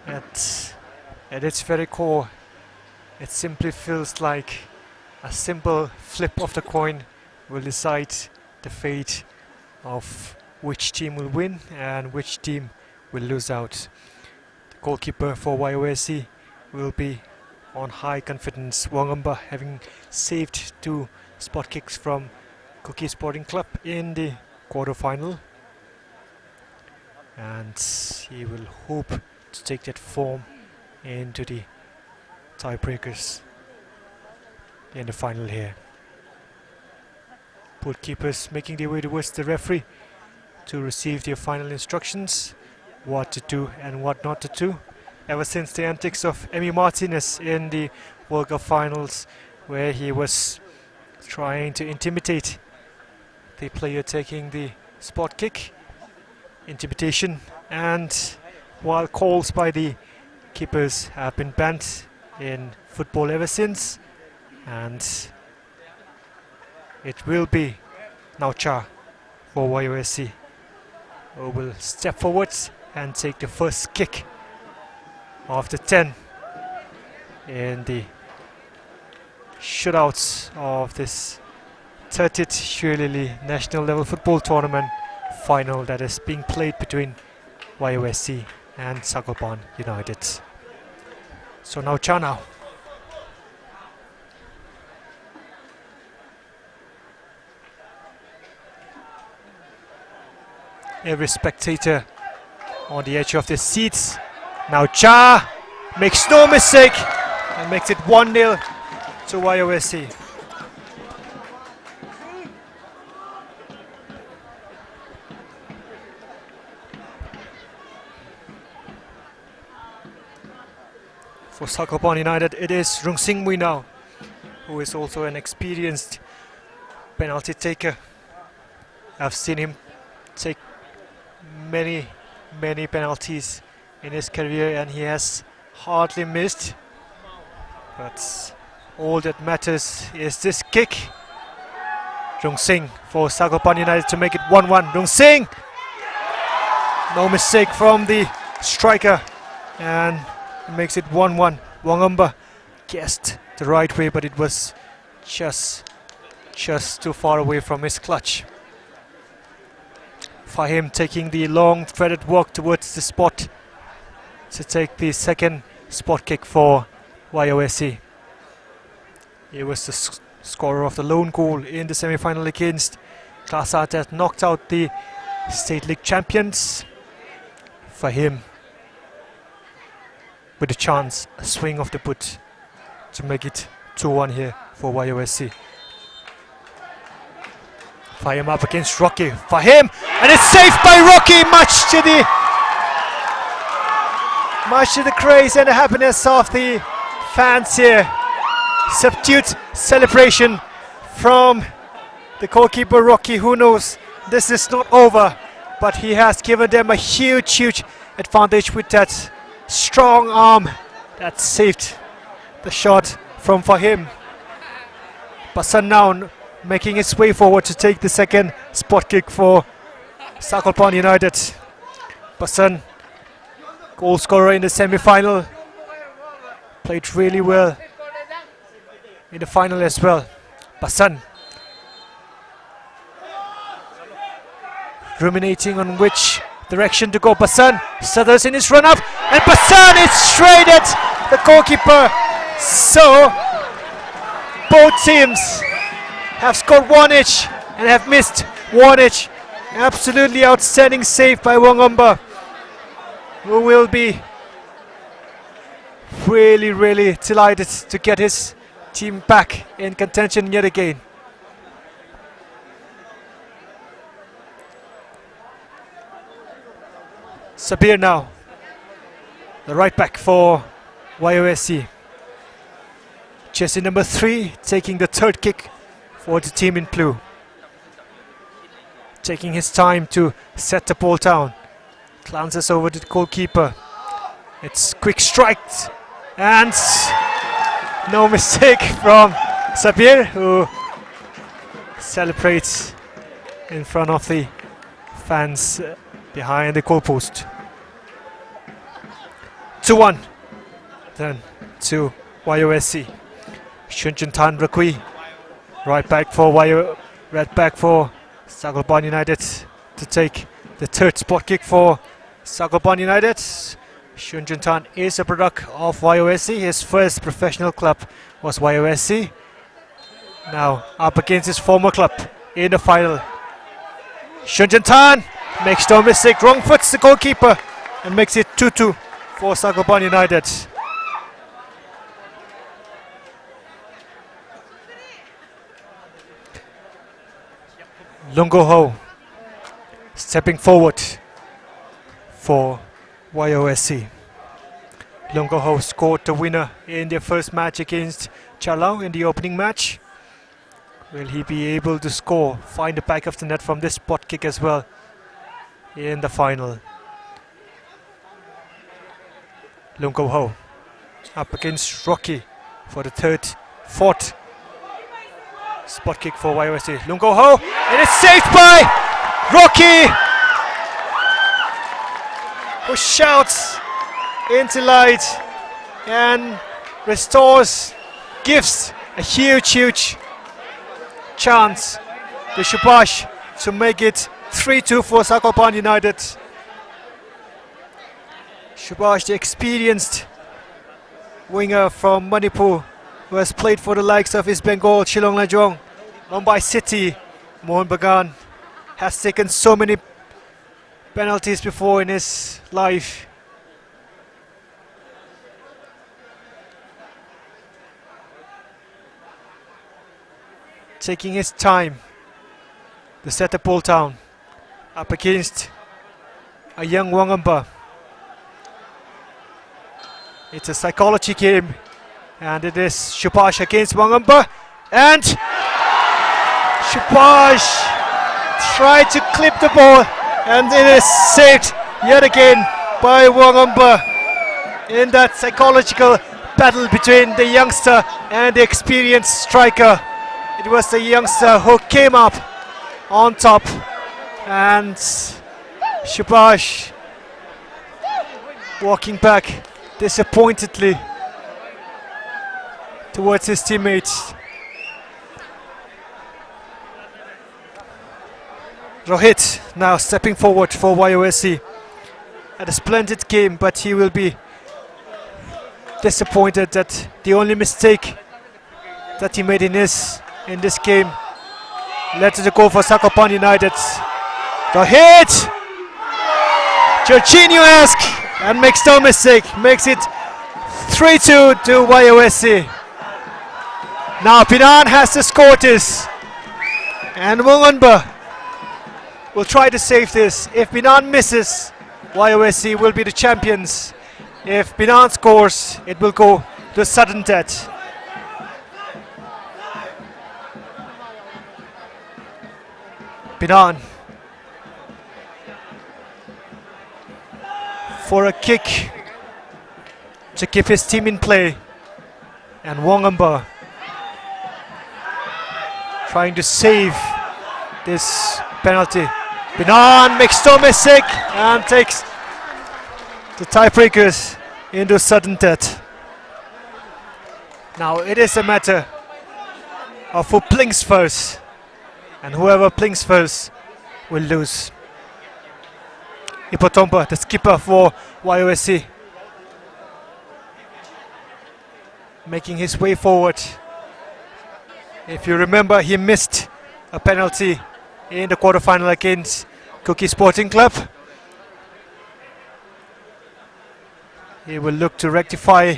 At its very core, it simply feels like a simple flip of the coin will decide the fate of which team will win and which team will lose out. The goalkeeper for YOSC will be on high confidence. Wangamba having saved 2 spot kicks from Cookie Sporting Club in the quarter-final, and he will hope to take that form into the tiebreakers in the final here. Both keepers making their way towards the referee to receive their final instructions, what to do and what not to do. Ever since the antics of Emi Martinez in the World Cup finals, where he was trying to intimidate the player taking the spot kick, intimidation, and while calls by the keepers have been banned in football ever since, and it will be Naucha for YOSC who will step forward and take the first kick of the 10 in the shootouts of this 30th SHIRUI national level football tournament final that is being played between YOSC and Sagopan United. So now Chana. Every spectator on the edge of the seats. Now Cha makes no mistake and makes it 1-0 to YOSC. For Sagopan United, it is Rung Singmui now, who is also an experienced penalty taker. I've seen him take many penalties in his career and he has hardly missed. But all that matters is this kick. Rung Sing for Sagopan United to make it 1-1. Rung Sing! No mistake from the striker and makes it 1-1. Wangamba guessed the right way, but it was just too far away from his clutch. Fahim taking the long threaded walk towards the spot to take the second spot kick for YOSC. He was the scorer of the lone goal in the semi-final against Klasa that knocked out the State League champions. Fahim with a chance, a swing of the boot to make it 2-1 here for YOSC. Fahim up against Rocky. Fahim, and it's saved by Rocky, much to the craze and the happiness of the fans here. Subdued celebration from the goalkeeper Rocky, who knows this is not over, but he has given them a huge advantage with that strong arm that saved the shot from Fahim. Basan now making his way forward to take the second spot kick for Sagopan United. Basan, goal scorer in the semi-final, played really well in the final as well. Basan ruminating on which direction to go. Basan stutters in his run-up, and Basan is straight at the goalkeeper. So both teams have scored one each and have missed one each Absolutely outstanding save by Wangamba, who will be really delighted to get his team back in contention yet again. Sabir now, the right back for YOSC. Jersey number 3 taking the third kick for the team in blue. Taking his time to set the ball down. Glances over to the goalkeeper. It's quick strike and no mistake from Sabir, who celebrates in front of the fans behind the goalpost. 2-1 then to YOSC. Shunjuntan Rakui, right back for Sagalban United to take the third spot kick for Sagalban United. Shunjuntan is a product of YOSC. His first professional club was YOSC. Now up against his former club in the final. Shunjuntan makes no mistake, wrong foots the goalkeeper and makes it 2-2 for Sagalban United. Lungo Ho stepping forward for YOSC. Lungo Ho scored the winner in their first match against Chalao in the opening match. Will he be able to score, find the back of the net from this spot kick as well in the final? Lungo Ho up against Rocky for the fourth spot kick for YOSC. Lungo Ho, and it's saved by Rocky, who shouts into light and gives a huge chance to Shubash to make it 3-2 for Sagalban United. Shubash, the experienced winger from Manipur, who has played for the likes of East Bengal, Shillong Lajong, Mumbai City, Mohun Bagan, has taken so many penalties before in his life. Taking his time to set the ball down up against a young Wangamba. It's a psychology game, and it is Shubash against Wangamba, and Shubash tried to clip the ball, and it is saved yet again by Wangamba in that psychological battle between the youngster and the experienced striker. It was the youngster who came up on top, and Shubash walking back disappointedly towards his teammates. Rohit now stepping forward for YOSC. Had a splendid game, but he will be disappointed that the only mistake that he made in this game led to the goal for Sagalban United. Rohit! Jorginho-esque, and makes no mistake, makes it 3-2 to YOSC. Now Pinan has to score this, and Wangamba will try to save this. If Pinan misses, YOSC will be the champions. If Pinan scores, it will go to sudden death. Pinan for a kick to keep his team in play, and Wangamba trying to save this penalty. Pinan makes no mistake and takes the tiebreakers into sudden death. Now it is a matter of who blinks first, and whoever blinks first will lose. Ipotomba, the skipper for YOSC, making his way forward. If you remember, he missed a penalty in the quarterfinal against Cookie Sporting Club. He will look to rectify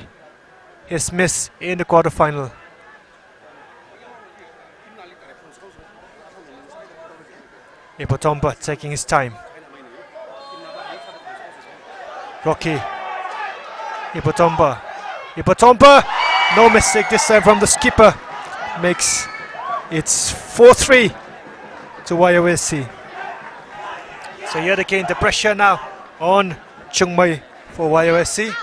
his miss in the quarterfinal. Ipotomba taking his time. Rocky. Ipotomba. Ipotomba! No mistake this time from the skipper. Makes it 4-3 to YOSC. So yet again the pressure now on Chung Mai for YOSC.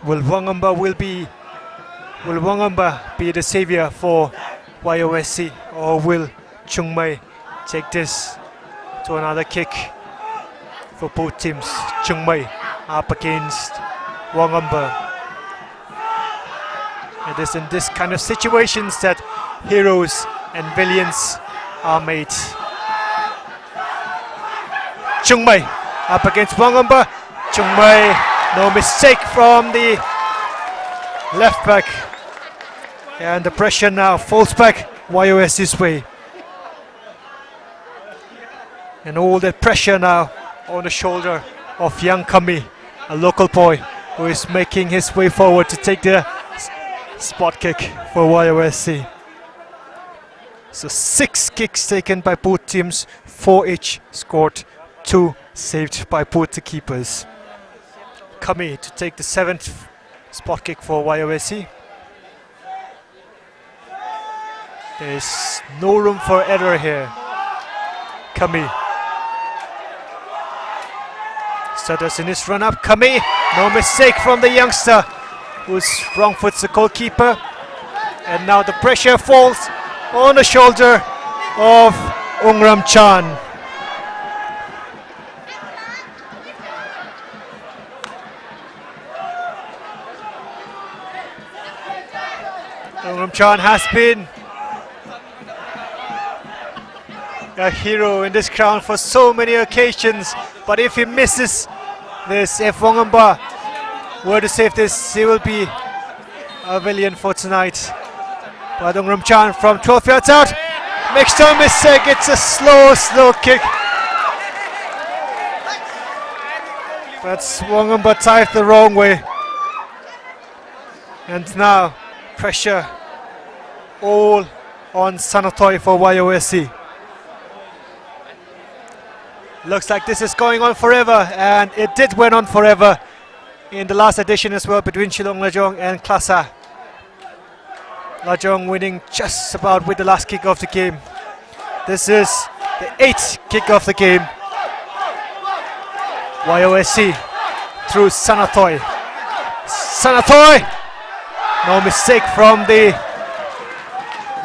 Will Wangamba be the savior for YOSC, or will Chung Mai take this to another kick for both teams? Chung Mai up against Wangamba. It is in this kind of situations that heroes and villains are made. Chung Mai up against Wangamba. Chung Mai, no mistake from the left back. And the pressure now falls back YOSC's way. And all that pressure now on the shoulder of young Kami, a local boy who is making his way forward to take the spot kick for YOSC. So 6 kicks taken by both teams, 4 each scored, 2 saved by both the keepers. Kami to take the 7th spot kick for YOSC. There is no room for error here. Kami stutters in his run up. Kami, no mistake from the youngster who's wrong foots the goalkeeper. And now the pressure falls on the shoulder of Ungram Chan. Ungram Chan has been a hero in this ground for so many occasions, but if he misses this, if Wangamba were to save this, he will be a villain for tonight. But Ungram Chan from 12 yards out makes no mistake. It's a slow kick. But Wangamba tied the wrong way. And now pressure all on Sanatoy for YOSC. Looks like this is going on forever, and it did went on forever in the last edition as well between Shillong Lajong and Klasa. Lajong winning just about with the last kick of the game. This is the 8th kick of the game. YOSC through Sanatoy. Sanatoy! No mistake from the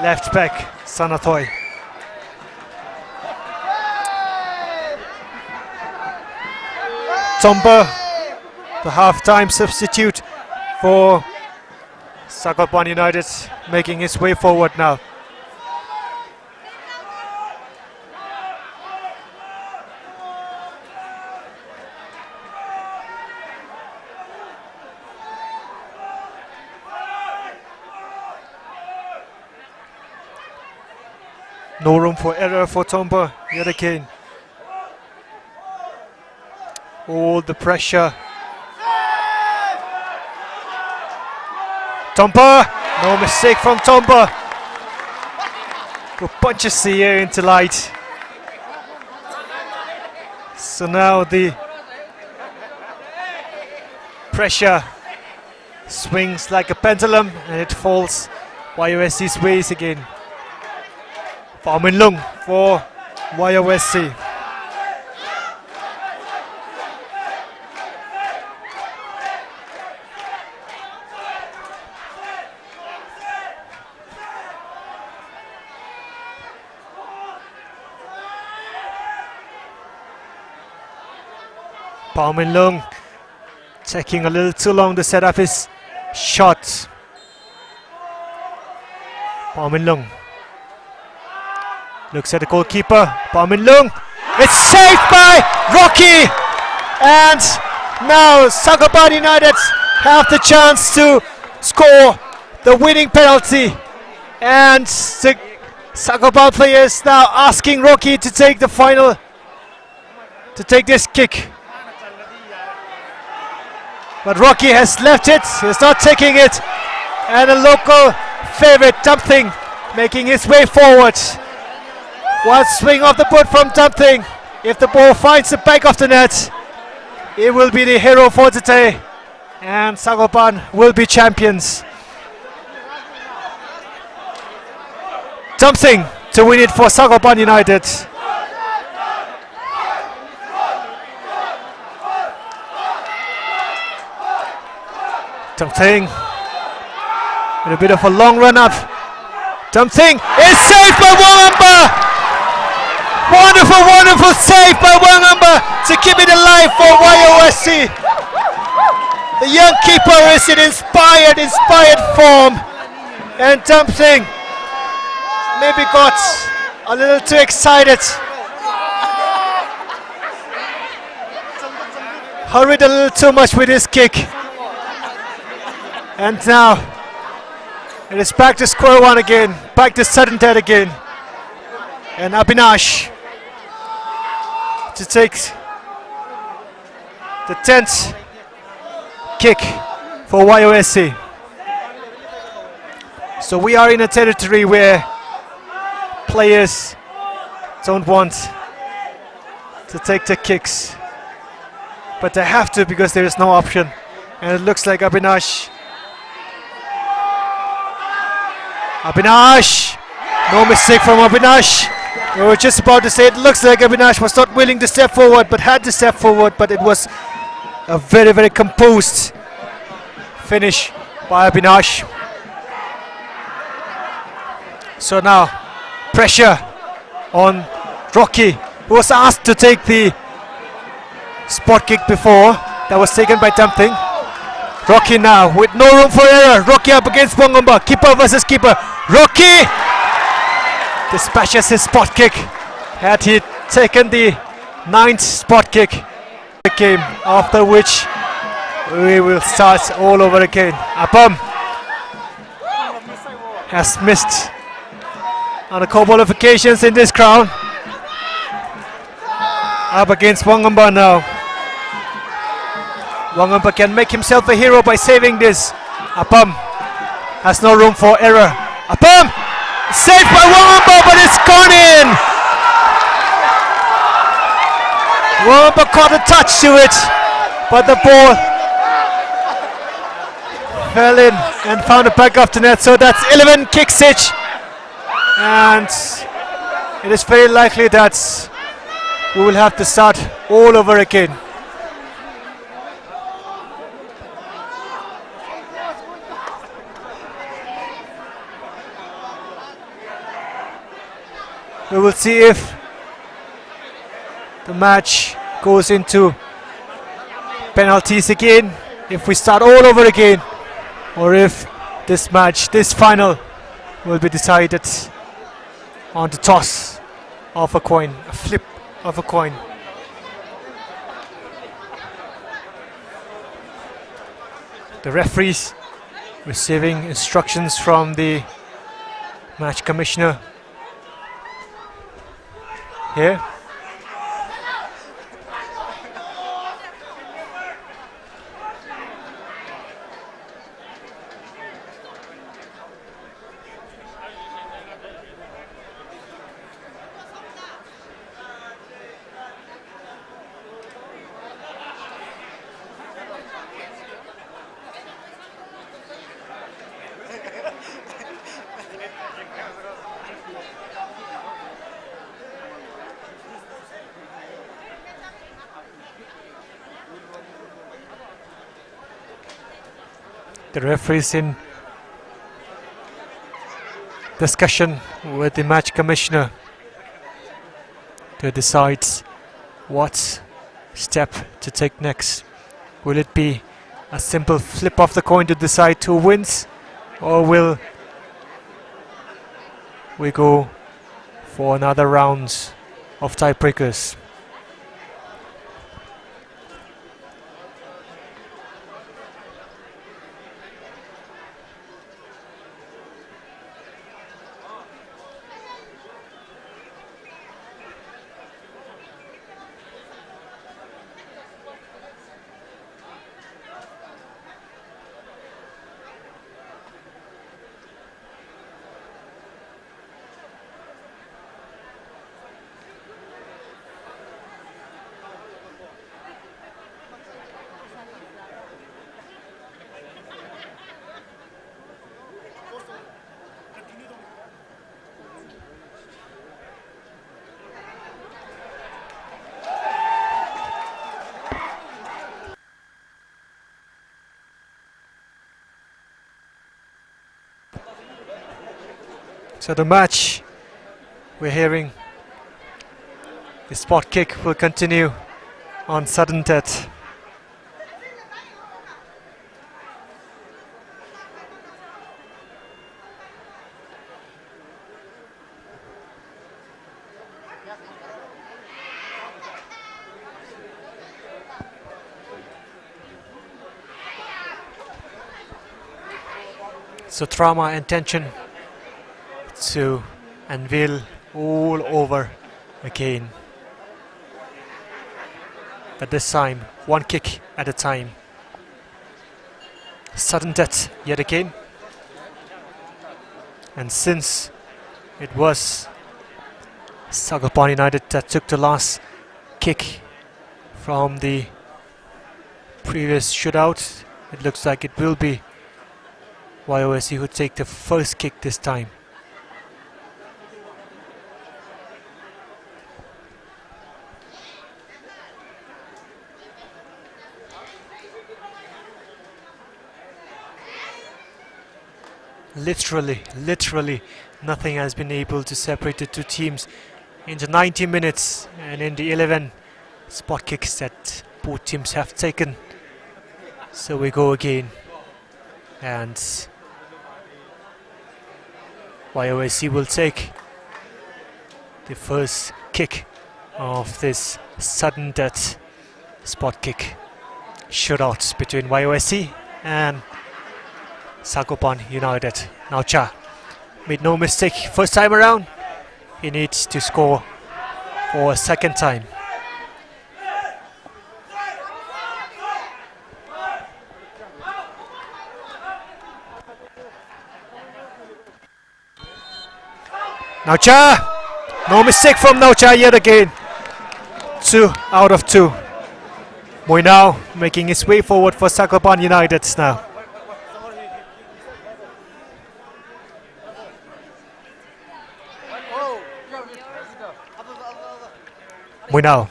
left back, Sanatoy. Tomba, the half-time substitute for Sakalpan United, making his way forward now. No room for error for Tomba yet again. All the pressure. Tomba! No mistake from Tomba, who punches the air into light. So now the pressure swings like a pendulum and it falls YOSC's ways again. Pham Minh Lung for YOSC. Pham Minh Lung taking a little too long to set up his shot. Paul Min Lung looks at the goalkeeper. Paul Min Lung. It's saved by Rocky, and now Sagoban United have the chance to score the winning penalty, and the Sagoban players now asking Rocky to take the final, to take this kick. But Rocky has left it, he's not taking it, and a local favorite, Dumping, making his way forward. One swing of the boot from Dumping. If the ball finds the back of the net, it will be the hero for today, and Sagoban will be champions. Dumping to win it for Sagoban United. Dumping with a bit of a long run up. Dumping is saved by Wangamba. Wonderful, wonderful save by Wangamba to keep it alive for YOSC. The young keeper is in inspired form, and Dumping maybe got a little too excited. Hurried a little too much with his kick. And now it is back to square one again, back to sudden death again. And Abhinash to take the 10th kick for YOSC. So we are in a territory where players don't want to take the kicks, but they have to because there is no option. And it looks like Abhinash, no mistake from Abhinash. We were just about to say it looks like Abhinash was not willing to step forward, but had to step forward, but it was a very, very composed finish by Abhinash. So now pressure on Rocky, who was asked to take the spot kick before, that was taken by Dumping. Rocky now with no room for error. Rocky up against Wangamba, keeper versus keeper. Rocky dispatches his spot kick. Had he taken the 9th spot kick, the game, after which we will start all over again. Apam has missed on a couple of occasions in this crowd. Up against Wangamba now. Wangamba can make himself a hero by saving this. Apam has no room for error. Apam saved by Wangamba, but it's gone in. Wangamba caught a touch to it, but the ball fell in and found the back of the net. So that's 11 kicks each, and it is very likely that we will have to start all over again. We will see if the match goes into penalties again, if we start all over again, or if this match, this final, will be decided on the toss of a coin, a flip of a coin. The referees receiving instructions from the match commissioner here. The referees in discussion with the match commissioner to decide what step to take next. Will it be a simple flip of the coin to decide who wins, or will we go for another round of tiebreakers. So the match, we're hearing the spot kick will continue on sudden death. So trauma and tension to unveil all over again. But this time, one kick at a time. Sudden death yet again. And since it was Sagopan United that took the last kick from the previous shootout, it looks like it will be YOSC who take the first kick this time. Literally nothing has been able to separate the two teams in the 90 minutes and in the 11 spot kicks that both teams have taken. So we go again, and YOSC will take the first kick of this sudden death spot kick shootout between YOSC and Sagopan United. Now Cha made no mistake first time around. He needs to score for a second time. Now Cha, no mistake from Now Cha yet again. 2 out of 2. Mui now making his way forward for Sagopan United now. Mui now.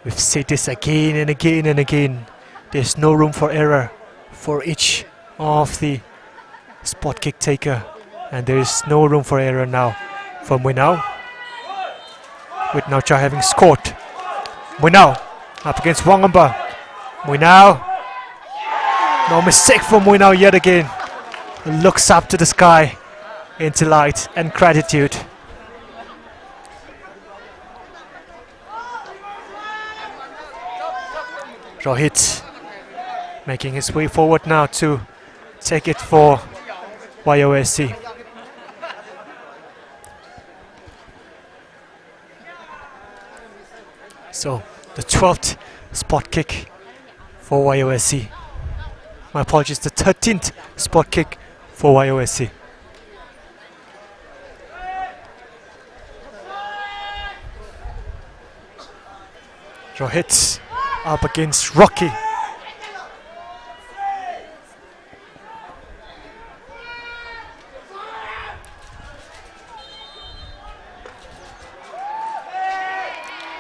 We've said this again and again and again. There's no room for error for each of the spot kick taker, and there is no room for error now for Mui now. With Now Cha having scored. Mui now up against Wangamba. Mui now. No mistake for Mui now yet again. Looks up to the sky in delight and gratitude. Rohit making his way forward now to take it for YOSC. So the 12th spot kick for YOSC. My apologies, the 13th spot kick for YOSC. Rohit up against Rocky.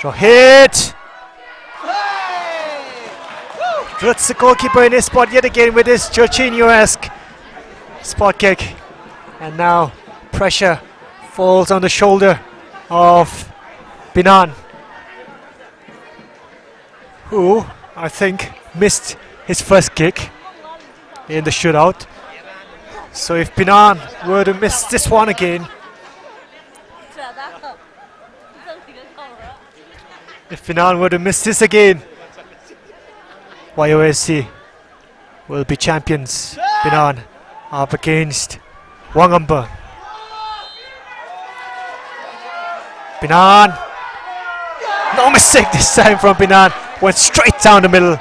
Rohit! Ruts the goalkeeper in his spot yet again with his Jorginho-esque spot kick. And now pressure falls on the shoulder of Binan, who I think missed his first kick. in the shootout. So if Pinan were to miss this one again, YOSC will be champions. Pinan up against Wangamba. Pinan, no mistake this time from Pinan, went straight down the middle.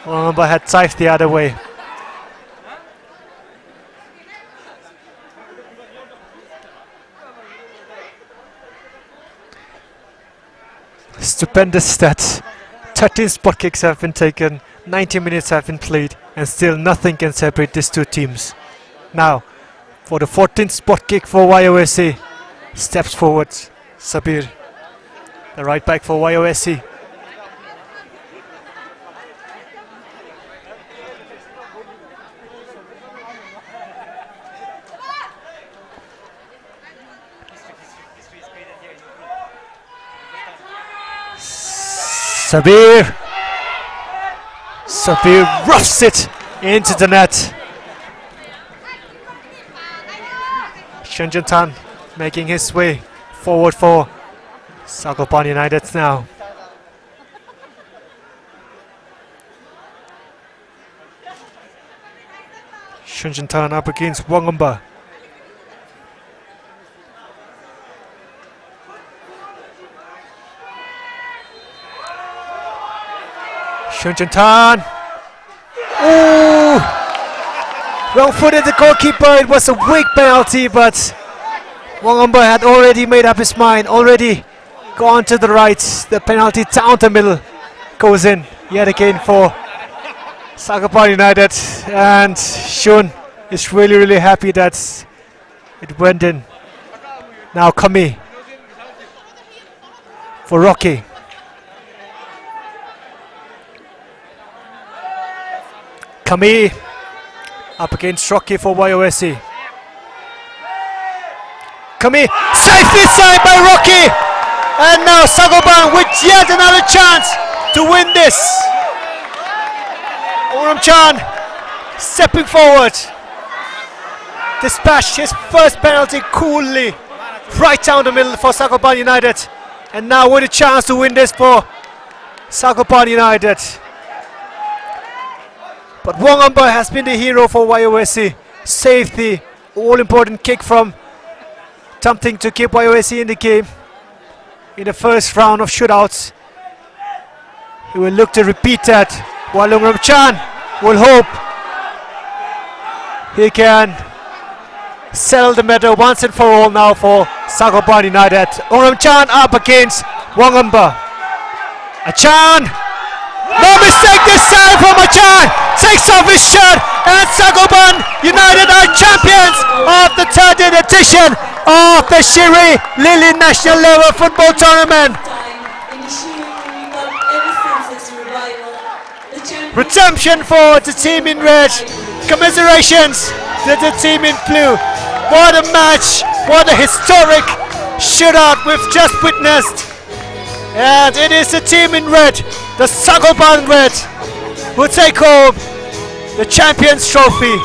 Wangamba had dived the other way. Stupendous stats. 13 spot kicks have been taken, 90 minutes have been played, and still nothing can separate these two teams. Now, for the 14th spot kick for YOSC, steps forward Sabir, the right back for YOSC. Sabir roughs it into the net. Shenzhen Tan making his way forward for Sagopan United now. Shenzhen Tan up against Wangamba. Shenzhen Tan. Ooh! Well footed the goalkeeper. It was a weak penalty, but Wangamba had already made up his mind, already gone to the right. The penalty down the middle goes in yet again for Sagopan United, and Shun is really happy that it went in. Now Kami for Rocky. Kami up against Rocky for YOSC. Kami, saved this time by Rocky, and now Sagopan with yet another chance to win this. Orumchan stepping forward, dispatched his first penalty coolly, right down the middle for Sagopan United, and now with a chance to win this for Sagopan United. But Wangamba has been the hero for YOSC, saved the all-important kick from attempting to keep YOSC in the game in the first round of shootouts. He will look to repeat that, while Ongram Chan will hope he can settle the matter once and for all now for Sagopan United. Ongram Chan up against Wangamba. Achan! No mistake this time from Achan! Takes off his shirt, and Sagopan United are champions of the 30th edition of the Shirui Lily National Level Football Tournament. Redemption for the team in red. Commiserations to the team in blue. What a match, what a historic shootout we've just witnessed. And it is the team in red, the Sagopan Red, who take home the Champions Trophy.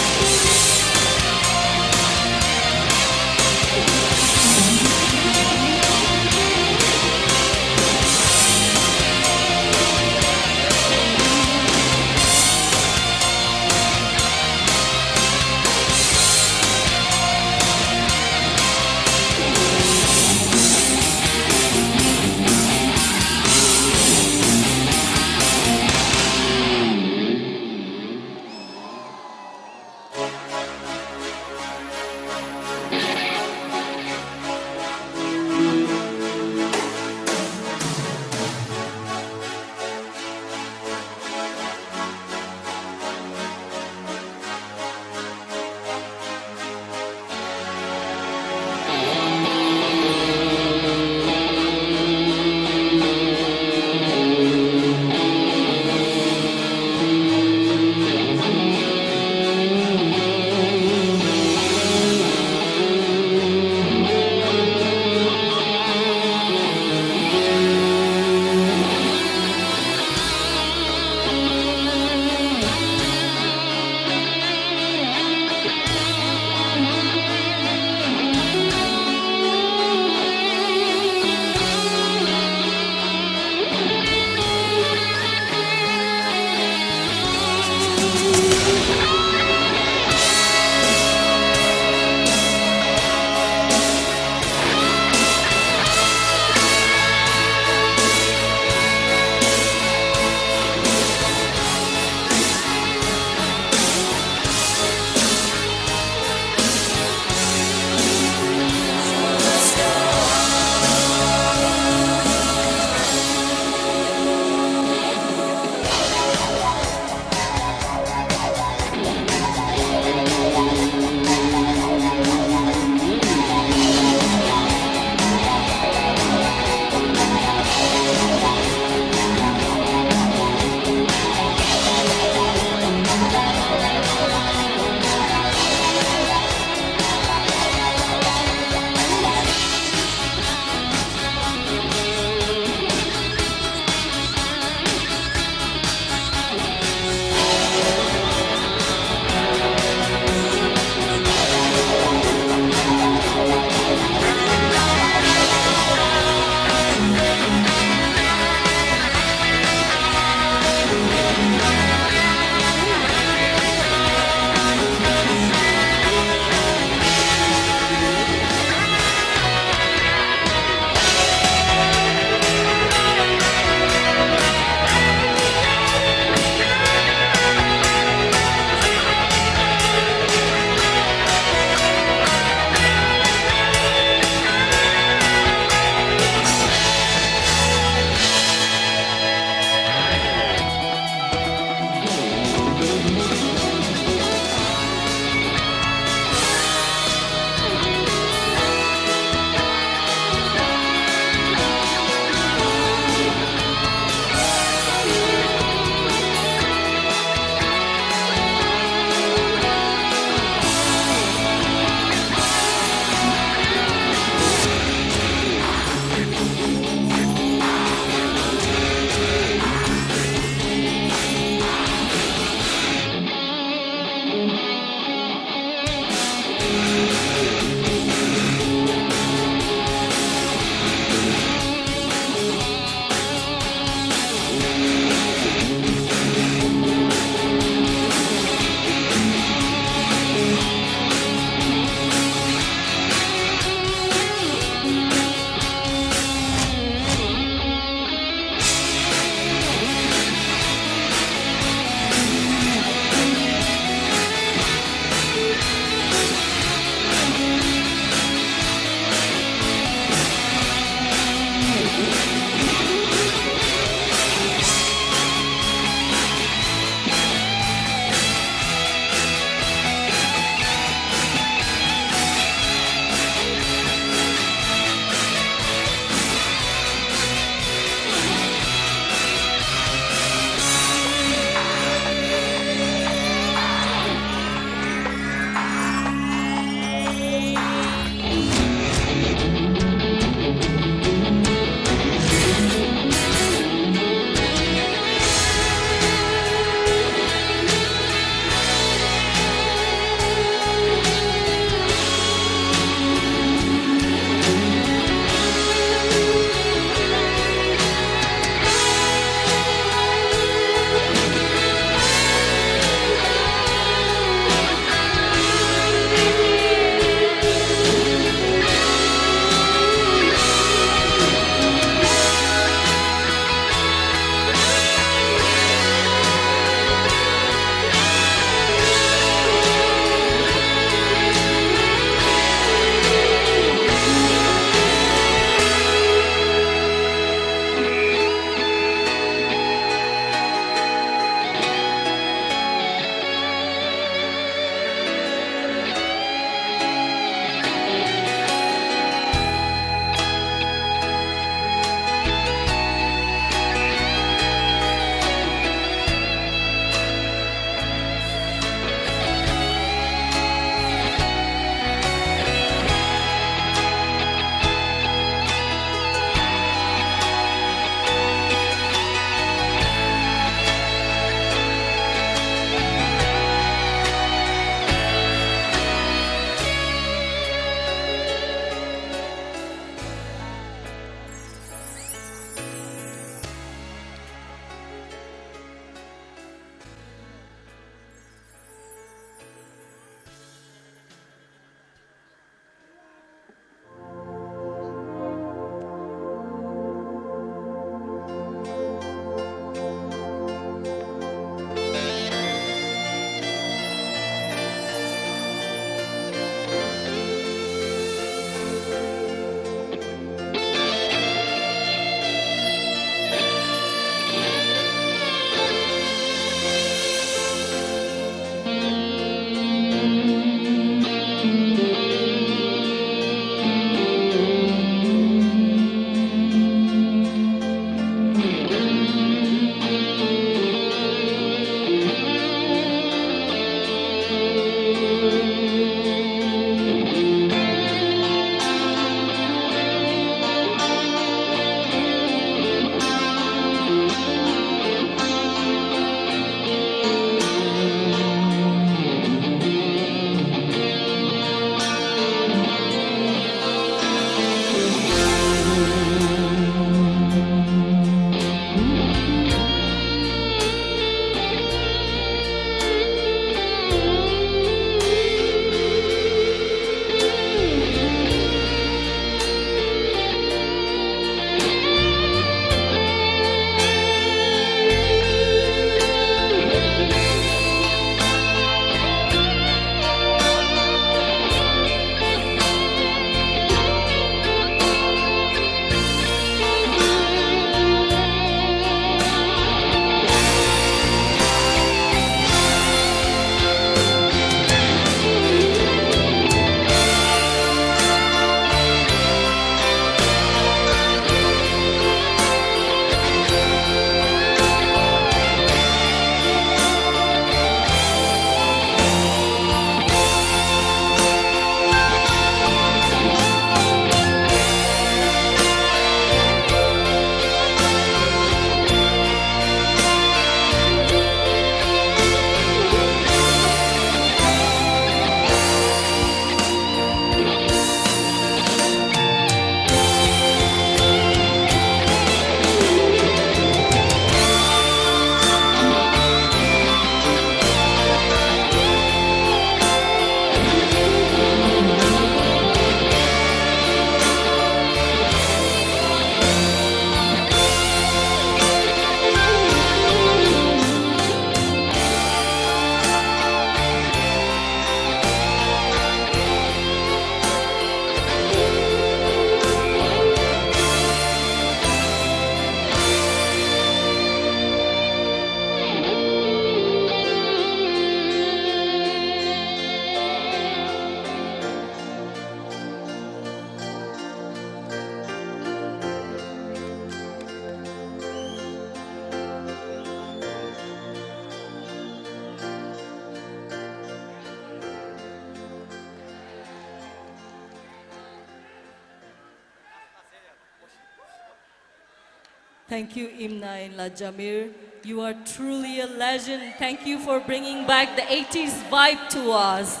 Thank you, Imna and Lajamir. You are truly a legend. Thank you for bringing back the 80s vibe to us.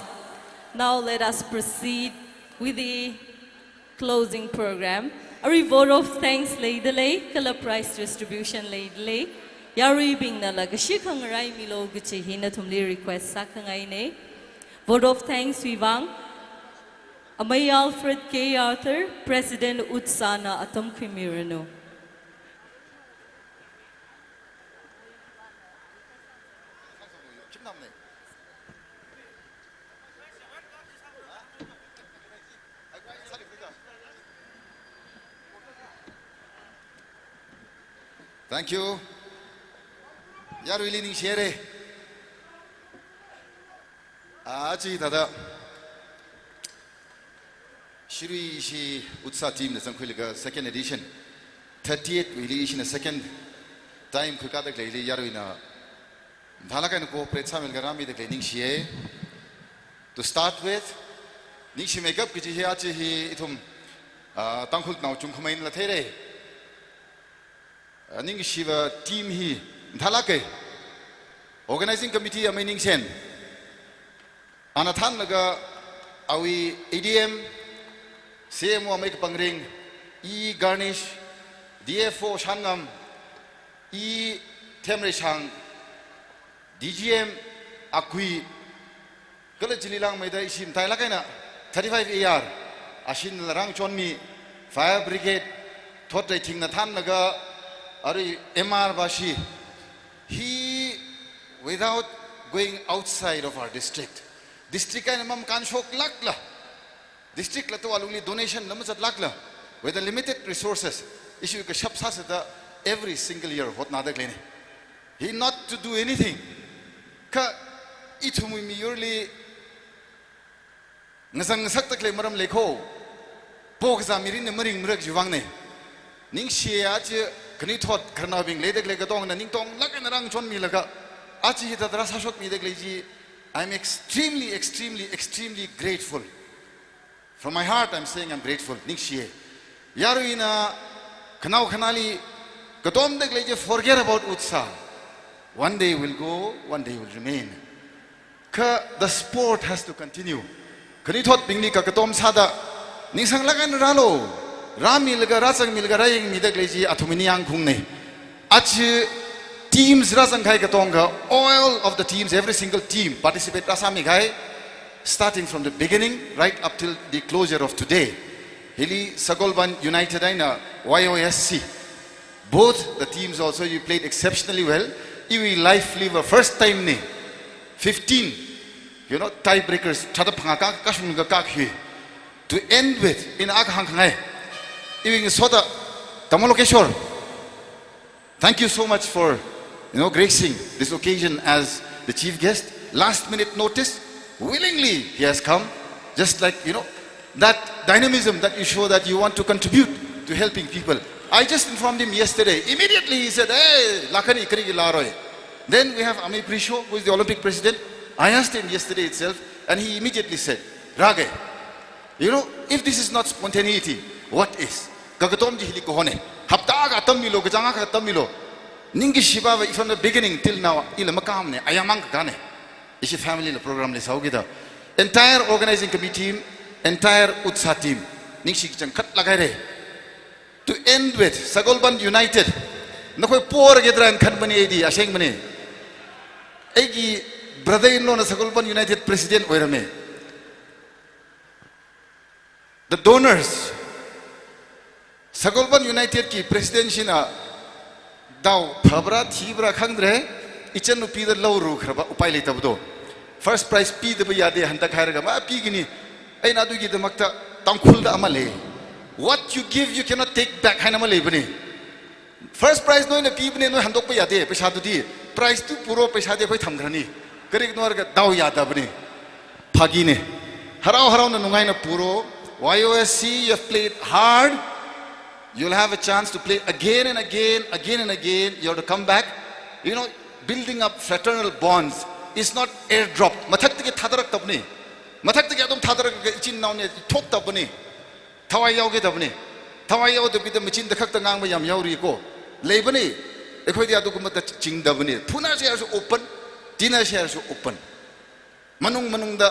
Now let us proceed with the closing program. A vote of thanks laidale, color prize distribution laidale. Yari bing na lagashi kangarai milo guchi hina tumli request sakangai ne. Vote of thanks Vivang. Amay Alfred K. Arthur, President Utsana Atom Krimirano. Thank you. Yaru ili share. Aji tada. Shirui ishi utsa team na Tangkhul second edition. 30th we ishi na second time kukata klei yaru ina. Dhalaka na cooperate sa milgarami de klei share. To start with, nishi makeup kichi hi aji hi itum Tangkhul na chungkumain la there. Ning shiva team hi dhalake organizing committee amaining sen anathan laga awi ADM CMO amik pangring e garnish DFO shangam e temre shang DGM akui kala jililang maida isim tai lakaina 35 AR ashin larang chonmi fire brigade thot rai thing na than laga Ari MR Bashi, he without going outside of our district. District ay namam kan shok lakla. District la to aluli donation namasat lakla. With the limited resources, issue ka shapsa sa every single year what nada klene. He not to do anything. Ka itumi merely ngasang sakta kle maram lekho. Pok za mirin maring mrek jiwang ne. Ning shia che kani thot karna bing ledek legatong na ning tong lakan rang chon mi laga achi hita dara sashok mi dek leji. I'm extremely grateful. From my heart I'm saying I'm grateful. Ning shie yaru ina kanau kanali gatom dek leji forget about utsa. One day will go, one day will remain. Ka the sport has to continue. Kani thot bing ni ka gatom sada ning sang lakan ralo Rami laga rasang milga raying midak leji atuminiang kungne. Ach teams rasang kai katonga, all of the teams, every single team participate rasami kai, starting from the beginning right up till the closure of today. Hili Sagolban United aina YOSC. Both the teams also you played exceptionally well. Iwi life liver first time ne 15, tiebreakers chada phanga kashunga kakhi. To end with in akhang ngai. Thank you so much for gracing this occasion as the chief guest. Last minute notice, willingly he has come. Just like that dynamism that you show that you want to contribute to helping people. I just informed him yesterday. Immediately he said, "Hey, lakani karigi laroy." Then we have Ami Prisho, who is the Olympic president. I asked him yesterday itself, and he immediately said, "Rage, if this is not spontaneity, what is?" Kagatom jihili kohone. Haptaga tamilo, gajanga tamilo. Ningi shiba from the beginning till now, ilamakam ayamang gane. Ishi family program le saugida. Entire organizing committee team, entire Utsa team. Ningshi chang kat lagare. To end with Sagolban United. Nakoy poor gedran kanbani edi asheng mani. Egi brother-in-law na Sagolban United president oirame. The donors. Sagolban United ki presidency na daw phabra thibra khangdre ichen nu pi da low ru khraba upai le tabdo first prize pi da yade hanta khairaga ma pi gini aina du gi damakta Tangkhul da amale what you give you cannot take back haina male bani first prize no na pi bane no handok pa yade paisa du di prize tu puro paisa de khoi thamgrani karik nor ga daw yada bani phagi ne harau na nungai na puro YOSC you have played hard. You'll have a chance to play again and again. You have to come back. Building up fraternal bonds is not airdropped. Mathak tike thadarak tabni. Mathak tike adom thadarak ichin naune thok tabni. Thawai yaw ge tabni. Thawai yaw de bidam ichin dakhak tangang ba yam yauri ko. लेबनी एखोई दिया दुकुम त चिंग दबनी फुना share सु open dinner share सु open manung manung da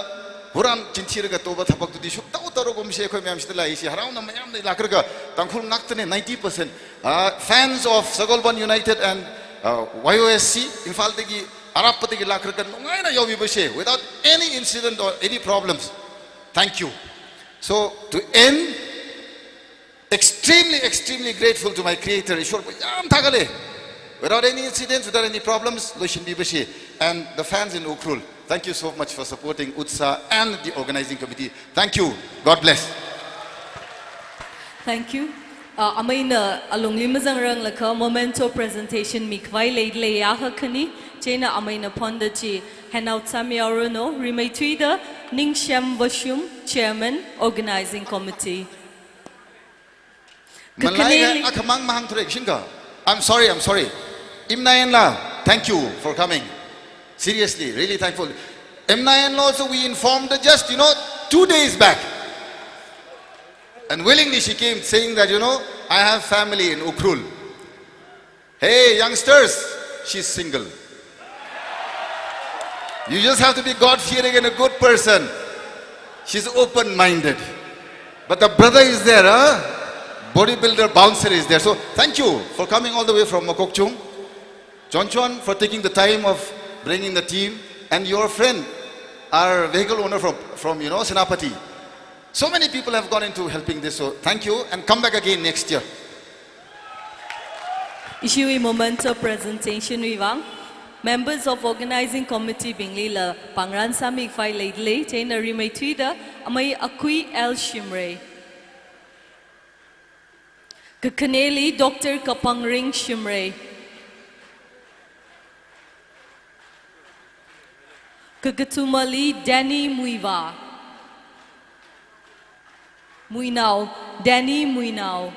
huran chinchir ga toba thapak tu di shu tau taro gom she khoi myam shitla isi harau na mayam nei lakar ga tangkhul naktane 90% fans of Sagolban United and YOSC infal tegi arab pategi lakar ga nungai na yobi bashe without any incident or any problems. Thank you. So to end, extremely grateful to my creator Ishwar yam thagale without any incidents, without any problems, Loshin Bibashi and the fans in Ukhrul. Thank you so much for supporting UTSA and the organizing committee. Thank you. God bless. Thank you. Amaina along limazang rang laka momento presentation mikwai leidle yaha kani chena amaina pondachi handout samiaruno rimaituida Ningshyam Vashum chairman organizing committee. I'm sorry. Imnayanla, thank you for coming. Seriously, really thankful. Imnayanla also we informed her just, 2 days back. And willingly she came saying that, I have family in Ukhrul. Hey, youngsters, she's single. You just have to be God-fearing and a good person. She's open-minded. But the brother is there, bodybuilder, bouncer is there. So thank you for coming all the way from Mokokchung. John Chuan for taking the time of bringing the team. And your friend, our vehicle owner from Senapati. So many people have gone into helping this. So thank you and come back again next year. Issue momento presentation Vivang. Members of organizing committee Binglila Pangran Samik Fai Lately, Taina Rimay Twida, Amay Akui El Shimre. Kakaneli Dr. Kapangring Shimre. Kagatumali Danny Muiva. Muinao, Danny Muinao.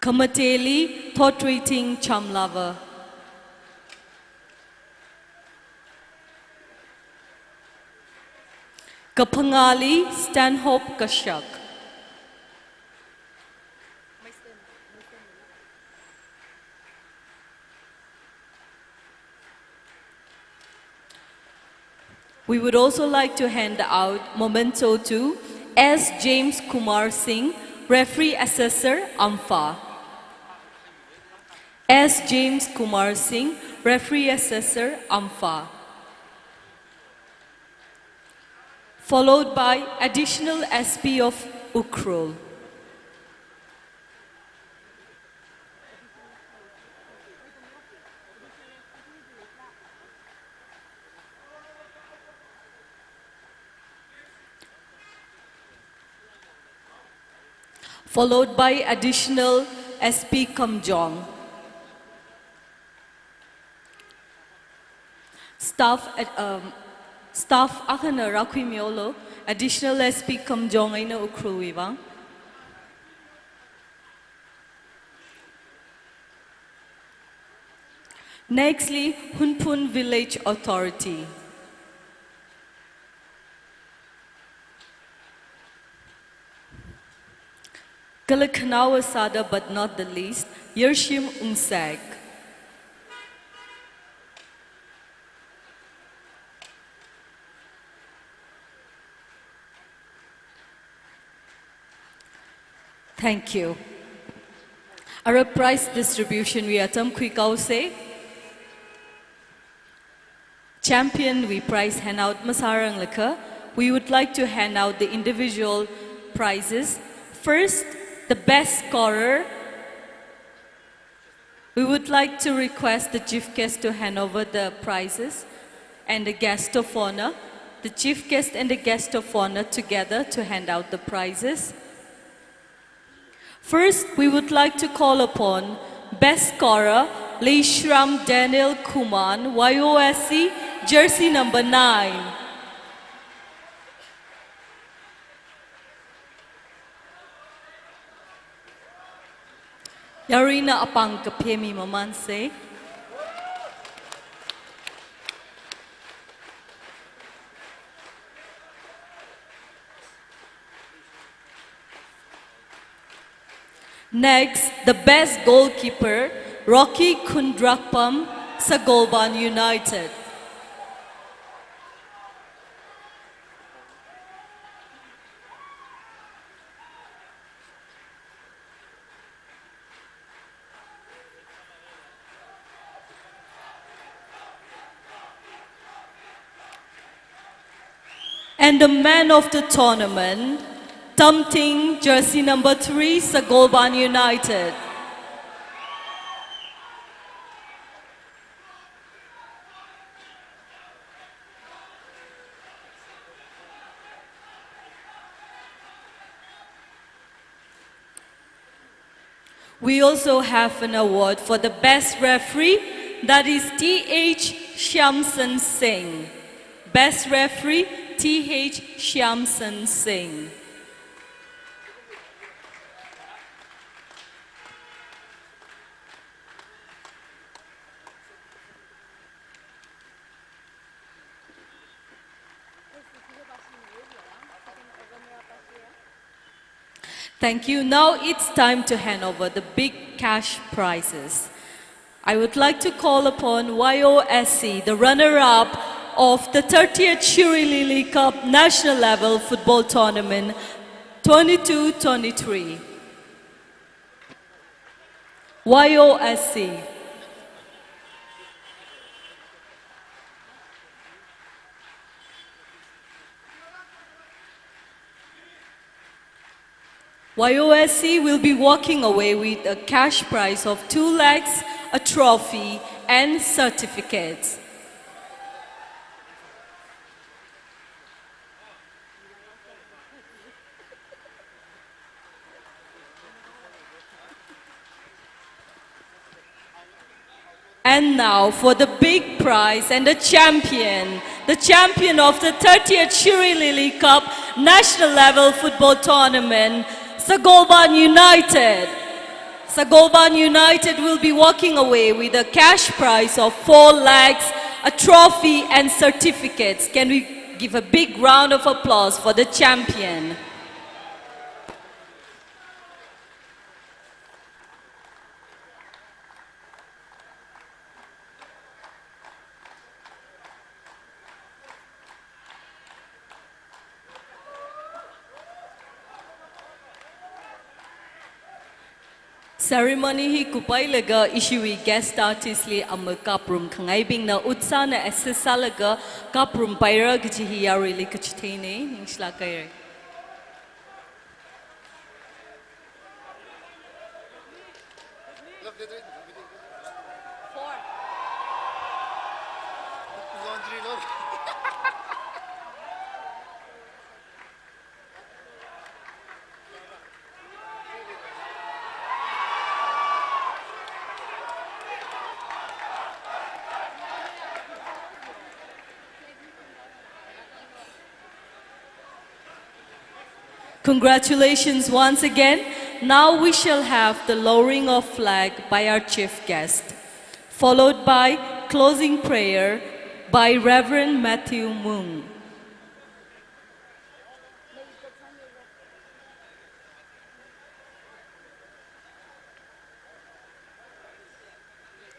Kamateli Thought-Rating Chamlava. Kapangali Stanhope Kashyak. We would also like to hand out memento to S. James Kumar Singh, Referee Assessor, Amfa. S. James Kumar Singh, Referee Assessor, Amfa. Followed by Additional SP of Ukhrul. Followed by Additional SP Kamjong. Staff Akana Rakwimiolo, Additional SP Kamjong Aina Ukhrul. Nextly, Hunpun Village Authority. Kalakanawa Sada, but not the least, Yershim Unsag. Thank you. Our prize distribution we atam Tangkhul say. Champion we prize hand out Masarang Laka. We would like to hand out the individual prizes. First, the best scorer. We would like to request the chief guest to hand over the prizes and the guest of honor. The chief guest and the guest of honor together to hand out the prizes. First, we would like to call upon best scorer Leishram Daniel Kuman, YOSC, jersey number 9. Yarina apang kapemi mamanse. Next, the best goalkeeper, Rocky Kundrakpam, Sagolban United. And the man of the tournament, Tamting, jersey number 3, Sagolban United. We also have an award for the best referee, that is T.H. Shyamsan Singh. Best referee, T.H. Shyamsan Singh. Thank you. Now it's time to hand over the big cash prizes. I would like to call upon YOSC, the runner-up of the 30th SHIRUI Lily Cup National Level Football Tournament 22-23. YOSC. YOSC will be walking away with a cash prize of 2 lakhs, a trophy, and certificates. And now for the big prize and the champion of the 30th SHIRUI Lily Cup National Level Football Tournament, Sagolban United. Sagolban United will be walking away with a cash prize of 4 lakhs, a trophy, and certificates. Can we give a big round of applause for the champion? Ceremony hi kupai laga issuei guest artist li amma kaprum khangai bing na utsa na assessa laga kaprum paira gichi hi ya really kachithei ne ningsla kai. Congratulations once again. Now we shall have the lowering of flag by our chief guest, followed by closing prayer by Reverend Matthew Moon.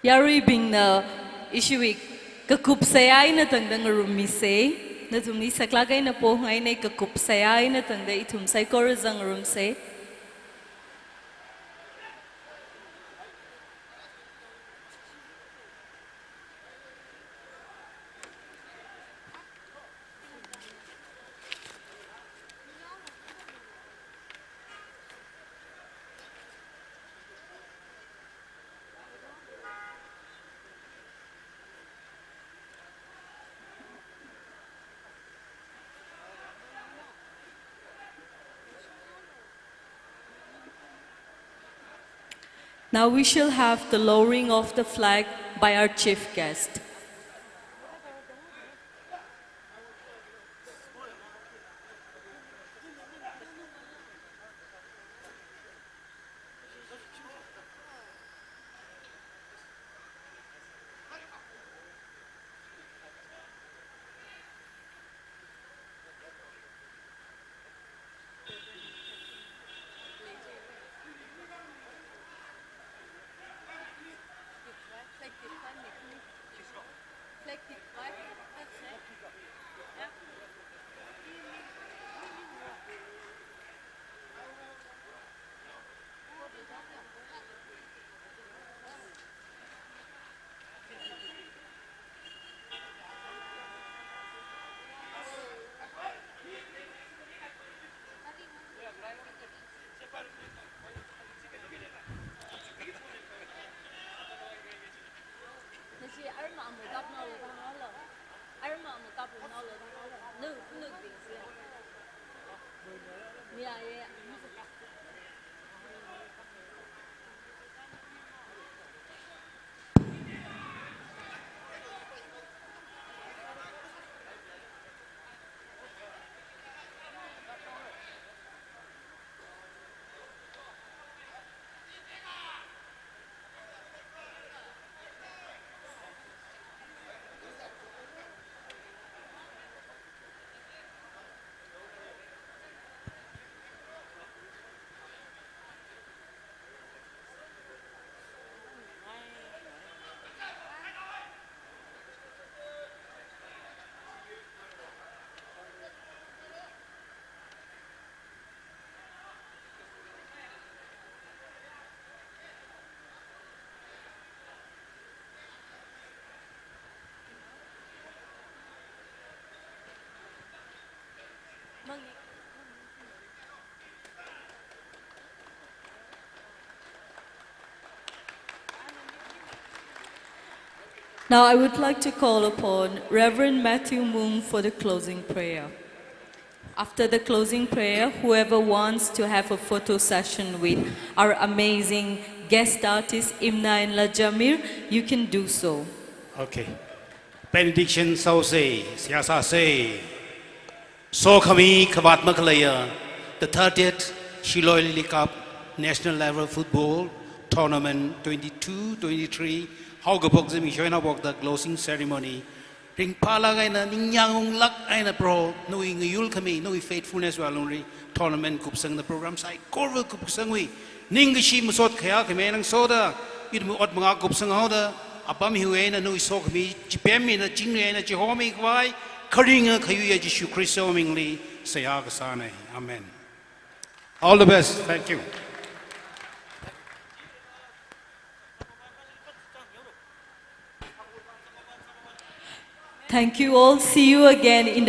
Yari bing na issuik kakup sayay na tangdang rumise. Na tumni saklagay na po ngay na ikakup sayay na tanda itum say korazang room say. Now we shall have the lowering of the flag by our chief guest. Now I would like to call upon Reverend Matthew Moon for the closing prayer. After the closing prayer, whoever wants to have a photo session with our amazing guest artist Imna and Lajamir, you can do so. Okay. Benediction so say, Siasa say, so kami kabat makalaya, the 30th SHIRUI Cup National Level Football Tournament 22-23. How go box me showing about the closing ceremony. Ring pala na ningyang luck ay na pro knowing yul kami no faithfulness well only tournament kupsang the program sai korvel kupsang we ningishi musot kaya kami nang soda it mo at mga kupsang hoda apam hiwe na no isok kami jipemi na jingre na jihomi kwai karinga kayu ya Jesu Kristo mingli saya kasane. Amen. All the best. Thank you. Thank you all. See you again in the